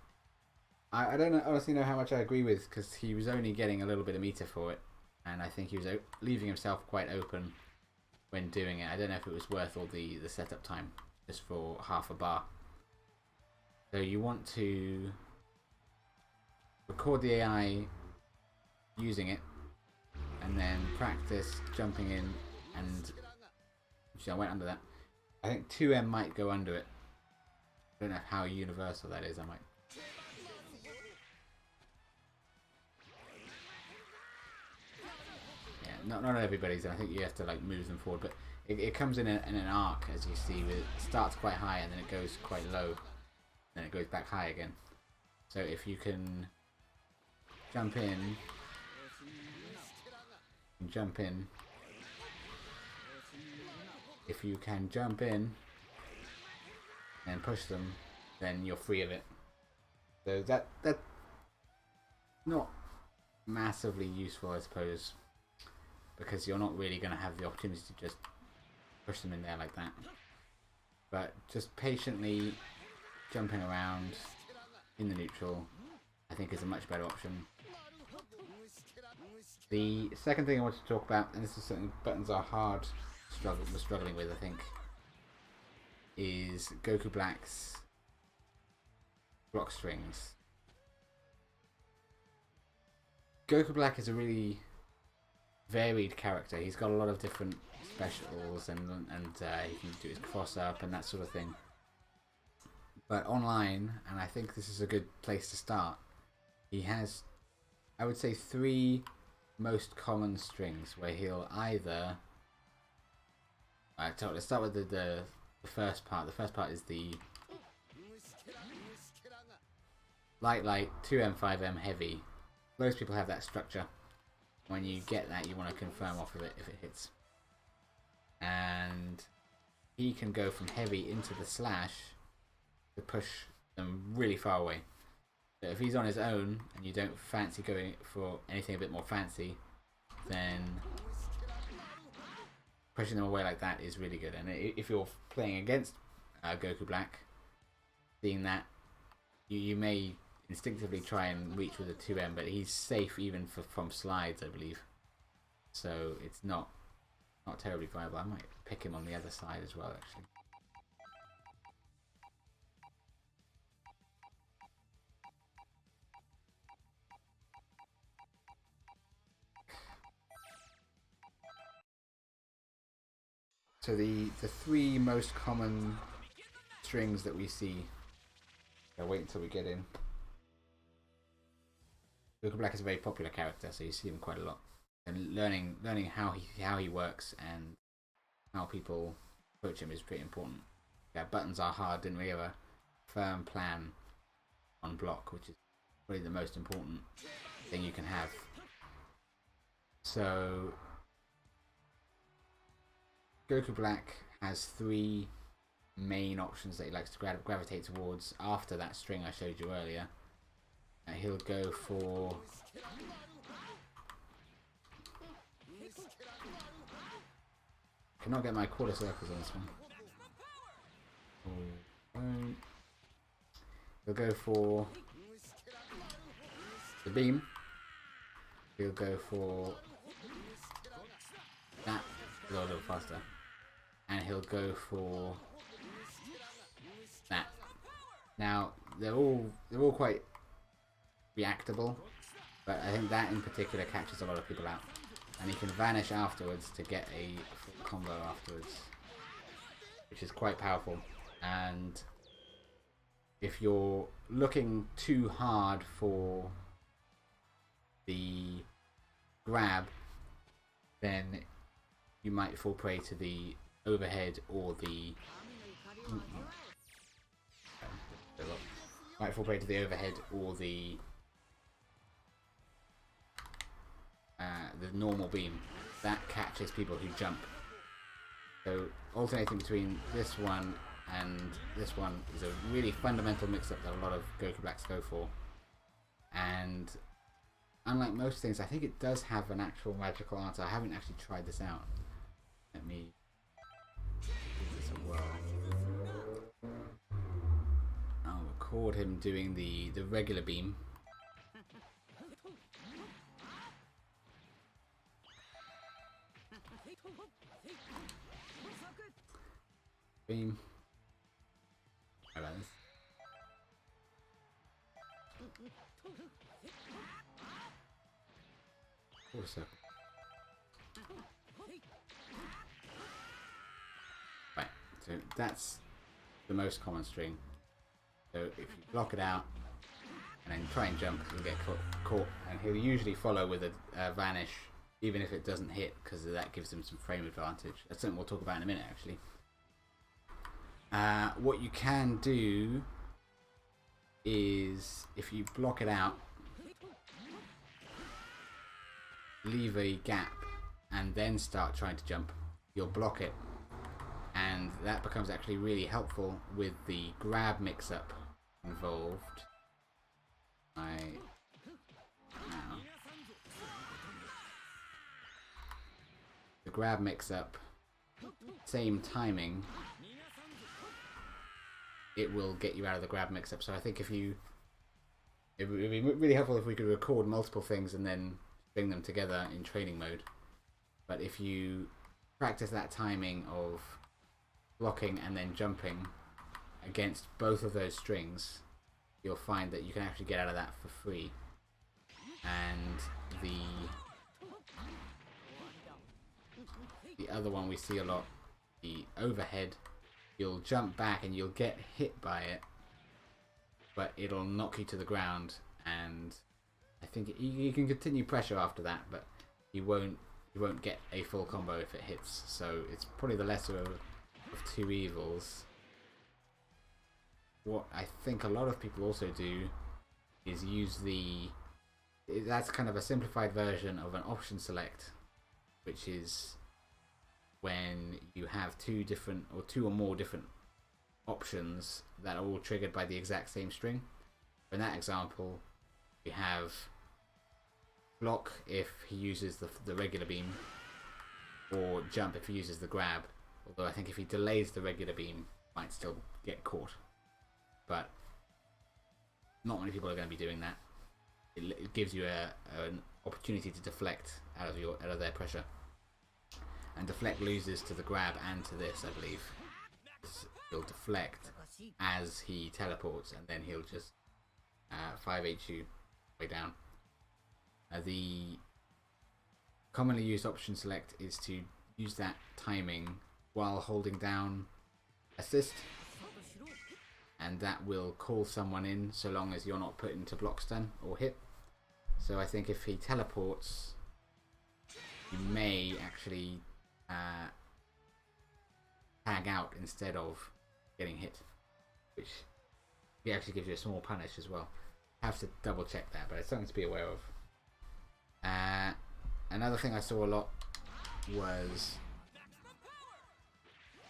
I don't honestly know how much I agree with, because he was only getting a little bit of meter for it, and I think he was leaving himself quite open when doing it. I don't know if it was worth all the setup time just for half a bar. So you want to record the AI using it, and then practice jumping in, and I went under that. I think 2M might go under it. I don't know how universal that is. I might. Yeah, not everybody's. I think you have to like move them forward, but it comes in an arc, as you see. It starts quite high and then it goes quite low, then it goes back high again. So if you can jump in, if you can jump in and push them, then you're free of it. So that's not massively useful, I suppose, because you're not really going to have the opportunity to just push them in there like that. But just patiently jumping around in the neutral, I think, is a much better option. The second thing I wanted to talk about, and this is something buttons are hard struggling with, I think, is Goku Black's block strings. Goku Black is a really varied character. He's got a lot of different specials, and he can do his cross up and that sort of thing. But online, and I think this is a good place to start, he has, I would say, 3 most common strings where he'll either... Alright, so let's start with the first part. The first part is the light, 2M, 5M, heavy. Most people have that structure. When you get that, you want to confirm off of it if it hits. And he can go from heavy into the slash to push them really far away. So if he's on his own and you don't fancy going for anything a bit more fancy, then pushing them away like that is really good. And if you're playing against Goku Black, seeing that, you may instinctively try and reach with a 2M, but he's safe even from slides, I believe. So it's not terribly viable. I might pick him on the other side as well, actually. So the 3 most common strings that we see. I'll wait until we get in. Goku Black is a very popular character, so you see him quite a lot. And learning how he works and how people approach him is pretty important. Yeah, buttons are hard, didn't we have a firm plan on block, which is probably the most important thing you can have. So Goku Black has 3 main options that he likes to gravitate towards after that string I showed you earlier. He'll go for cannot get my quarter circles on this one. He'll go for the beam. He'll go for that a little faster. And he'll go for that. Now they're all quite reactable, but I think that in particular catches a lot of people out. And he can vanish afterwards to get a full combo afterwards, which is quite powerful. And if you're looking too hard for the grab, then you might fall prey to the overhead or the normal beam that catches people who jump. So alternating between this one and this one is a really fundamental mix-up that a lot of Goku Blacks go for. And unlike most things, I think it does have an actual magical answer. I haven't actually tried this out. Let me give this a whirl. I'll record him doing the regular beam. Beam. How about this? Also. Right, so that's the most common string. So if you block it out and then try and jump, you'll get caught, and he'll usually follow with a vanish, even if it doesn't hit, because that gives him some frame advantage. That's something we'll talk about in a minute, actually. What you can do is, if you block it out, leave a gap and then start trying to jump. You'll block it, and that becomes actually really helpful with the grab mix-up involved. The grab mix-up, same timing, it will get you out of the grab mix-up. So I think it would be really helpful if we could record multiple things and then bring them together in training mode. But if you practice that timing of blocking and then jumping against both of those strings, you'll find that you can actually get out of that for free. And the other one we see a lot, the overhead, you'll jump back and you'll get hit by it, but it'll knock you to the ground, and I think you can continue pressure after that, but you won't get a full combo if it hits. So it's probably the lesser of two evils. What I think a lot of people also do is use that's kind of a simplified version of an option select, which is when you have two or more different options that are all triggered by the exact same string. In that example, we have block if he uses the regular beam, or jump if he uses the grab. Although I think if he delays the regular beam, he might still get caught. But not many people are going to be doing that. It gives you an opportunity to deflect out of their pressure. And deflect loses to the grab and to this, I believe. He'll deflect as he teleports, and then he'll just 5H you way down. The commonly used option select is to use that timing while holding down assist, and that will call someone in so long as you're not put into block stun or hit. So I think if he teleports, you may actually tag out instead of getting hit, which actually gives you a small punish as well. Have to double check that, but it's something to be aware of. Another thing I saw a lot was,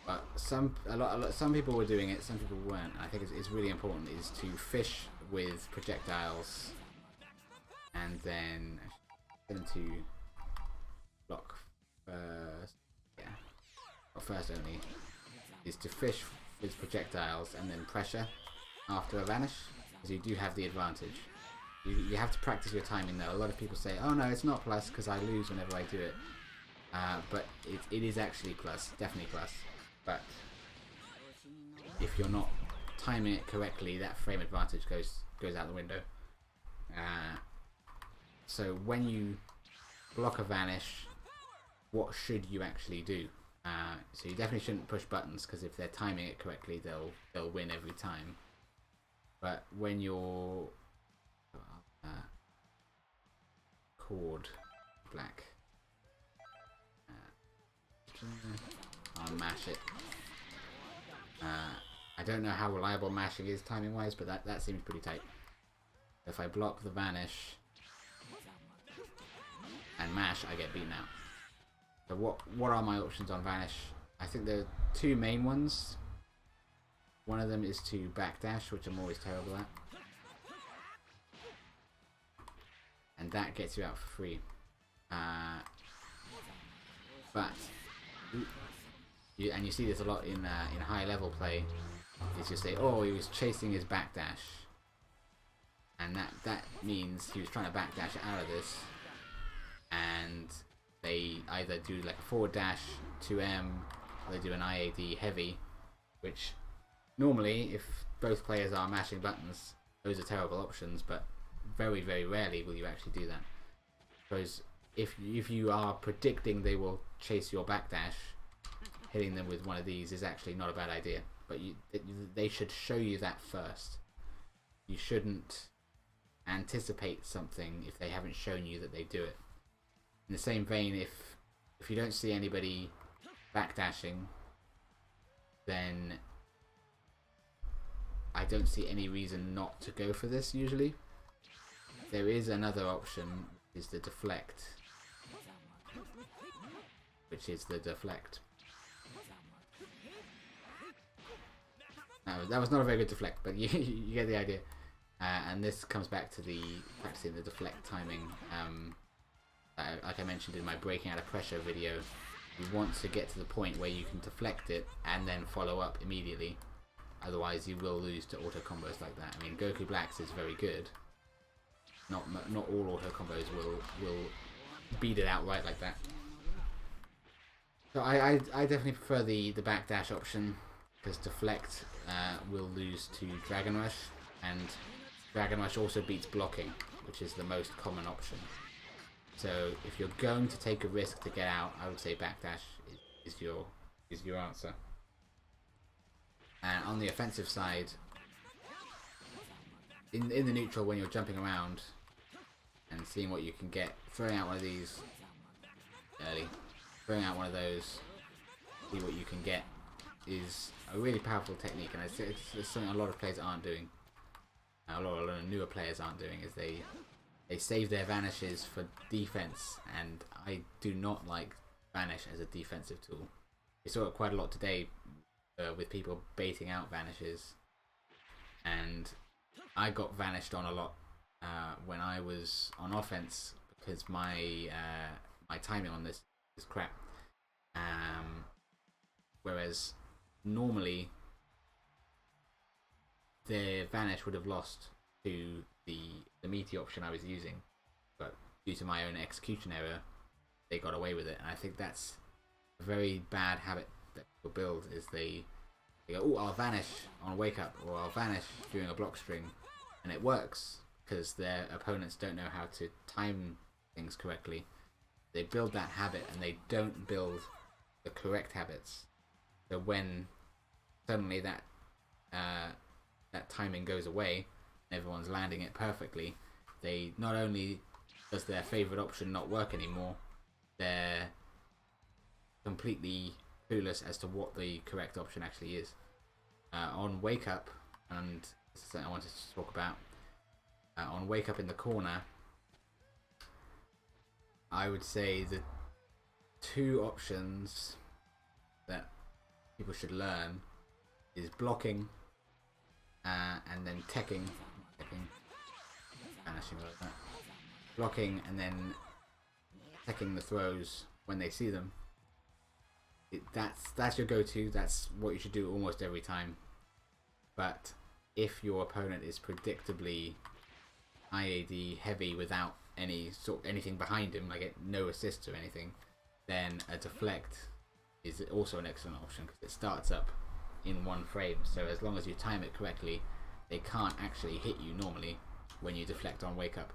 but some people were doing it, some people weren't. I think it's really important is to fish with projectiles, and then to block first. Yeah, or first only is to fish with projectiles and then pressure after a vanish, because you do have the advantage. You have to practice your timing though. A lot of people say, oh no, it's not plus because I lose whenever I do it. But it is actually plus, definitely plus. But if you're not timing it correctly, that frame advantage goes out the window. So when you block a vanish, what should you actually do? So you definitely shouldn't push buttons, because if they're timing it correctly, they'll win every time. But when you're chord black, I'll mash it. I don't know how reliable mashing is timing wise, but that seems pretty tight. If I block the vanish and mash, I get beaten out. So what are my options on vanish? I think there are two main ones. One of them is to backdash, which I'm always terrible at, and that gets you out for free. But you see this a lot in high level play. Is you say, oh, he was chasing his backdash, and that means he was trying to backdash out of this, and they either do like a forward dash 2M, or they do an IAD heavy, which normally, if both players are mashing buttons, those are terrible options, but very, very rarely will you actually do that. Because if you are predicting they will chase your backdash, hitting them with one of these is actually not a bad idea. But they should show you that first. You shouldn't anticipate something if they haven't shown you that they do it. In the same vein, if you don't see anybody backdashing, then I don't see any reason not to go for this usually. There is another option, is the deflect. That was not a very good deflect, but you get the idea. And this comes back to the practicing the deflect timing. Like I mentioned in my breaking out of pressure video, you want to get to the point where you can deflect it and then follow up immediately. Otherwise, you will lose to auto combos like that. I mean, Goku Blacks is very good. Not all auto combos will beat it outright like that. So I definitely prefer the backdash option, because deflect will lose to Dragon Rush, and Dragon Rush also beats blocking, which is the most common option. So if you're going to take a risk to get out, I would say backdash is your answer. And on the offensive side, in the neutral, when you're jumping around and seeing what you can get, throwing out one of these early, throwing out one of those, see what you can get, is a really powerful technique, and it's something a lot of players aren't doing. A lot of newer players aren't doing, is they save their vanishes for defense, and I do not like vanish as a defensive tool. We saw it quite a lot today with people baiting out vanishes, and I got vanished on a lot when I was on offense, because my timing on this is crap. Whereas normally the vanish would have lost to the meaty option I was using, but due to my own execution error, they got away with it. And I think that's a very bad habit that people build, is they go, oh, I'll vanish on wake up, or I'll vanish during a block string, and it works because their opponents don't know how to time things correctly. They build that habit and they don't build the correct habits. So when suddenly that timing goes away, and everyone's landing it perfectly, they not only does their favorite option not work anymore, they're completely clueless as to what the correct option actually is. On wake up, and this is something I wanted to talk about, on wake up in the corner, I would say the two options that people should learn is blocking and then teching, vanishing like that, blocking and then teching the throws when they see them. That's your go-to. That's what you should do almost every time. But if your opponent is predictably IAD heavy without anything behind him, like no assists or anything, then a deflect is also an excellent option, because it starts up in one frame. So as long as you time it correctly, they can't actually hit you normally when you deflect on wake up.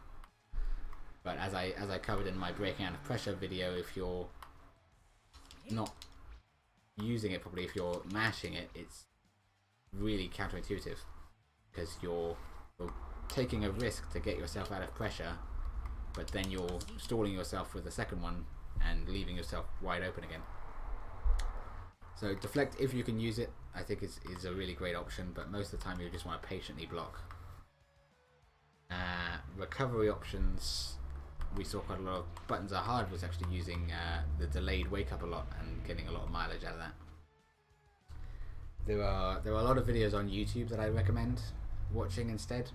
But as I covered in my breaking out of pressure video, if you're not using it properly, if you're mashing it, it's really counterintuitive, because you're taking a risk to get yourself out of pressure, but then you're stalling yourself with the second one and leaving yourself wide open again. So deflect, if you can use it, I think is a really great option, but most of the time you just want to patiently block. Recovery options, we saw quite a lot of Buttons Are Hard was actually using the delayed wake up a lot and getting a lot of mileage out of that. There are a lot of videos on YouTube that I recommend watching instead.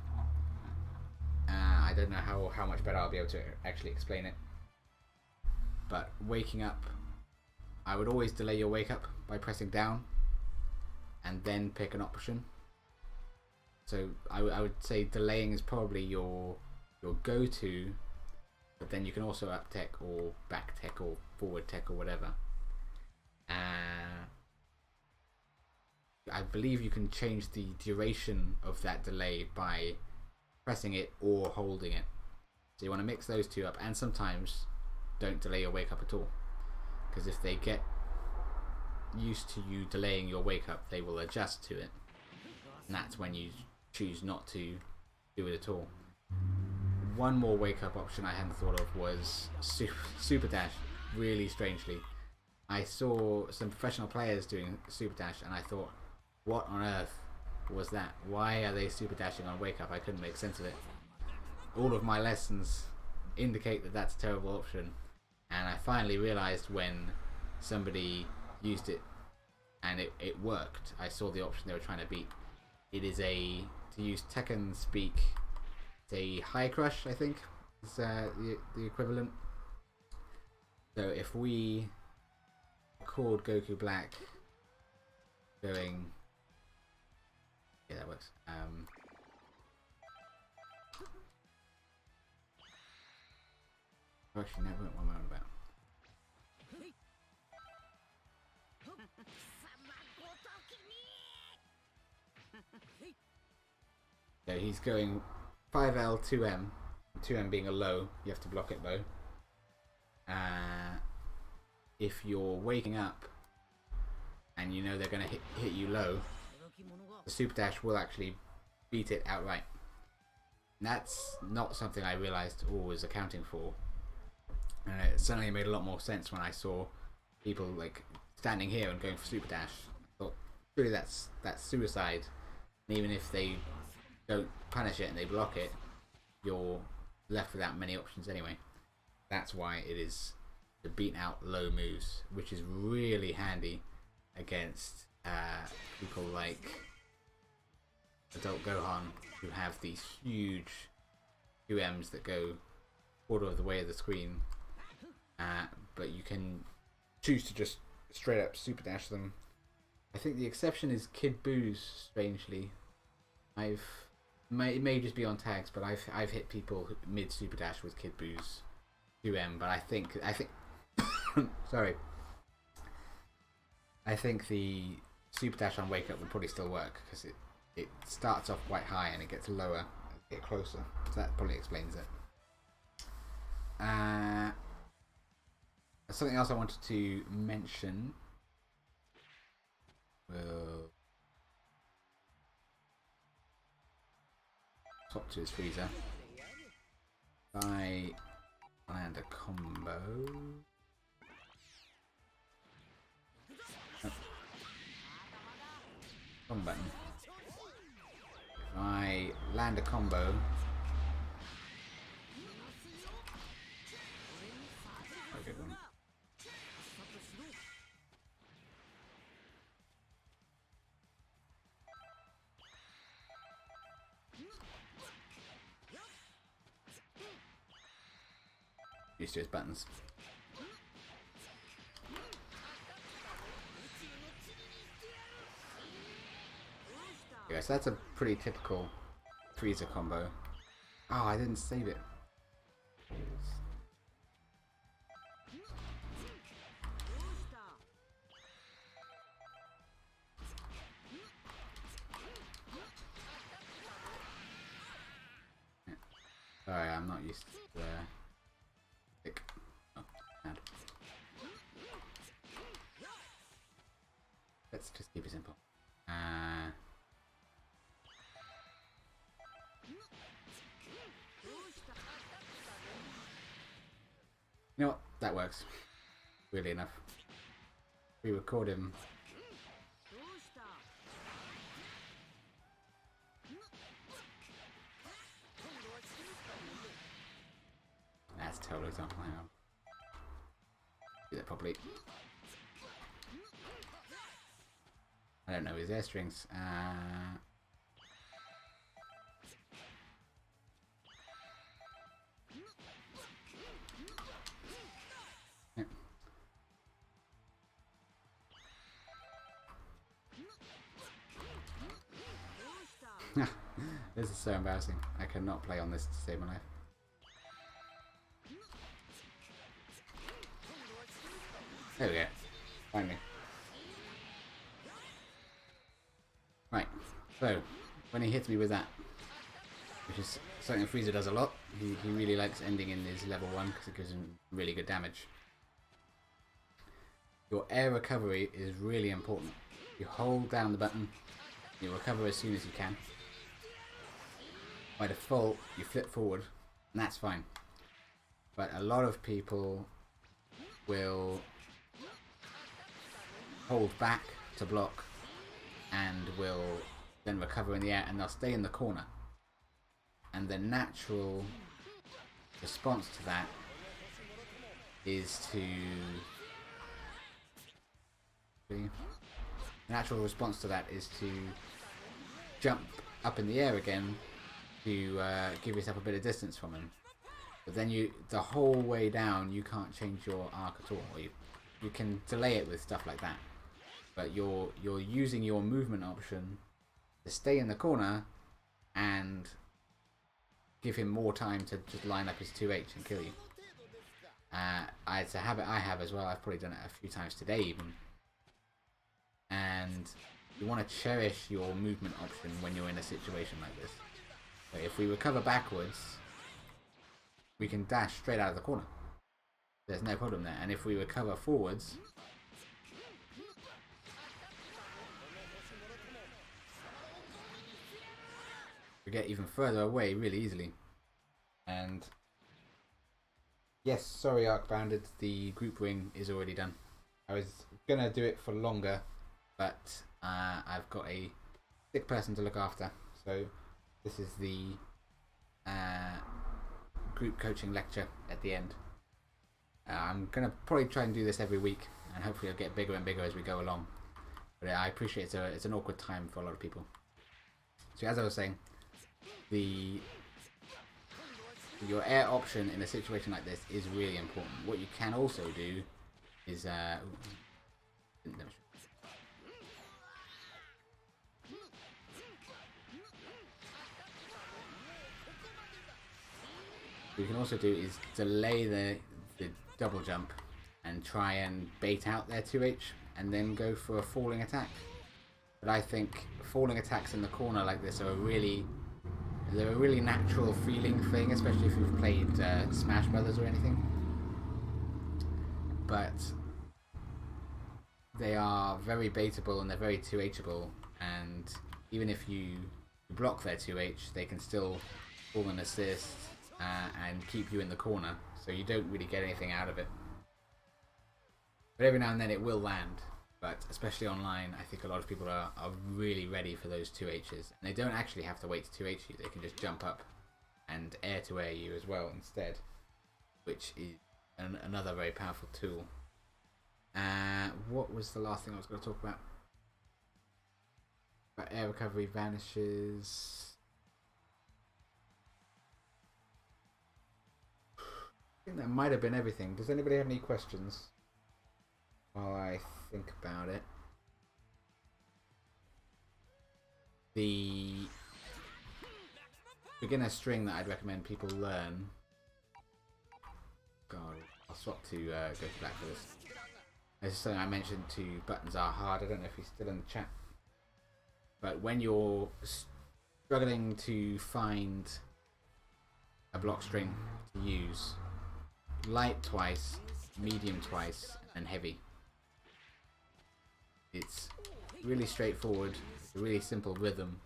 I don't know how much better I'll be able to actually explain it. But waking up, I would always delay your wake up by pressing down and then pick an option. So I would say delaying is probably your go-to, but then you can also up tech or back tech or forward tech or whatever. I believe you can change the duration of that delay by pressing it or holding it. So you want to mix those two up, and sometimes don't delay your wake up at all, because if they get used to you delaying your wake up, they will adjust to it, and that's when you choose not to do it at all. One more wake up option I hadn't thought of was super dash. Really strangely, I saw some professional players doing super dash, and I thought, what on earth was that? Why are they super dashing on wake up? I couldn't make sense of it. All of my lessons indicate that that's a terrible option, and I finally realized when somebody used it and it worked. I saw the option they were trying to beat. it is to use Tekken speak, it's a high crush, I think, is the equivalent. So if we record Goku Black going, yeah, that works. Actually, no, what am I on about? So he's going 5L, 2M, 2M being a low, you have to block it low. If you're waking up and you know they're going to hit you low, the super dash will actually beat it outright. And that's not something I realized was accounting for. And it suddenly made a lot more sense when I saw people like standing here and going for super dash. I thought, surely that's suicide. And even if they don't punish it and they block it, you're left without many options anyway. That's why it is to beat out low moves, which is really handy against people like Adult Gohan, who have these huge 2Ms that go quarter of the way of the screen, but you can choose to just straight up super dash them. I think the exception is Kid Boo's, strangely. It may just be on tags, but I've hit people mid super dash with Kid Boo's 2M, but I think sorry, I think the super dash on wake up would probably still work because it starts off quite high and it gets lower as you get closer, so that probably explains it. Something else I wanted to mention. We'll swap to his freezer. If I land a combo. Oh. Wrong button. If I land a combo. A good one. Used to his buttons. Yeah, so that's a pretty typical freezer combo. Oh, I didn't save it. Sorry, I'm not used to the stick. Oh, bad. Let's just keep it simple. You know what? That works. Weirdly enough. We record him. That's a terrible example. Hang on. Do that properly. I don't know his air strings. This is so embarrassing. I cannot play on this to save my life. There we go. Finally. Right. So, when he hits me with that, which is something Frieza does a lot, he really likes ending in his level 1 because it gives him really good damage. Your air recovery is really important. You hold down the button, you recover as soon as you can. By default, you flip forward, and that's fine. But a lot of people will hold back to block and will then recover in the air, and they'll stay in the corner. And the natural response to that is to... The natural response to that is to jump up in the air again to give yourself a bit of distance from him. But then the whole way down, you can't change your arc at all. Or you can delay it with stuff like that. But you're using your movement option to stay in the corner and give him more time to just line up his 2H and kill you. It's a habit I have as well. I've probably done it a few times today even. And you want to cherish your movement option when you're in a situation like this. So if we recover backwards, we can dash straight out of the corner. There's no problem there. And if we recover forwards, we get even further away really easily. And yes, sorry Arcbounded, the group ring is already done. I was gonna do it for longer, but I've got a sick person to look after, so this is the group coaching lecture at the end. I'm gonna probably try and do this every week, and hopefully it'll get bigger and bigger as we go along. But I appreciate it's an awkward time for a lot of people. So as I was saying, your air option in a situation like this is really important. What you can also do is what you can also do is delay the double jump and try and bait out their 2H and then go for a falling attack. But I think falling attacks in the corner like this are they're a really natural feeling thing, especially if you've played Smash Brothers or anything. But they are very baitable and they're very 2Hable, and even if you block their 2H, they can still fall and assist and keep you in the corner, so you don't really get anything out of it. But every now and then it will land, but especially online, I think a lot of people are really ready for those 2Hs. And they don't actually have to wait to 2H you, they can just jump up and air to air you as well instead, which is another very powerful tool. What was the last thing I was going to talk about? About air recovery vanishes. I think that might have been everything. Does anybody have any questions while I think about it? The beginner string that I'd recommend people learn. God, I'll swap to go to black for this. This is something I mentioned to Buttons Are Hard. I don't know if he's still in the chat. But when you're struggling to find a block string to use, light twice, medium twice, and heavy. It's really straightforward, it's a really simple rhythm,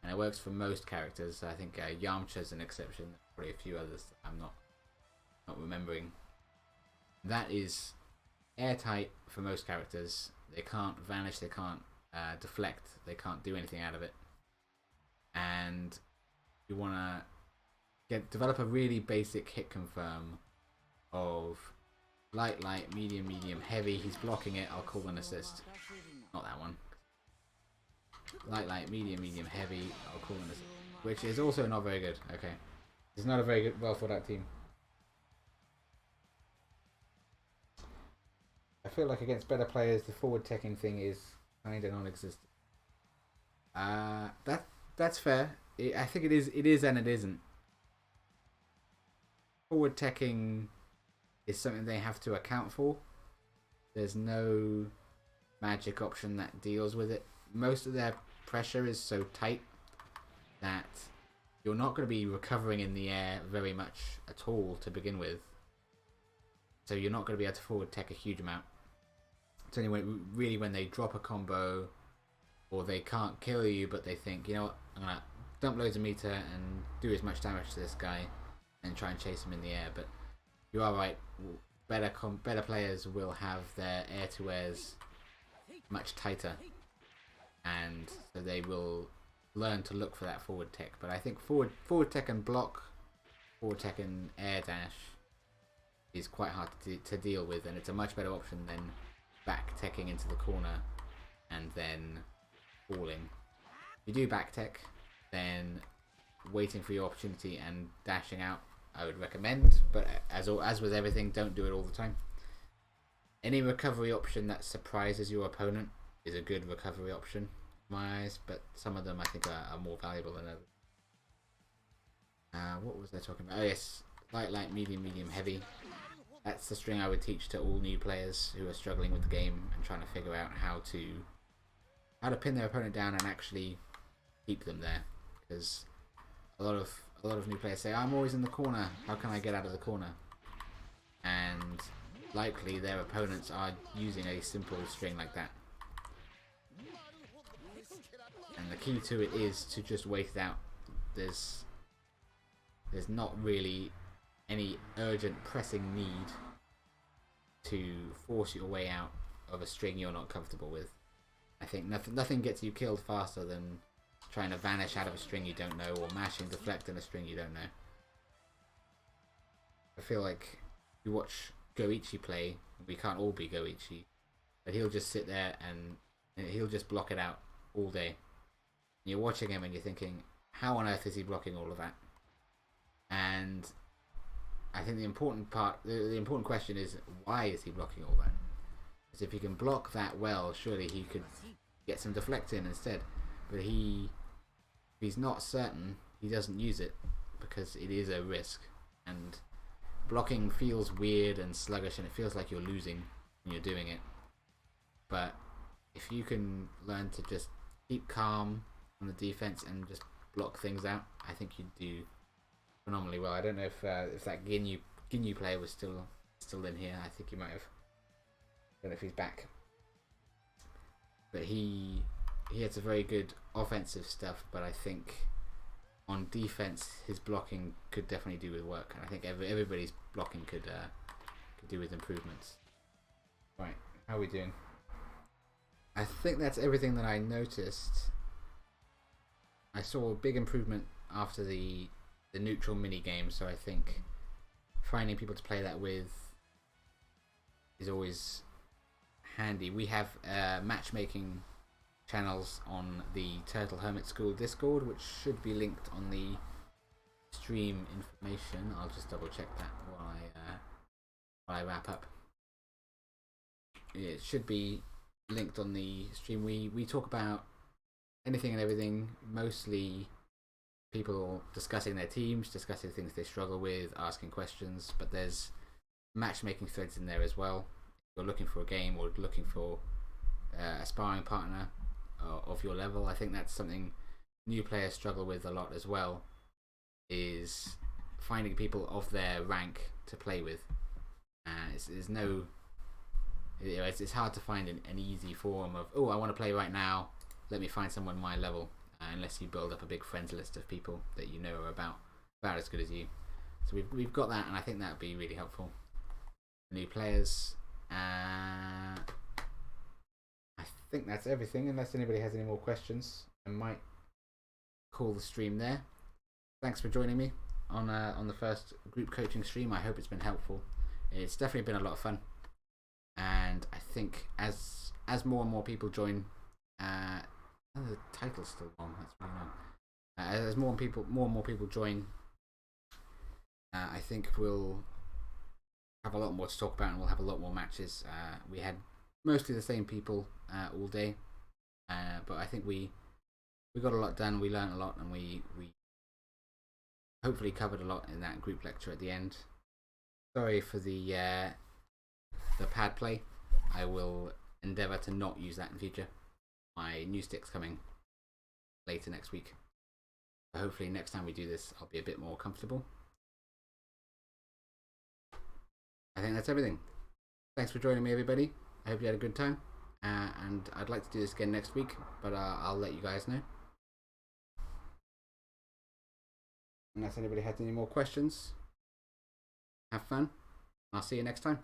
and it works for most characters. I think Yamcha's an exception, probably a few others that I'm not remembering. That is airtight for most characters. They can't vanish, they can't deflect, they can't do anything out of it. And you want to develop a really basic hit confirm of light, medium, heavy. He's blocking it, I'll call an assist. Not that one. Light, medium, heavy, I'll call an assist. Which is also not very good. Okay. It's not a very good, well thought out team. I feel like against better players, the forward teching thing is kind of non-existent. That's fair. I think it is and it isn't. Forward teching is something they have to account for. There's no magic option that deals with it. Most of their pressure is so tight that you're not going to be recovering in the air very much at all to begin with. So you're not going to be able to forward tech a huge amount. It's only really when they drop a combo or they can't kill you, but they think, you know what, I'm going to dump loads of meter and do as much damage to this guy and try and chase him in the air. But you are right, better players will have their air-to-airs much tighter, and so they will learn to look for that forward tech. But I think forward tech and block, forward tech and air dash is quite hard to deal with, and it's a much better option than back teching into the corner and then falling. you do back tech, then waiting for your opportunity and dashing out, I would recommend. But as with everything, don't do it all the time. Any recovery option that surprises your opponent is a good recovery option in my eyes, but some of them I think are more valuable than others. What was I talking about? Oh yes, light, medium, heavy. That's the string I would teach to all new players who are struggling with the game and trying to figure out how to pin their opponent down and actually keep them there. Because a lot of new players say, "I'm always in the corner. How can I get out of the corner?" And likely their opponents are using a simple string like that. And the key to it is to just wait it out. There's not really any urgent pressing need to force your way out of a string you're not comfortable with. I think nothing gets you killed faster than trying to vanish out of a string you don't know, or mashing deflect in a string you don't know. I feel like you watch Goichi play, we can't all be Goichi, but he'll just sit there and he'll just block it out all day. And you're watching him and you're thinking, how on earth is he blocking all of that? And I think the important question is, why is he blocking all that? Because if he can block that well, surely he could get some deflect in instead. But if he's not certain, he doesn't use it because it is a risk. And blocking feels weird and sluggish, and it feels like you're losing when you're doing it. But if you can learn to just keep calm on the defense and just block things out, I think you'd do phenomenally well. I don't know if that Ginyu player was still in here. I think he might have. I don't know if he's back. But he had some very good offensive stuff, but I think on defense his blocking could definitely do with work, and I think everybody's blocking could do with improvements. Right, how are we doing? I think that's everything that I noticed. I saw a big improvement after the neutral mini game, so I think finding people to play that with is always handy. We have matchmaking channels on the Turtle Hermit School Discord, which should be linked on the stream information. I'll just double check that while I wrap up. It should be linked on the stream. We talk about anything and everything, mostly people discussing their teams, discussing things they struggle with, asking questions, but there's matchmaking threads in there as well. If you're looking for a game or looking for a sparring partner of your level, I think that's something new players struggle with a lot as well, is finding people of their rank to play with. It's hard to find an easy forum of, oh, I want to play right now, let me find someone my level, unless you build up a big friends list of people that you know are about as good as you. So we've got that, and I think that would be really helpful for new players. I think that's everything, unless anybody has any more questions. I might call the stream there. Thanks for joining me on the first group coaching stream. I hope it's been helpful. It's definitely been a lot of fun, and I think as more and more people join, the title's still wrong. That's really wrong. As more and more people join, I think we'll have a lot more to talk about, and we'll have a lot more matches. We had mostly the same people all day, but I think we got a lot done. We learned a lot, and we hopefully covered a lot in that group lecture at the end. Sorry for the pad play. I will endeavour to not use that in future. My new stick's coming later next week, so hopefully next time we do this I'll be a bit more comfortable. I think that's everything. Thanks for joining me, everybody. I hope you had a good time, and I'd like to do this again next week, but I'll let you guys know. Unless anybody has any more questions, have fun. I'll see you next time.